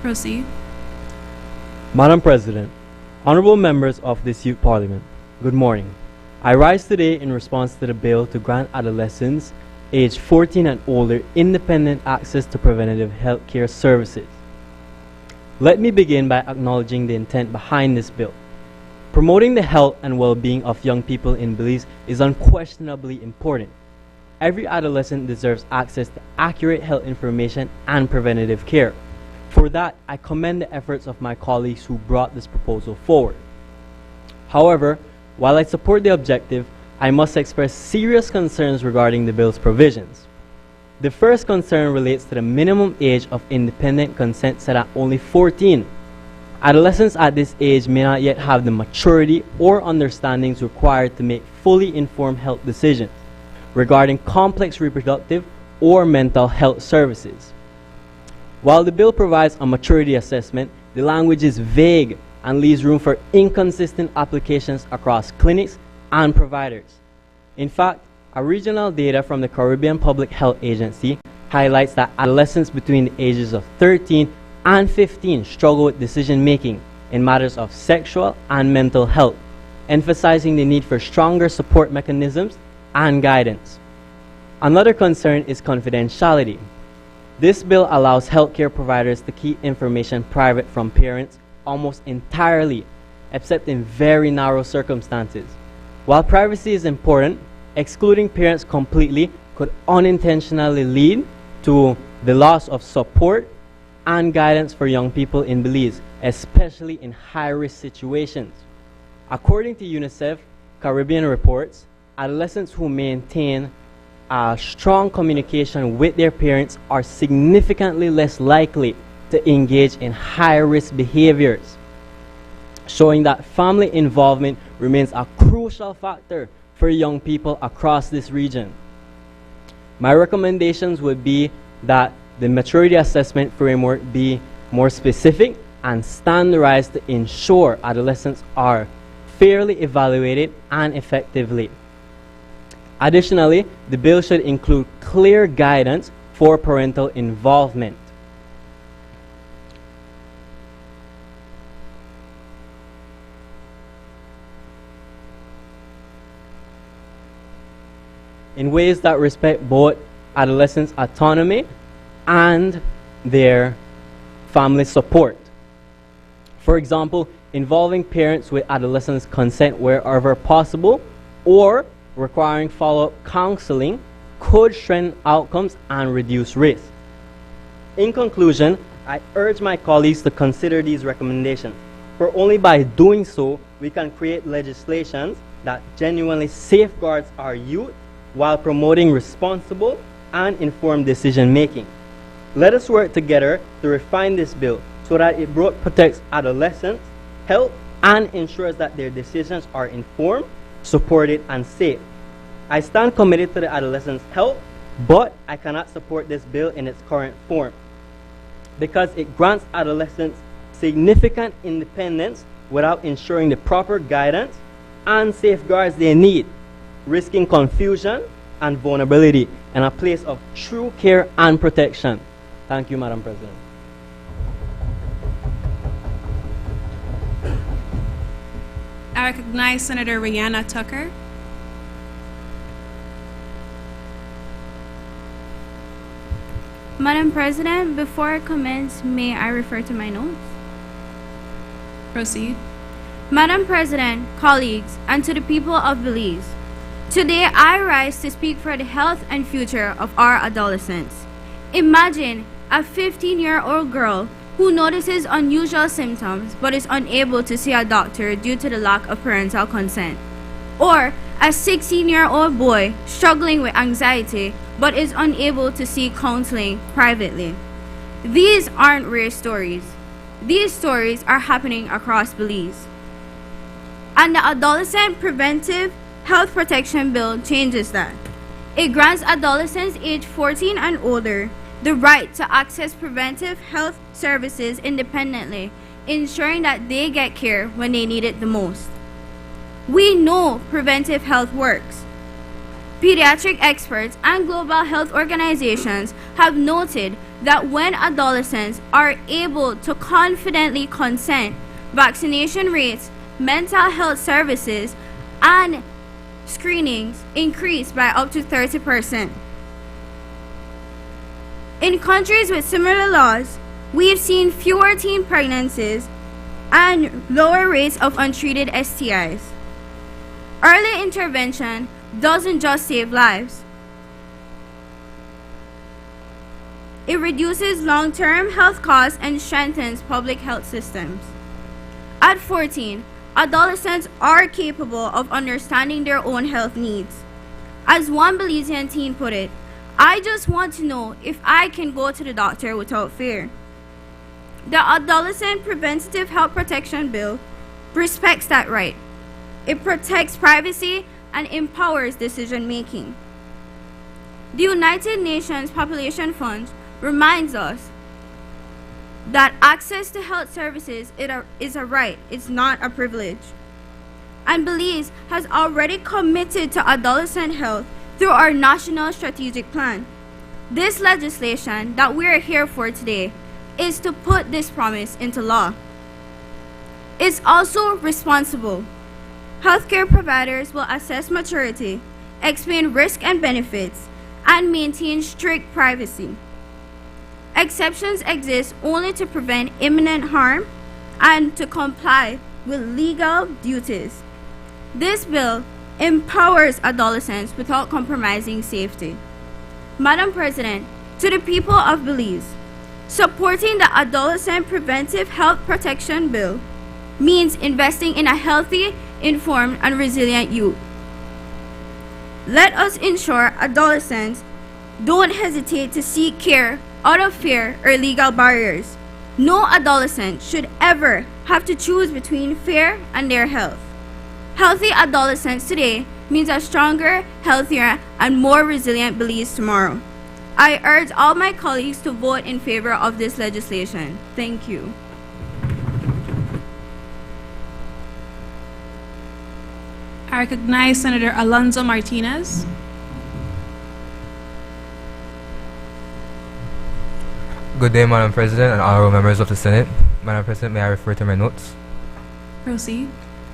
Proceed. Madam President, honorable members of this youth parliament, good morning. I rise today in response to the bill to grant adolescents aged 14 and older independent access to preventative health care services. Let me begin by acknowledging the intent behind this bill: Promoting the health and well-being of young people in Belize is unquestionably important. Every adolescent deserves access to accurate health information and preventative care. For that, I commend the efforts of my colleagues who brought this proposal forward. However, while I support the objective, I must express serious concerns regarding the bill's provisions. The first concern relates to the minimum age of independent consent set at only 14. Adolescents at this age may not yet have the maturity or understandings required to make fully informed health decisions regarding complex reproductive or mental health services. While the bill provides a maturity assessment, the language is vague and leaves room for inconsistent applications across clinics and providers. In fact, original data from the Caribbean Public Health Agency highlights that adolescents between the ages of 13 and 15 struggle with decision-making in matters of sexual and mental health, emphasizing the need for stronger support mechanisms and guidance. Another concern is confidentiality. This bill allows healthcare providers to keep information private from parents almost entirely, except in very narrow circumstances. While privacy is important, excluding parents completely could unintentionally lead to the loss of support and guidance for young people in Belize, especially in high-risk situations. According to UNICEF Caribbean reports, adolescents who maintain a strong communication with their parents are significantly less likely to engage in high-risk behaviors, showing that family involvement remains a crucial factor for young people across this region. My recommendations would be that the maturity assessment framework be more specific and standardized to ensure adolescents are fairly evaluated and effectively. Additionally, the bill should include clear guidance for parental involvement. In ways that respect both adolescents' autonomy and their family support. For example, involving parents with adolescents' consent wherever possible or requiring follow-up counseling could strengthen outcomes and reduce risk. In conclusion, I urge my colleagues to consider these recommendations, for only by doing so we can create legislation that genuinely safeguards our youth while promoting responsible and informed decision-making. Let us work together to refine this bill so that it both protects adolescents' health and ensures that their decisions are informed, supported, and safe. I stand committed to the adolescents' health, but I cannot support this bill in its current form because it grants adolescents significant independence without ensuring the proper guidance and safeguards they need, risking confusion and vulnerability in a place of true care and protection. Thank you, Madam President. I recognize Senator Rihanna Tucker. Madam President, before I commence, may I refer to my notes? Proceed. Madam President, colleagues, and to the people of Belize, today I rise to speak for the health and future of our adolescents. Imagine a 15-year-old girl who notices unusual symptoms but is unable to see a doctor due to the lack of parental consent. Or a 16-year-old boy struggling with anxiety but is unable to seek counseling privately. These aren't rare stories. These stories are happening across Belize. And the Adolescent Preventive Health Protection Bill changes that. It grants adolescents aged 14 and older the right to access preventive health services independently, ensuring that they get care when they need it the most. We know preventive health works. Pediatric experts and global health organizations have noted that when adolescents are able to confidently consent, vaccination rates, mental health services, and screenings increase by up to 30%. In countries with similar laws, we have seen fewer teen pregnancies and lower rates of untreated STIs. Early intervention doesn't just save lives. It reduces long-term health costs and strengthens public health systems. At 14, adolescents are capable of understanding their own health needs. As one Belizean teen put it, "I just want to know if I can go to the doctor without fear." The Adolescent Preventative Health Protection Bill respects that right. It protects privacy and empowers decision-making. The United Nations Population Fund reminds us that access to health services is a right, it's not a privilege. And Belize has already committed to adolescent health through our National Strategic Plan. This legislation that we are here for today is to put this promise into law. It's also responsible. Healthcare providers will assess maturity, explain risk and benefits, and maintain strict privacy. Exceptions exist only to prevent imminent harm and to comply with legal duties. This bill empowers adolescents without compromising safety. Madam President, to the people of Belize, supporting the Adolescent Preventive Health Protection Bill means investing in a healthy, informed, and resilient youth. Let us ensure adolescents don't hesitate to seek care out of fear or legal barriers. No adolescent should ever have to choose between fear and their health. Healthy adolescents today means a stronger, healthier, and more resilient Belize tomorrow. I urge all my colleagues to vote in favor of this legislation. Thank you. I recognize Senator Alonzo Martinez. Good day, Madam President and honorable members of the Senate. Madam President, may I refer to my notes? Proceed.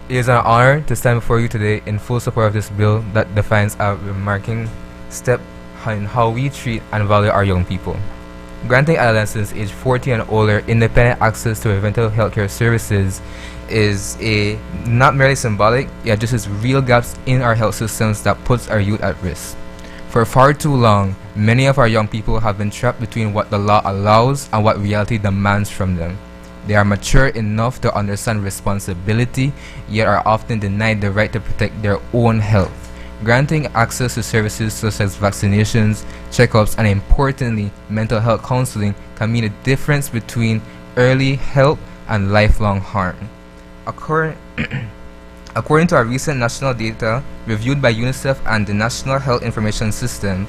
It is an honor to stand before you today in full support of this bill that defines a remarking step in how we treat and value our young people. Granting adolescents aged 14 and older independent access to preventive healthcare services is not merely symbolic, it addresses real gaps in our health systems that puts our youth at risk. For far too long, many of our young people have been trapped between what the law allows and what reality demands from them. They are mature enough to understand responsibility, yet are often denied the right to protect their own health. Granting access to services such as vaccinations, checkups, and importantly, mental health counseling can mean a difference between early help and lifelong harm. According to our recent national data reviewed by UNICEF and the National Health Information System,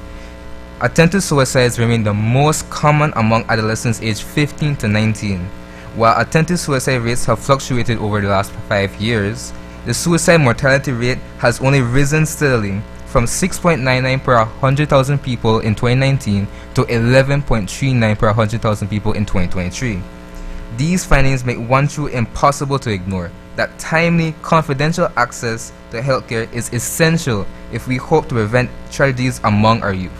attempted suicides remain the most common among adolescents aged 15 to 19. While attempted suicide rates have fluctuated over the last 5 years, the suicide mortality rate has only risen steadily from 6.99 per 100,000 people in 2019 to 11.39 per 100,000 people in 2023. These findings make one truth impossible to ignore, that timely, confidential access to healthcare is essential if we hope to prevent tragedies among our youth.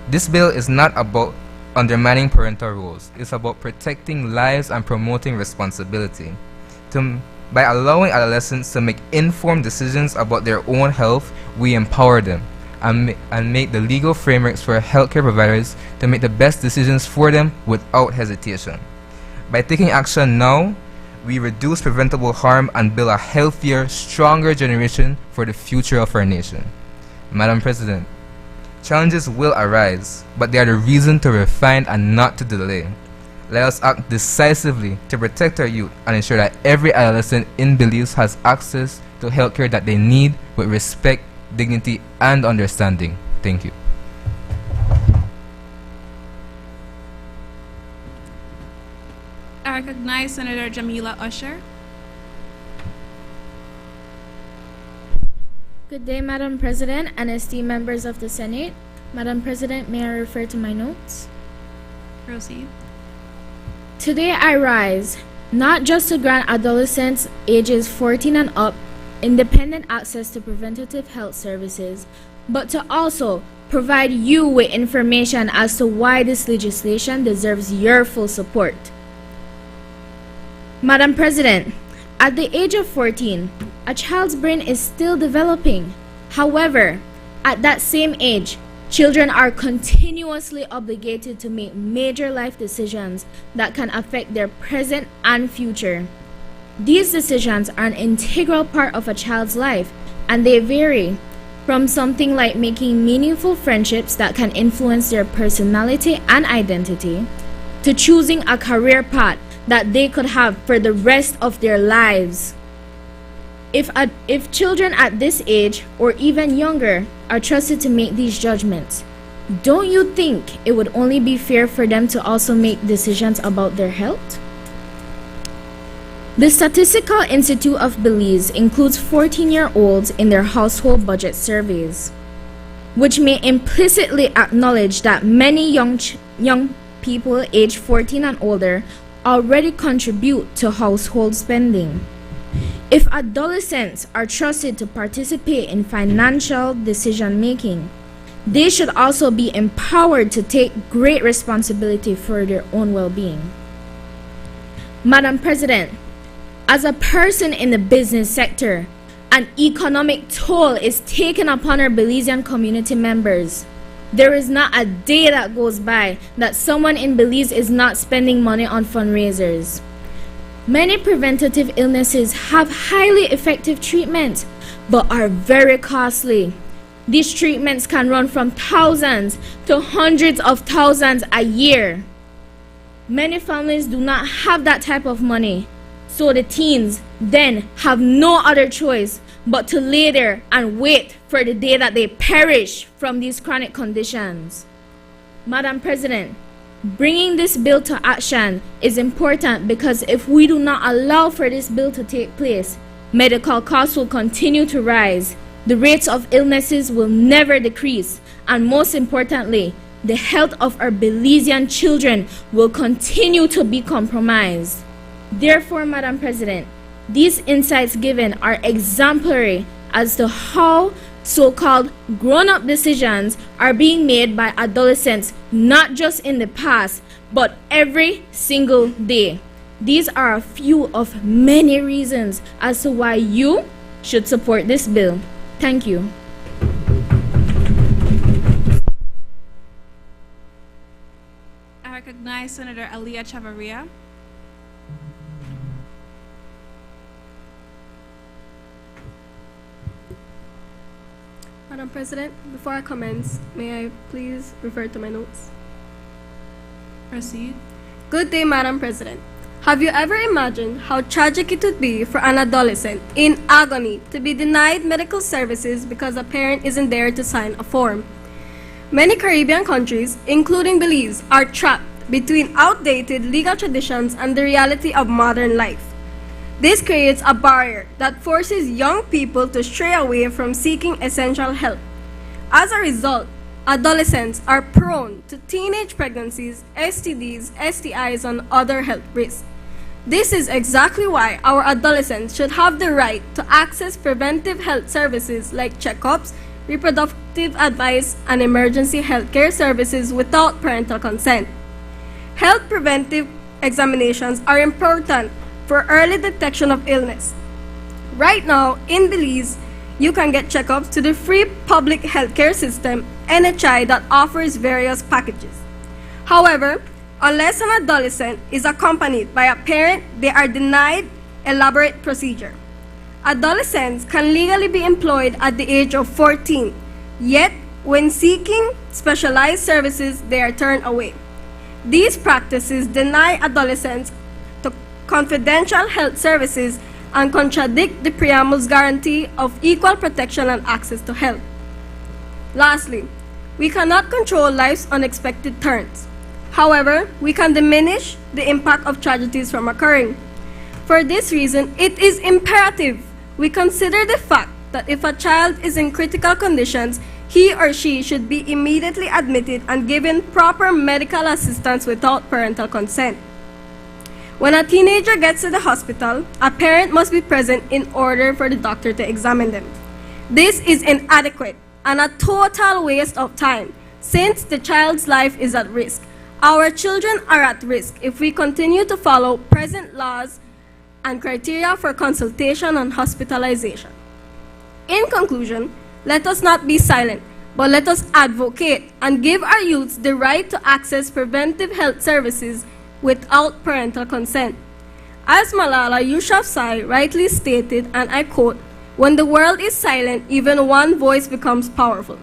This bill is not about undermining parental roles. It's about protecting lives and promoting responsibility. By allowing adolescents to make informed decisions about their own health, we empower them and make the legal frameworks for healthcare providers to make the best decisions for them without hesitation. By taking action now, we reduce preventable harm and build a healthier, stronger generation for the future of our nation. Madam President, challenges will arise, but they are the reason to refine and not to delay. Let us act decisively to protect our youth and ensure that every adolescent in Belize has access to healthcare that they need with respect, dignity, and understanding. Thank you. I recognize Senator Jamila Usher. Good day, Madam President and esteemed members of the Senate. Madam President, may I refer to my notes? Proceed. Today I rise, not just to grant adolescents ages 14 and up independent access to preventative health services, but to also provide you with information as to why this legislation deserves your full support. Madam President, at the age of 14, a child's brain is still developing. However, at that same age, children are continuously obligated to make major life decisions that can affect their present and future. These decisions are an integral part of a child's life, and they vary from something like making meaningful friendships that can influence their personality and identity, to choosing a career path that they could have for the rest of their lives. If children at this age or even younger are trusted to make these judgments, don't you think it would only be fair for them to also make decisions about their health? The Statistical Institute of Belize includes 14-year-olds in their household budget surveys, which may implicitly acknowledge that many young people aged 14 and older already contribute to household spending. If adolescents are trusted to participate in financial decision-making, they should also be empowered to take great responsibility for their own well-being. Madam President, as a person in the business sector, an economic toll is taken upon our Belizean community members. There is not a day that goes by that someone in Belize is not spending money on fundraisers. Many preventative illnesses have highly effective treatments, but are very costly. These treatments can run from thousands to hundreds of thousands a year. Many families do not have that type of money, so the teens then have no other choice but to lay there and wait for the day that they perish from these chronic conditions. Madam President, bringing this bill to action is important because if we do not allow for this bill to take place, medical costs will continue to rise, the rates of illnesses will never decrease, and most importantly, the health of our Belizean children will continue to be compromised. Therefore, Madam President, these insights given are exemplary as to how so-called grown-up decisions are being made by adolescents, not just in the past, but every single day. These are a few of many reasons as to why you should support this bill. Thank you. I recognize Senator Aliyah Chavarria. Madam President, before I commence, may I please refer to my notes? Proceed. Good day, Madam President. Have you ever imagined how tragic it would be for an adolescent in agony to be denied medical services because a parent isn't there to sign a form? Many Caribbean countries, including Belize, are trapped between outdated legal traditions and the reality of modern life. This creates a barrier that forces young people to stray away from seeking essential help. As a result, adolescents are prone to teenage pregnancies, STDs, STIs, and other health risks. This is exactly why our adolescents should have the right to access preventive health services like checkups, reproductive advice, and emergency healthcare services without parental consent. Health preventive examinations are important for early detection of illness. Right now, in Belize, you can get checkups to the free public healthcare system, NHI, that offers various packages. However, unless an adolescent is accompanied by a parent, they are denied elaborate procedure. Adolescents can legally be employed at the age of 14, yet when seeking specialized services, they are turned away. These practices deny adolescents confidential health services and contradict the preamble's guarantee of equal protection and access to health. Lastly, we cannot control life's unexpected turns. However, we can diminish the impact of tragedies from occurring. For this reason, it is imperative we consider the fact that if a child is in critical conditions, he or she should be immediately admitted and given proper medical assistance without parental consent. When a teenager gets to the hospital, a parent must be present in order for the doctor to examine them. This is inadequate and a total waste of time since the child's life is at risk. Our children are at risk if we continue to follow present laws and criteria for consultation and hospitalization. In conclusion, let us not be silent, but let us advocate and give our youths the right to access preventive health services without parental consent. As Malala Yousafzai rightly stated, and I quote, "When the world is silent, even one voice becomes powerful."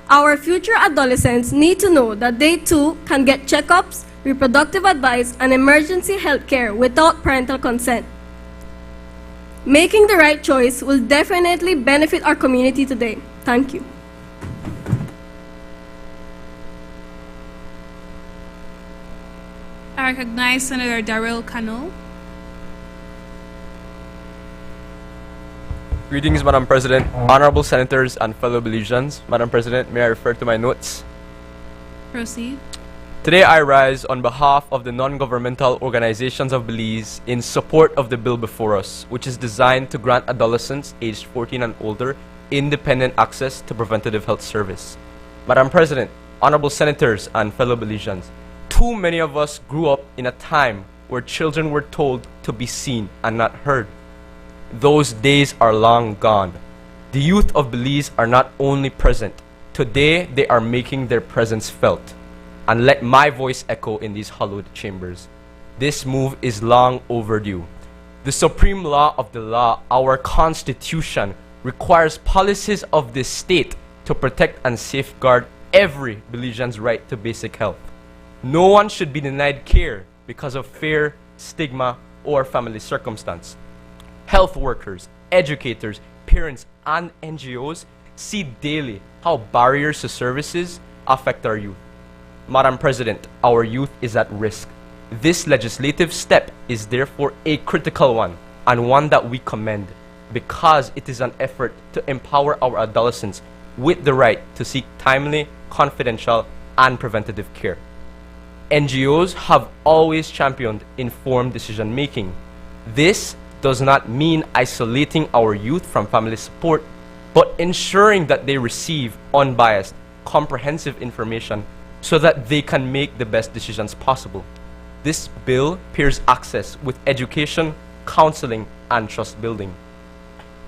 Our future adolescents need to know that they too can get checkups, reproductive advice, and emergency health care without parental consent. Making the right choice will definitely benefit our community today. Thank you. I recognize Senator Darrell Cano. Greetings, Madam President, honorable senators, and fellow Belizeans. Madam President, may I refer to my notes? Proceed. Today I rise on behalf of the non-governmental organizations of Belize in support of the bill before us, which is designed to grant adolescents aged 14 and older independent access to preventative health service. Madam President, honorable senators, and fellow Belizeans, too many of us grew up in a time where children were told to be seen and not heard. Those days are long gone. The youth of Belize are not only present, today they are making their presence felt. And let my voice echo in these hallowed chambers. This move is long overdue. The supreme law of the law, our Constitution, requires policies of this state to protect and safeguard every Belizean's right to basic health. No one should be denied care because of fear, stigma, or family circumstance. Health workers, educators, parents, and NGOs see daily how barriers to services affect our youth. Madam President, our youth is at risk. This legislative step is therefore a critical one, and one that we commend, because it is an effort to empower our adolescents with the right to seek timely, confidential, and preventative care. NGOs have always championed informed decision-making. This does not mean isolating our youth from family support, but ensuring that they receive unbiased, comprehensive information so that they can make the best decisions possible. This bill pairs access with education, counseling, and trust building.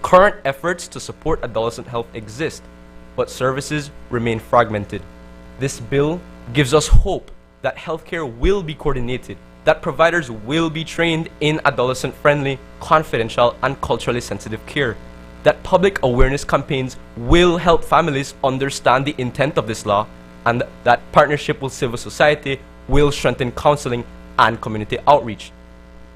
Current efforts to support adolescent health exist, but services remain fragmented. This bill gives us hope that healthcare will be coordinated, that providers will be trained in adolescent-friendly, confidential, and culturally sensitive care, that public awareness campaigns will help families understand the intent of this law, and that partnership with civil society will strengthen counseling and community outreach.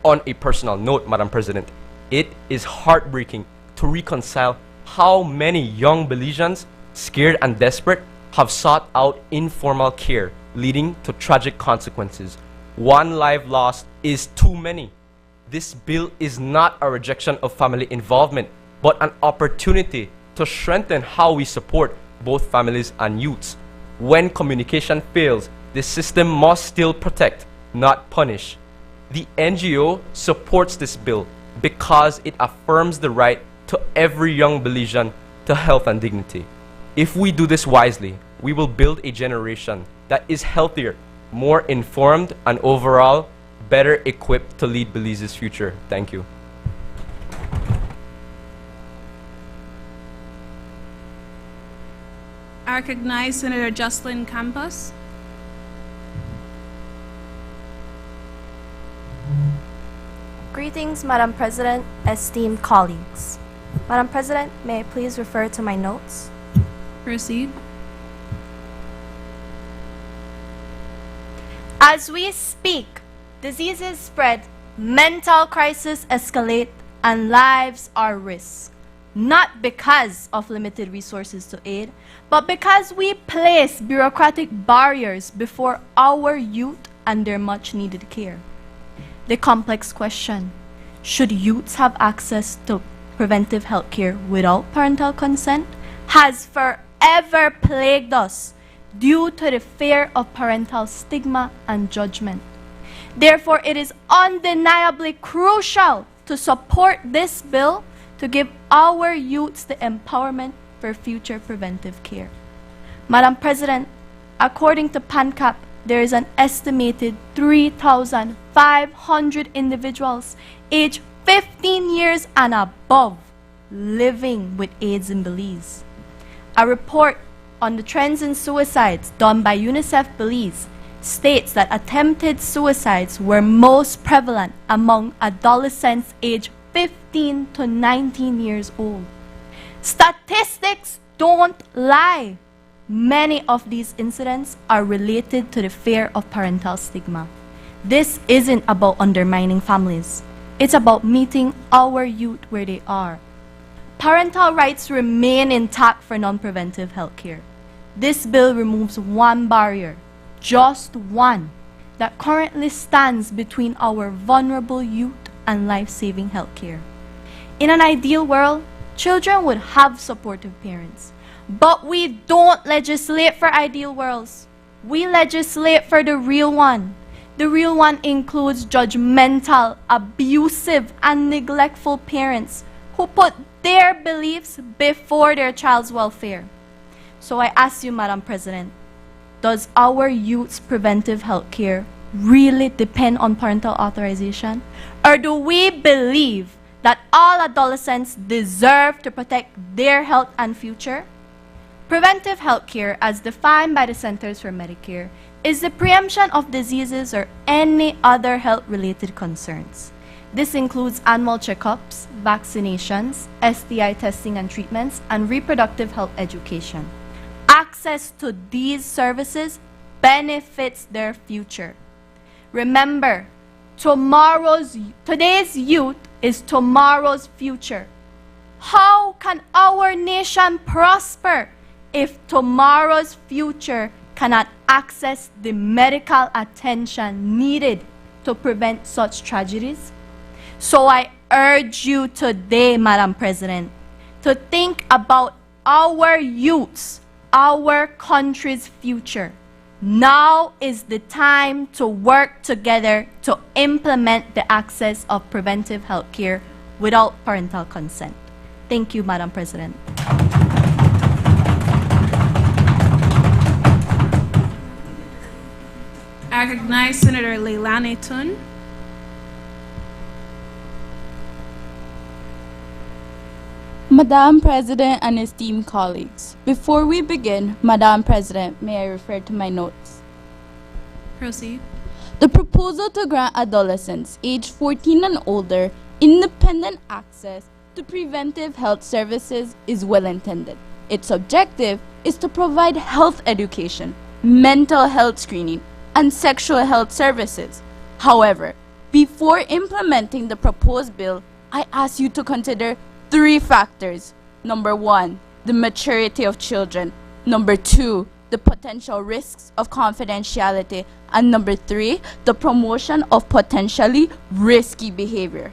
On a personal note, Madam President, it is heartbreaking to reconcile how many young Belizeans, scared and desperate, have sought out informal care, leading to tragic consequences. One life lost is too many. This bill is not a rejection of family involvement, but an opportunity to strengthen how we support both families and youths. When communication fails, the system must still protect, not punish. The NGO supports this bill because it affirms the right to every young Belizean to health and dignity. If we do this wisely, we will build a generation that is healthier, more informed, and overall better equipped to lead Belize's future. Thank you. I recognize Senator Jocelyn Campos. Greetings, Madam President, esteemed colleagues. Madam President, may I please refer to my notes? Proceed. As we speak, diseases spread, mental crises escalate, and lives are risked. Not because of limited resources to aid, but because we place bureaucratic barriers before our youth and their much needed care. The complex question, should youths have access to preventive health care without parental consent, has forever plagued us due to the fear of parental stigma and judgment. Therefore, it is undeniably crucial to support this bill to give our youths the empowerment for future preventive care. Madam President, according to PANCAP, there is an estimated 3,500 individuals aged 15 years and above living with AIDS in Belize. A report on the trends in suicides done by UNICEF Belize states that attempted suicides were most prevalent among adolescents aged 15 to 19 years old. Statistics don't lie. Many of these incidents are related to the fear of parental stigma. This isn't about undermining families. It's about meeting our youth where they are. Parental rights remain intact for non-preventive health care. This bill removes one barrier, just one, that currently stands between our vulnerable youth and life-saving health care. In an ideal world, children would have supportive parents. But we don't legislate for ideal worlds. We legislate for the real one. The real one includes judgmental, abusive, and neglectful parents who put their beliefs before their child's welfare. So I ask you, Madam President, does our youth's preventive health care really depend on parental authorization? Or do we believe that all adolescents deserve to protect their health and future? Preventive health care, as defined by the Centers for Medicare, is the preemption of diseases or any other health-related concerns. This includes annual checkups, vaccinations, STI testing and treatments, and reproductive health education. Access to these services benefits their future. Remember, today's youth is tomorrow's future. How can our nation prosper if tomorrow's future cannot access the medical attention needed to prevent such tragedies? So I urge you today, Madam President, to think about our youths, our country's future. Now is the time to work together to implement the access of preventive health care without parental consent. Thank you, Madam President. I recognize Senator Leilani Tun. Madam President and esteemed colleagues, before we begin, Madam President, may I refer to my notes? Proceed. The proposal to grant adolescents aged 14 and older independent access to preventive health services is well intended. Its objective is to provide health education, mental health screening, and sexual health services. However, before implementing the proposed bill, I ask you to consider 3 factors. Number 1, the maturity of children. Number 2, the potential risks of confidentiality. And number 3, the promotion of potentially risky behavior.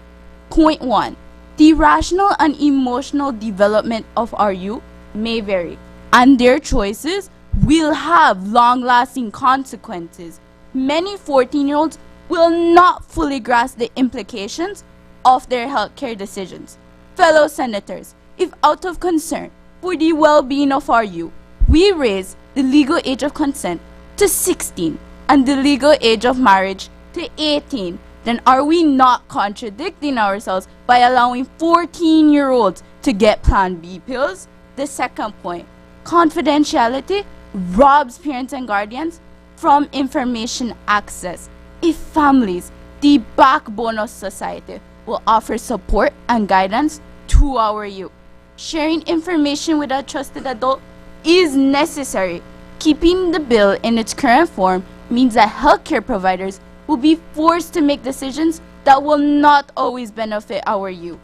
Point 1, the rational and emotional development of our youth may vary, and their choices will have long-lasting consequences. Many 14-year-olds will not fully grasp the implications of their healthcare decisions. Fellow senators, if out of concern for the well-being of our youth, we raise the legal age of consent to 16 and the legal age of marriage to 18, then are we not contradicting ourselves by allowing 14-year-olds to get Plan B pills? The second point, confidentiality robs parents and guardians from information access. If families, the backbone of society, will offer support and guidance to our youth, sharing information with a trusted adult is necessary. Keeping the bill in its current form means that healthcare providers will be forced to make decisions that will not always benefit our youth.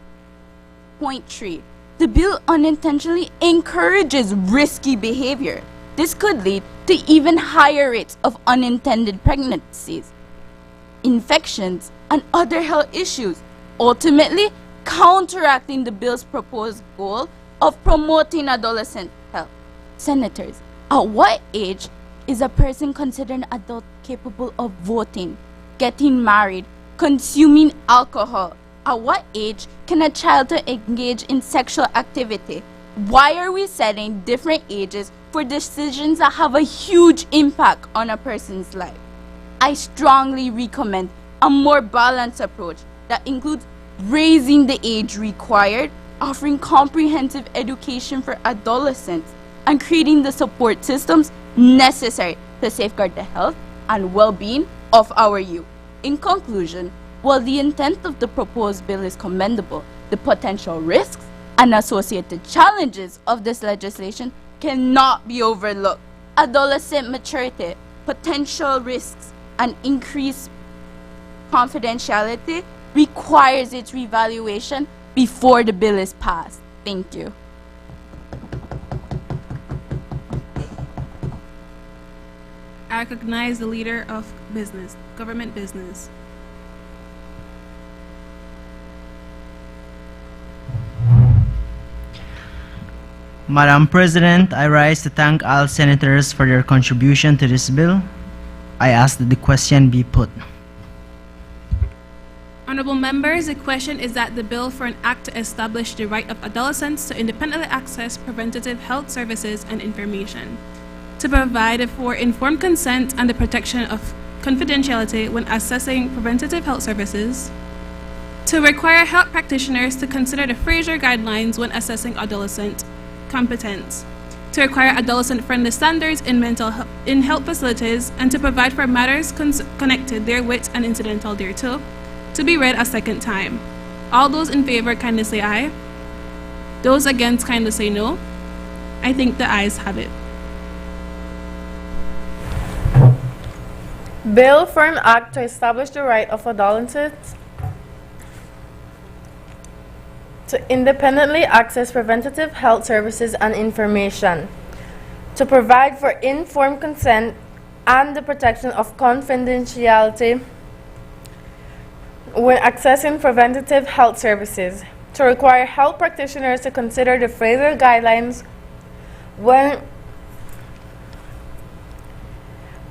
Point 3. The bill unintentionally encourages risky behavior. This could lead to even higher rates of unintended pregnancies, infections, and other health issues, ultimately counteracting the bill's proposed goal of promoting adolescent health. Senators, at what age is a person considered an adult capable of voting, getting married, consuming alcohol? At what age can a child engage in sexual activity? Why are we setting different ages for decisions that have a huge impact on a person's life? I strongly recommend a more balanced approach that includes raising the age required, offering comprehensive education for adolescents, and creating the support systems necessary to safeguard the health and well-being of our youth. In conclusion, while the intent of the proposed bill is commendable, the potential risks and associated challenges of this legislation cannot be overlooked. Adolescent maturity, potential risks, and increased confidentiality requires its revaluation before the bill is passed. Thank you. I recognize the leader of government business. Madam President, I rise to thank all senators for their contribution to this bill. I ask that the question be put. Honorable members, the question is that the bill for an act to establish the right of adolescents to independently access preventative health services and information, to provide for informed consent and the protection of confidentiality when assessing preventative health services, to require health practitioners to consider the Fraser guidelines when assessing adolescent competence, to require adolescent-friendly standards in health facilities, and to provide for matters connected therewith and incidental thereto, to be read a second time. All those in favor kindly say aye. Those against kindly say no. I think the ayes have it. Bill for an act to establish the right of adolescents to independently access preventative health services and information, to provide for informed consent and the protection of confidentiality when accessing preventative health services, to require health practitioners to consider the Fraser guidelines when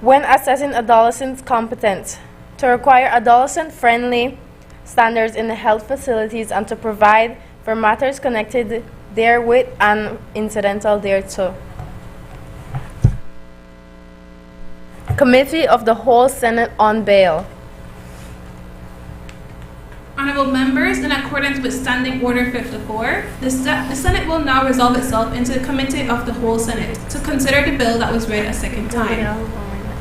assessing adolescents' competence, to require adolescent-friendly standards in the health facilities, and to provide for matters connected therewith and incidental thereto. Committee of the Whole Senate on Bail. Honorable members, in accordance with Standing Order 54, the Senate will now resolve itself into the Committee of the Whole Senate to consider the bill that was read a second time.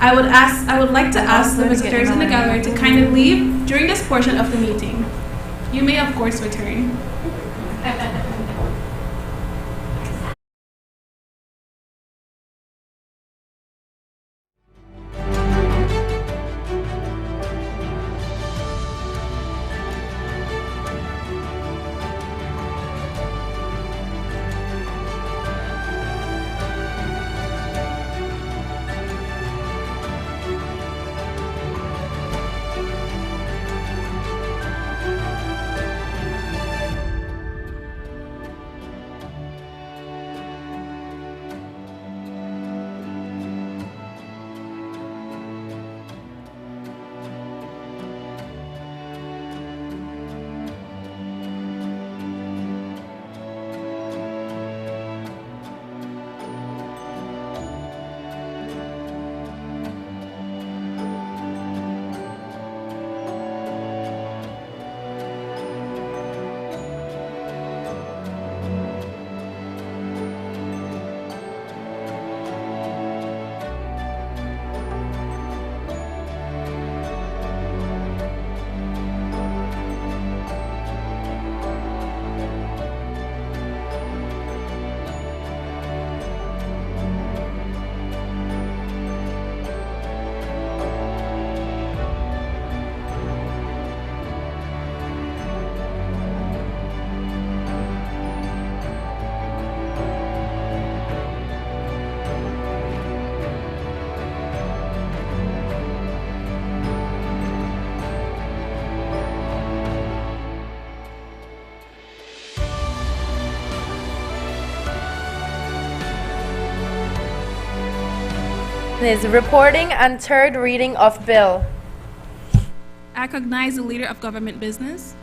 I would like to ask the visitors in the gallery to kindly leave during this portion of the meeting. You may, of course, return. Is reporting and third reading of bill. I recognize the leader of government business.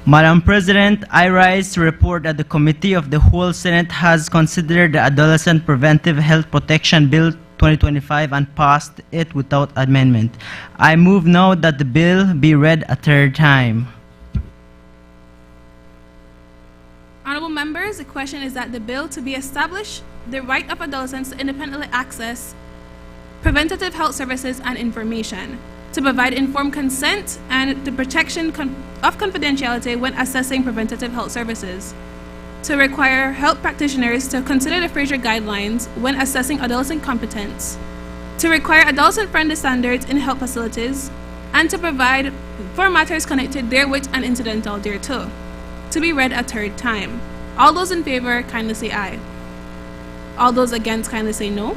Madam President, I rise to report that the Committee of the Whole Senate has considered the Adolescent Preventive Health Protection Bill 2025 and passed it without amendment. I move now that the bill be read a third time. Honorable members, the question is that the bill to be established the right of adolescents to independently access preventative health services and information, to provide informed consent and the protection of confidentiality when assessing preventative health services, to require health practitioners to consider the Fraser guidelines when assessing adolescent competence, to require adolescent-friendly standards in health facilities, and to provide for matters connected therewith and incidental thereto, to be read a third time. All those in favor, kindly say aye. All those against, kindly say no.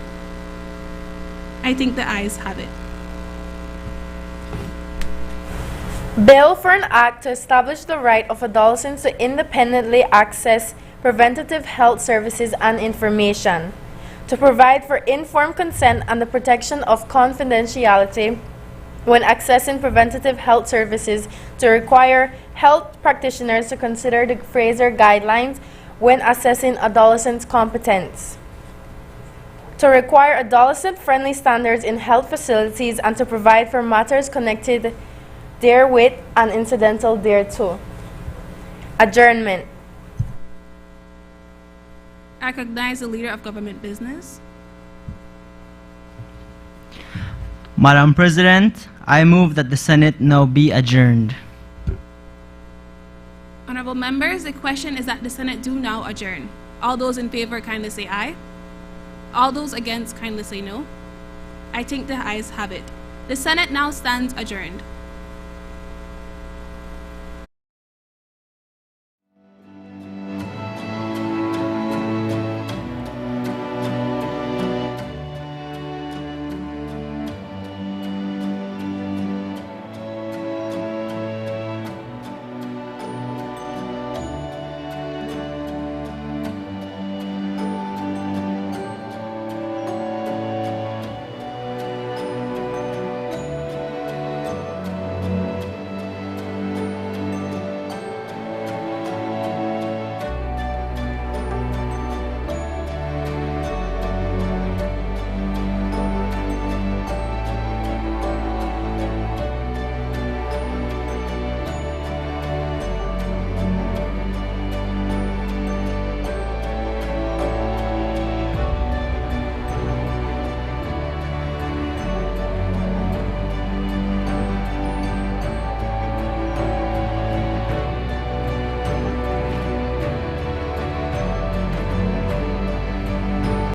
I think the ayes have it. Bill for an act to establish the right of adolescents to independently access preventative health services and information, to provide for informed consent and the protection of confidentiality when accessing preventative health services, to require health practitioners to consider the Fraser guidelines when assessing adolescents' competence, to require adolescent-friendly standards in health facilities, and to provide for matters connected therewith and incidental thereto. Adjournment. I recognize the Leader of Government Business. Madam President, I move that the Senate now be adjourned. Honorable members, the question is that the Senate do now adjourn. All those in favor, kindly say aye. All those against, kindly say no. I think the ayes have it. The Senate now stands adjourned.